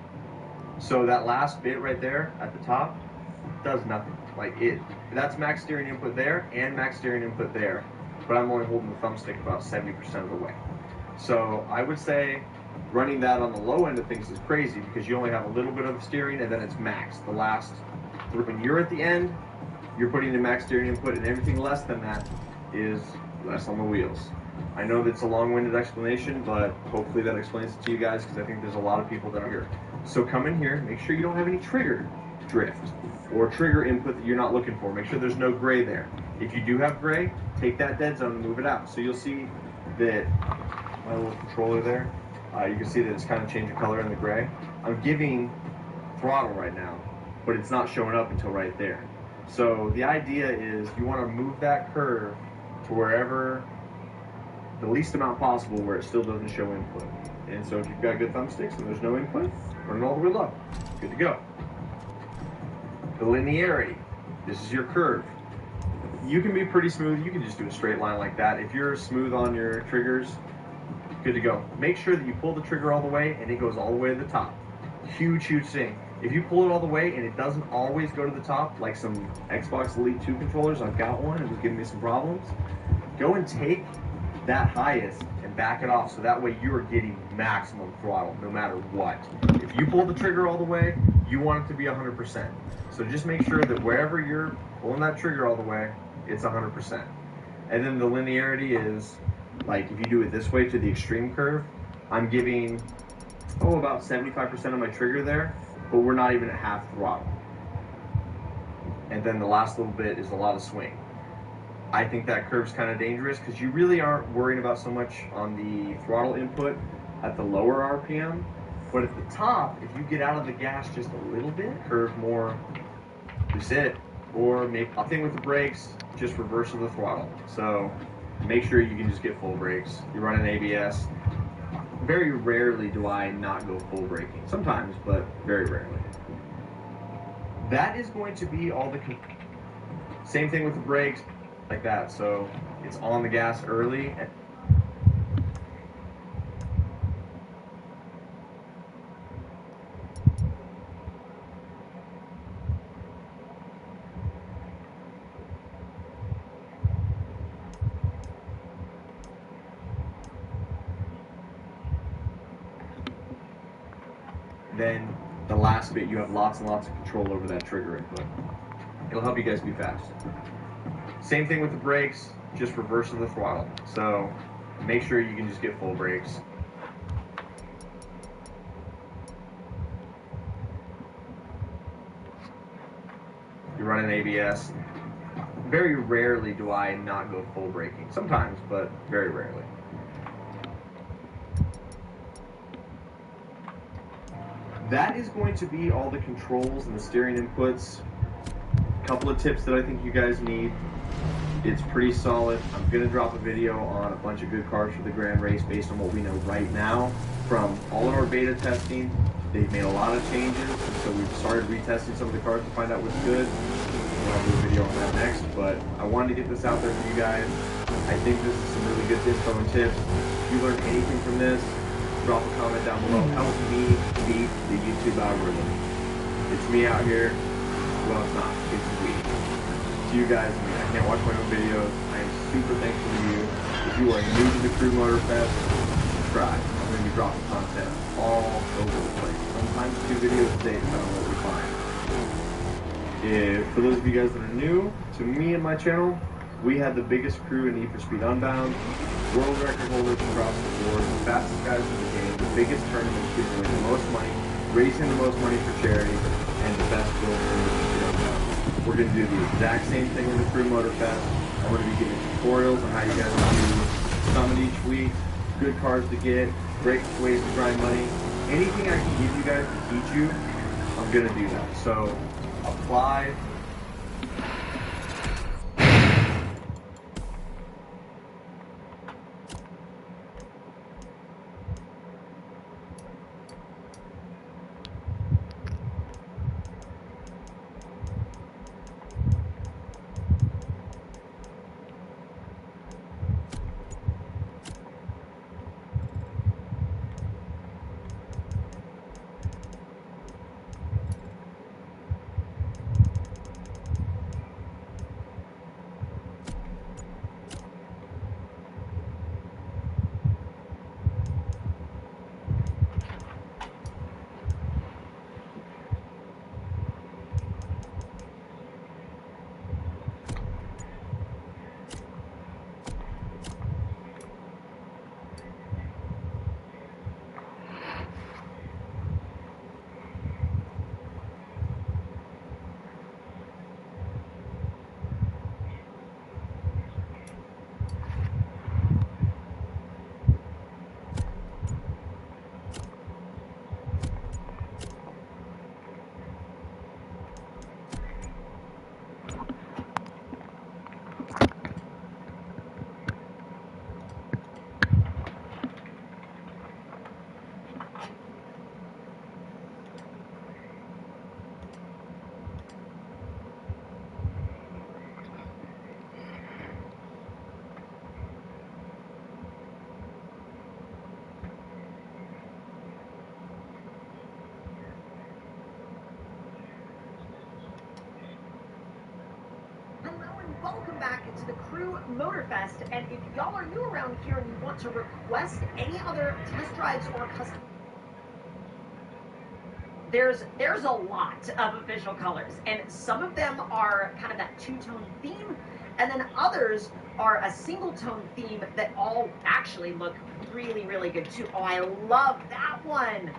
So that last bit right there at the top does nothing. That's max steering input there and max steering input there, but I'm only holding the thumbstick about 70% of the way. So I would say running that on the low end of things is crazy because you only have a little bit of steering and then it's max. The last, when you're at the end, you're putting in max steering input, and everything less than that is less on the wheels. I know that's a long-winded explanation, but hopefully that explains it to you guys because I think there's a lot of people that are here. So come in here, make sure you don't have any trigger drift or trigger input that you're not looking for. Make sure there's no gray there. If you do have gray, take that dead zone and move it out. So you'll see that my little controller there, you can see that it's kind of changing color in the gray. I'm giving throttle right now, but it's not showing up until right there. So the idea is you want to move that curve to wherever the least amount possible where it still doesn't show input. And so if you've got good thumbsticks and there's no input, run it all the way low. Good to go. The linearity. This is your curve. You can be pretty smooth. You can just do a straight line like that. If you're smooth on your triggers, good to go. Make sure that you pull the trigger all the way and it goes all the way to the top. Huge, huge thing. If you pull it all the way and it doesn't always go to the top, like some Xbox Elite 2 controllers, I've got one, it was giving me some problems, go and take that highest and back it off so that way you are getting maximum throttle no matter what. If you pull the trigger all the way, you want it to be 100%. So just make sure that wherever you're pulling that trigger all the way, it's 100%. And then the linearity is, like if you do it this way to the extreme curve, I'm giving, about 75% of my trigger there, but we're not even at half throttle. And then the last little bit is a lot of swing. I think that curve's kind of dangerous because you really aren't worrying about so much on the throttle input at the lower RPM, but at the top, if you get out of the gas just a little bit, curve more, reset, or make a thing with the brakes, just reverse of the throttle. So make sure you can just get full brakes. You're running ABS. Very rarely do I not go full braking. Sometimes, but very rarely. That is going to be all the same thing with the brakes, like that. So it's on the gas early. Then the last bit, you have lots and lots of control over that trigger input. It'll help you guys be fast. Same thing with the brakes, just reverse of the throttle. So make sure you can just get full brakes. front end ABS. Very rarely do I not go full braking. Sometimes, but very rarely. That is going to be all the controls and the steering inputs. A couple of tips that I think you guys need. It's pretty solid. I'm going to drop a video on a bunch of good cars for the Grand Race based on what we know right now from all of our beta testing. They've made a lot of changes, and so we've started retesting some of the cars to find out what's good. I'll do a video on that next, but I wanted to get this out there for you guys. I think this is some really good info and tips. If you learned anything from this, drop a comment down below. Help me beat the YouTube algorithm. It's me out here. Well, it's not. It's we. To you guys, I can't watch my own videos. I am super thankful to you. If you are new to the Crew Motorfest, subscribe. I'm going to be dropping content all over the place. Sometimes 2 videos a day, depending on what we find. For those of you guys that are new to me and my channel, we had the biggest crew in Need for Speed Unbound, world record holders across the board, the fastest guys in the game, the biggest tournaments, giving away the most money, raising the most money for charity, and the best build in Need for Speed Unbound. We're going to do the exact same thing in the Crew Motorfest. I'm going to be giving tutorials on how you guys can do summit each week, good cars to get, great ways to grind money. Anything I can give you guys to teach you, I'm going to do that. So apply. Welcome back to the Crew Motorfest, and if y'all are new around here and you want to request any other test drives or custom, there's a lot of official colors, and some of them are kind of that two-tone theme, and then others are a single-tone theme that all actually look really, really good too. Oh, I love that one.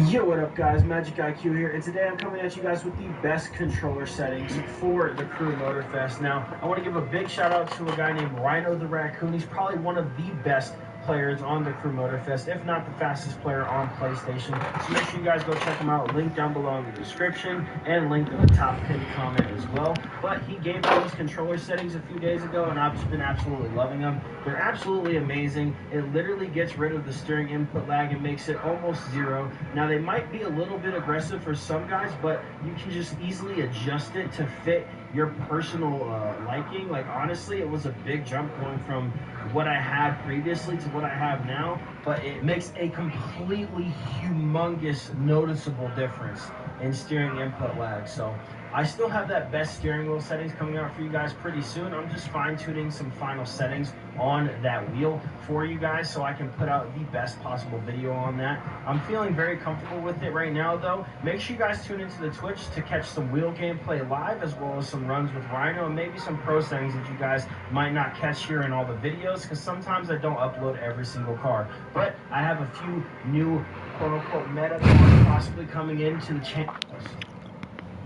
Yo, what up guys, Magic IQ here, and today I'm coming at you guys with the best controller settings for the Crew Motorfest. Now, I want to give a big shout out to a guy named Rhino the Raccoon. He's probably one of the best players on the Crew Motorfest, if not the fastest player on PlayStation. So make sure you guys go check him out. Link down below in the description and link in the top pinned comment as well. But he gave me these controller settings a few days ago and I've just been absolutely loving them. They're absolutely amazing. It literally gets rid of the steering input lag and makes it almost zero. Now they might be a little bit aggressive for some guys, but you can just easily adjust it to fit your personal liking. Like honestly, it was a big jump going from what I had previously to what I have now, but it makes a completely humongous noticeable difference in steering input lag. So I still have that best steering wheel settings coming out for you guys pretty soon. I'm just fine-tuning some final settings on that wheel for you guys so I can put out the best possible video on that. I'm feeling very comfortable with it right now though. Make sure you guys tune into the Twitch to catch some wheel gameplay live, as well as some runs with Rhino and maybe some pro settings that you guys might not catch here in all the videos, because sometimes I don't upload every single car. But I have a few new quote-unquote meta cars possibly coming into the channel.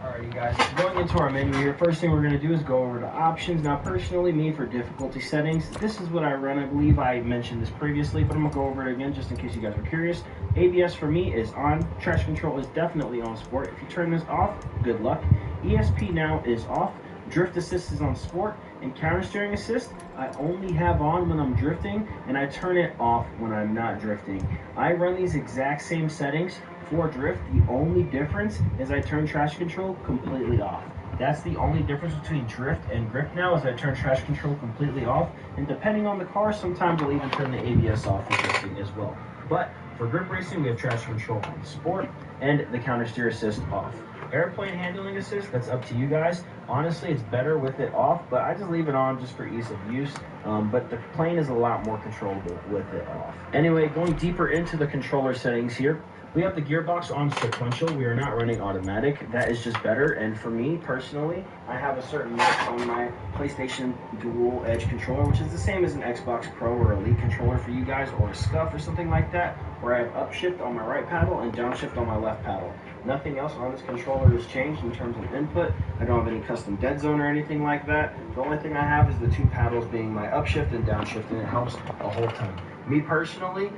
Alright you guys, going into our menu here, first thing we're going to do is go over to options. Now personally, me for difficulty settings, this is what I run. I believe I mentioned this previously, but I'm going to go over it again just in case you guys are curious. ABS for me is on, traction control is definitely on sport. If you turn this off, good luck. ESP now is off, drift assist is on sport, and counter steering assist I only have on when I'm drifting, and I turn it off when I'm not drifting. I run these exact same settings for drift. The only difference is I turn traction control completely off. That's the only difference between drift and grip now, is I turn traction control completely off, and depending on the car, sometimes I'll even turn the ABS off for drifting as well. But for grip racing, we have traction control on sport and the counter steer assist off. Airplane handling assist, that's up to you guys. Honestly, it's better with it off, but I just leave it on just for ease of use. But the plane is a lot more controllable with it off. Anyway, going deeper into the controller settings here, we have the gearbox on sequential. We are not running automatic. That is just better. And for me personally, I have a certain mix on my PlayStation Dual Edge controller, which is the same as an Xbox Pro or Elite controller for you guys, or a Scuff or something like that, where I have upshift on my right paddle and downshift on my left paddle. Nothing else on this controller has changed in terms of input. I don't have any custom dead zone or anything like that. The only thing I have is the two paddles being my upshift and downshift, and it helps a whole ton. Me personally,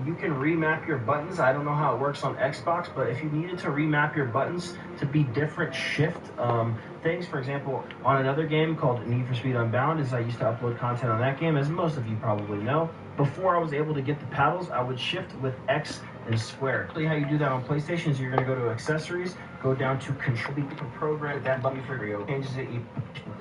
you can remap your buttons. I don't know how it works on Xbox, but if you needed to remap your buttons to be different shift things, for example, on another game called Need for Speed Unbound, as I used to upload content on that game, as most of you probably know, before I was able to get the paddles, I would shift with X and square. How you do that on PlayStation is you're going to go to accessories, go down to control, you can program that button for video, changes it, you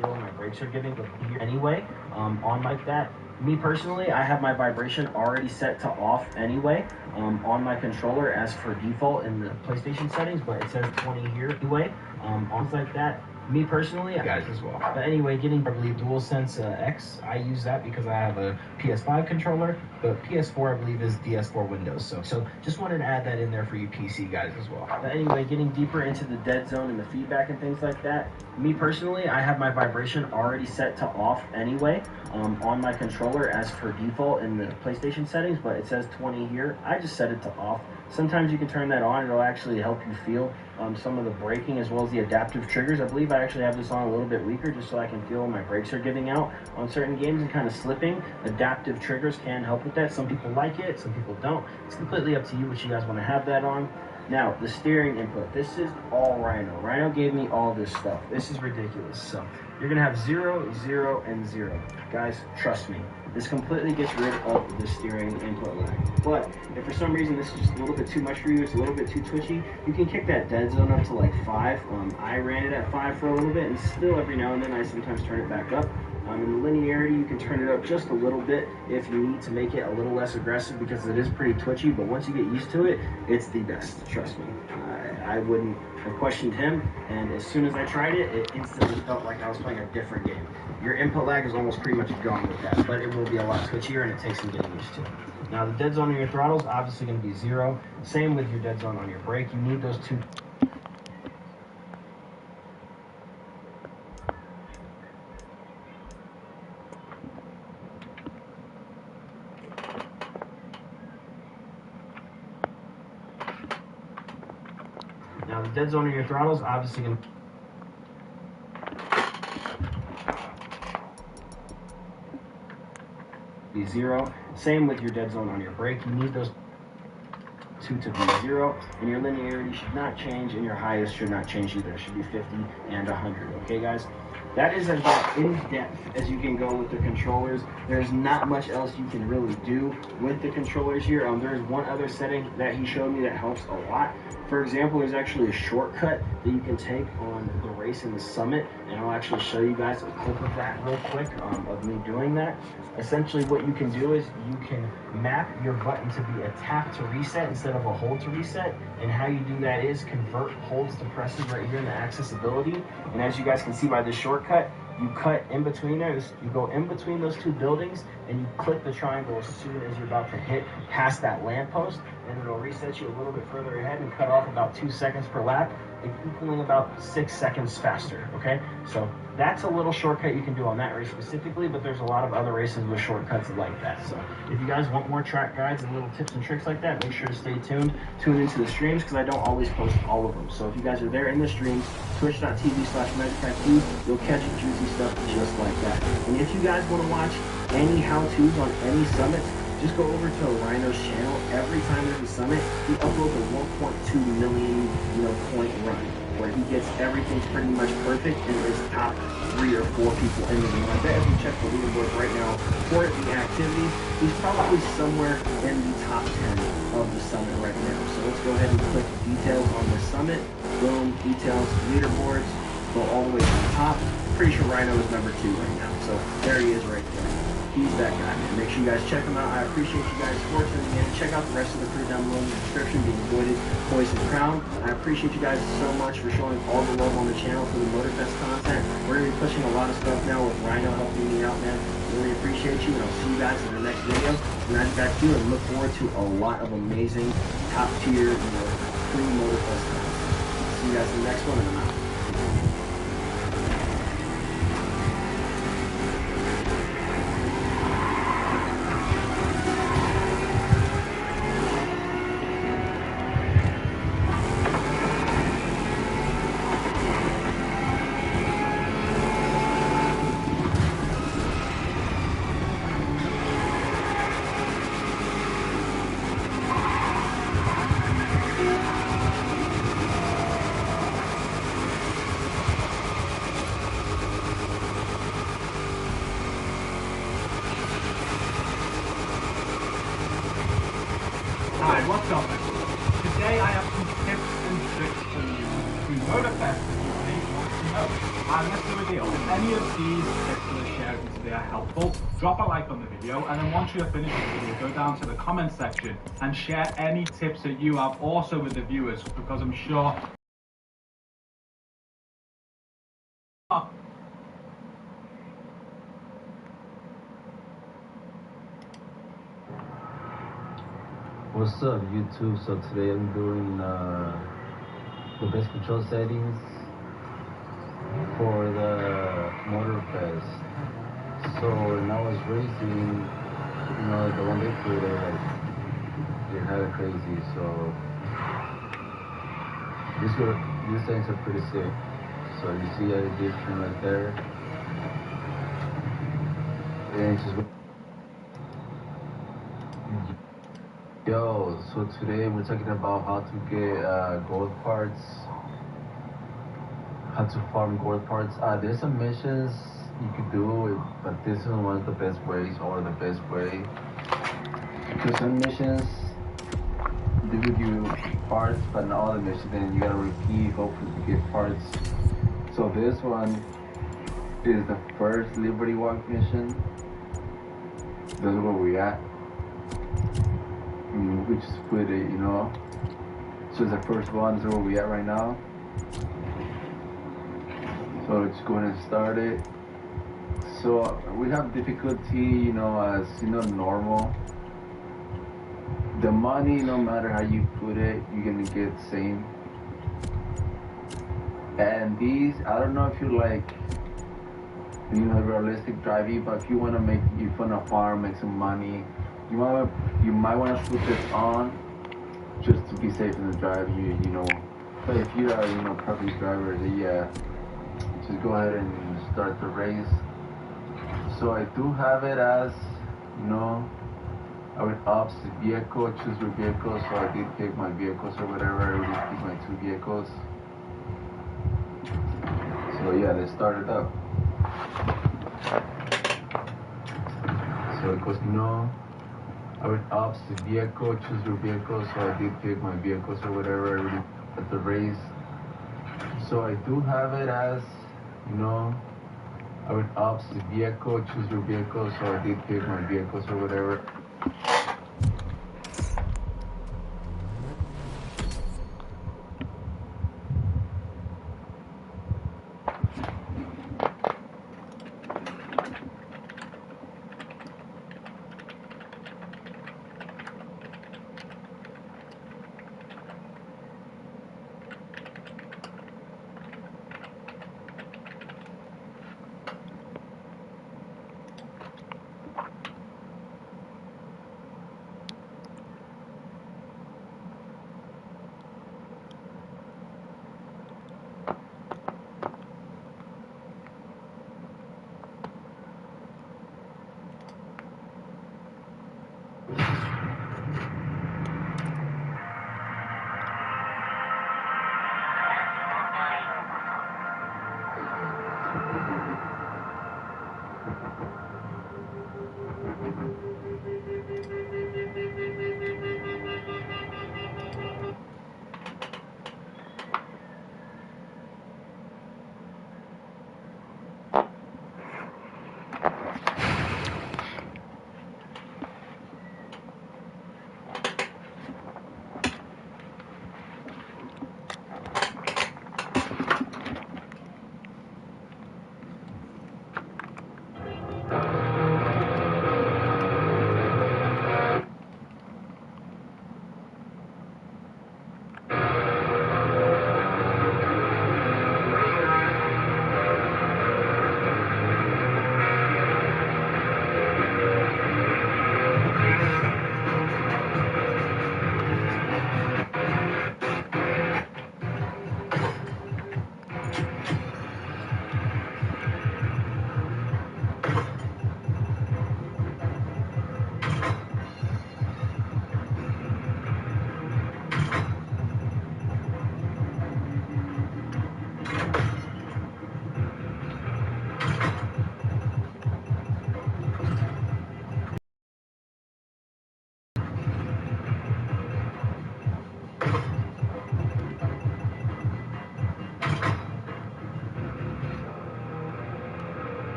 feel my brakes are giving anyway, on like that. Me personally, I have my vibration already set to off anyway on my controller as for default in the PlayStation settings, but it says 20 here anyway, on like that. Me personally, guys as well. But anyway, getting, I believe, DualSense X, I use that because I have a PS5 controller, but PS4 I believe is DS4 Windows. So just wanted to add that in there for you PC guys as well. But anyway, getting deeper into the dead zone and the feedback and things like that, me personally, I have my vibration already set to off anyway on my controller as for default in the PlayStation settings, but it says 20 here. I just set it to off. Sometimes you can turn that on. It'll actually help you feel some of the braking as well as the adaptive triggers. I believe I actually have this on a little bit weaker just so I can feel when my brakes are giving out on certain games and kind of slipping. Adaptive triggers can help with that. Some people like it, some people don't. It's completely up to you what you guys want to have that on. Now, the steering input. This is all Rhino. Rhino gave me all this stuff. This is ridiculous. So you're going to have 0, 0, and 0. Guys, trust me. This completely gets rid of the steering input lag. But if for some reason this is just a little bit too much for you, it's a little bit too twitchy, you can kick that dead zone up to like 5. I ran it at 5 for a little bit, and still every now and then I sometimes turn it back up. In the linearity, you can turn it up just a little bit if you need to make it a little less aggressive, because it is pretty twitchy, but once you get used to it, it's the best, trust me. I wouldn't have questioned him, and as soon as I tried it, it instantly felt like I was playing a different game. Your input lag is almost pretty much gone with that, but it will be a lot twitchier and it takes some getting used to. Now the dead zone on your throttle is obviously going to be 0. Same with your dead zone on your brake. You need those two. The dead zone of your throttles obviously going to be 0. Same with your dead zone on your brake. You need those two to be 0, and your linearity should not change, and your highest should not change either. It should be 50 and 100. Okay, guys? That is about in depth as you can go with the controllers. There's not much else you can really do with the controllers here. There's one other setting that he showed me that helps a lot. For example, there's actually a shortcut that you can take on the race in the summit, and I'll actually show you guys a clip of that real quick of me doing that. Essentially what you can do is you can map your button to be a tap to reset instead of a hold to reset, and how you do that is convert holds to presses right here in the accessibility. And as you guys can see by this shortcut, you cut in between there, you go in between those two buildings, and you click the triangle as soon as you're about to hit past that lamppost, and it'll reset you a little bit further ahead and cut off about 2 seconds per lap, equaling about 6 seconds faster, okay? So that's a little shortcut you can do on that race specifically, but there's a lot of other races with shortcuts like that. So if you guys want more track guides and little tips and tricks like that, make sure to stay tuned. Tune into the streams because I don't always post all of them. So if you guys are there in the streams, twitch.tv/MagicIQ, you'll catch juicy stuff just like that. And if you guys want to watch any how-tos on any summits, just go over to Rhino's channel. Every time there's a summit, he uploads a 1.2 million point run where he gets everything pretty much perfect and is top 3 or 4 people in the game. I bet if you check the leaderboard right now for the activities, he's probably somewhere in the top 10 of the summit right now. So let's go ahead and click details on the summit. Boom, details, leaderboards, go all the way to the top. Pretty sure Rhino is number 2 right now. So there he is right there. He's that guy, man. Make sure you guys check him out. I appreciate you guys for tuning in. Check out the rest of the crew down below in the description, being voided, Poison Crown. I appreciate you guys so much for showing all the love on the channel for the Motorfest content. We're going to be pushing a lot of stuff now with Rhino helping me out, man. Really appreciate you, and I'll see you guys in the next video. MagicIQ, and look forward to a lot of amazing, top-tier, crew Motorfest content. See you guys in the next one, and I'm out. Hi, what's up? Today I have some tips and tricks for you to Motorfest that you may want to know. And let's do a deal. If any of these tips that I shared today are helpful, drop a like on the video, and then once you're finished with the video, go down to the comment section and share any tips that you have also with the viewers, because I'm sure What's up, YouTube? So today I'm doing the best control settings for the Moterfest. So when I was racing, the one they put there, they're kind of crazy. So these things are pretty sick. So you see I did turn right there, and it's just. Yo, so today we're talking about how to get gold parts, how to farm gold parts. There's some missions you could do, but this is one of the best ways, or the best way. Because some missions they give you parts, but not all the missions. Then you gotta repeat, hopefully to get parts. So this one is the first Liberty Walk mission. This is where we at. We just put it, So it's the first one, this is where we at right now. So let's go ahead and start it. So we have difficulty, as normal. The money, no matter how you put it, you're gonna get the same. And these, I don't know if you like, realistic driving, but if you wanna farm, make some money, you might want to put this on just to be safe in the drive. But if you're a, you know, public driver, they just go ahead and start the race. So I do have it as, you know, I would opt the vehicle, choose your vehicle, so I did pick my vehicles or whatever. I already picked my 2 vehicles. So yeah, let's start it up. So it goes, no, I would opt the vehicle, choose your vehicle, so I did pick my vehicles or whatever. I already at the race. So I do have it as, you know, I would opt the vehicle, choose your vehicle, so I did pick my vehicles or whatever.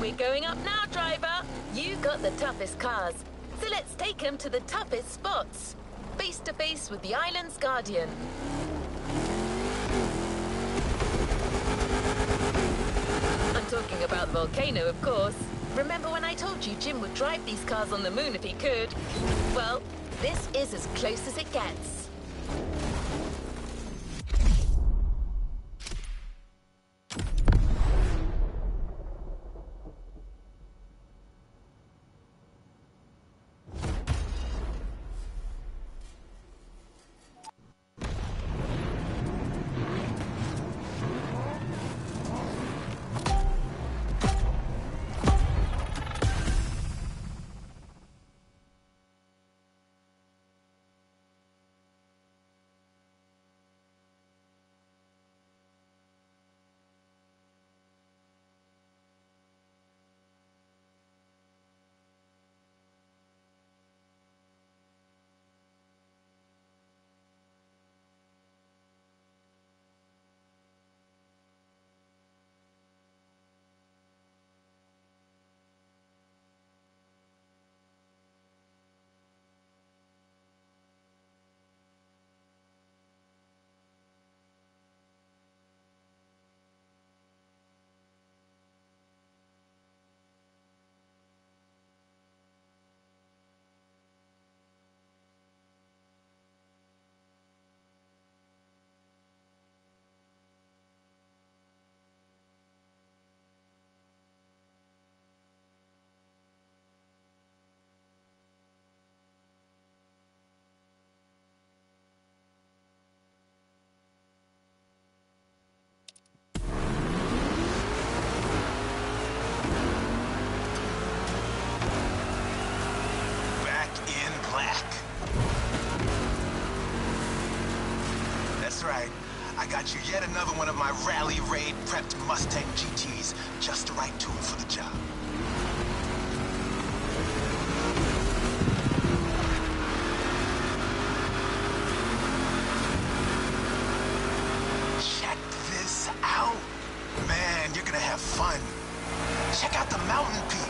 We're going up now, driver. You got the toughest cars, so let's take them to the toughest spots. Face to face with the island's guardian. I'm talking about the volcano, of course. Remember when I told you Jim would drive these cars on the moon if he could? Well, this is as close as it gets. I got you yet another one of my rally raid prepped Mustang GTs, just the right tool for the job. Check this out. Man, you're gonna have fun. Check out the mountain peak.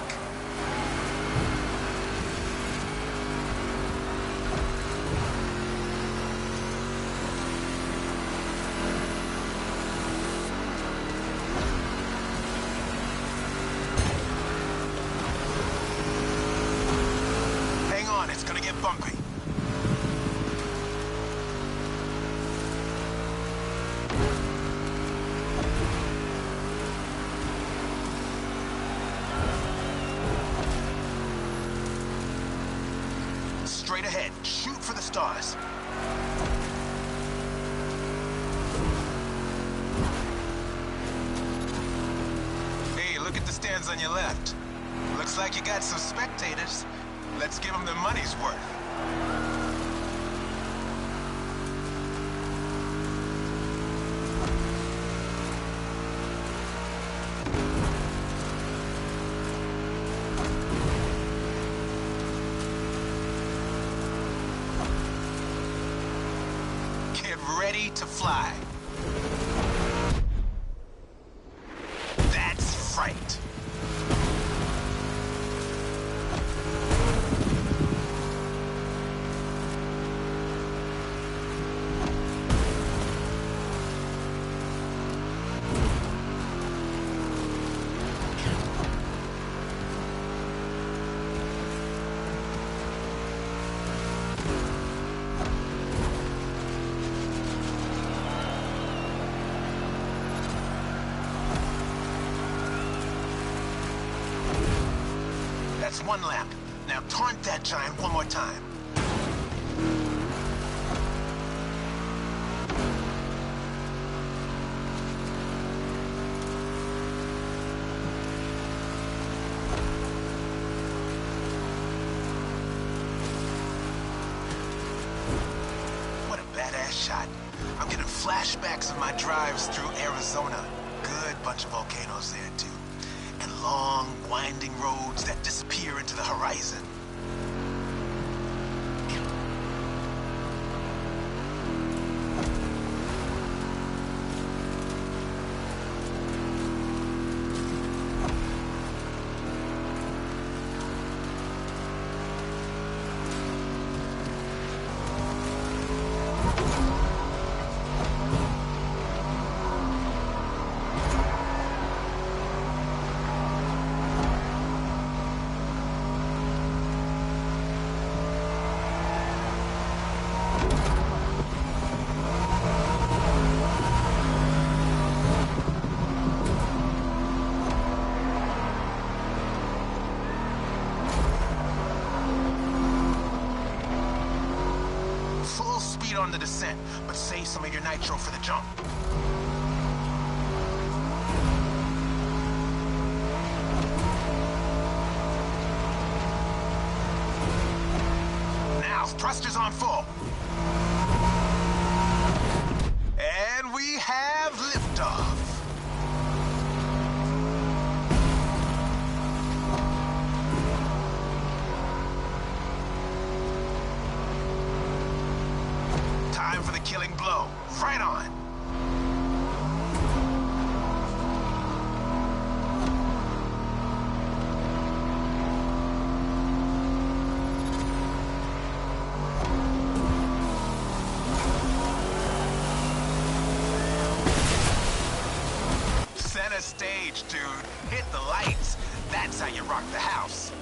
Straight ahead. Shoot for the stars. Hey, look at the stands on your left. Looks like you got some spectators. Let's give them their money's worth. Ready to fly. That's right. That's one lap. Now taunt that giant one more time. What a badass shot. I'm getting flashbacks of my drives through Arizona. Good bunch of volcanoes there, too. And long, winding roads that disappear into the horizon. lead on the descent, but save some of your nitro for the jump. Now, thrusters on full. And we have liftoff. Time for the killing blow. Right on. Center stage, dude. Hit the lights. That's how you rock the house.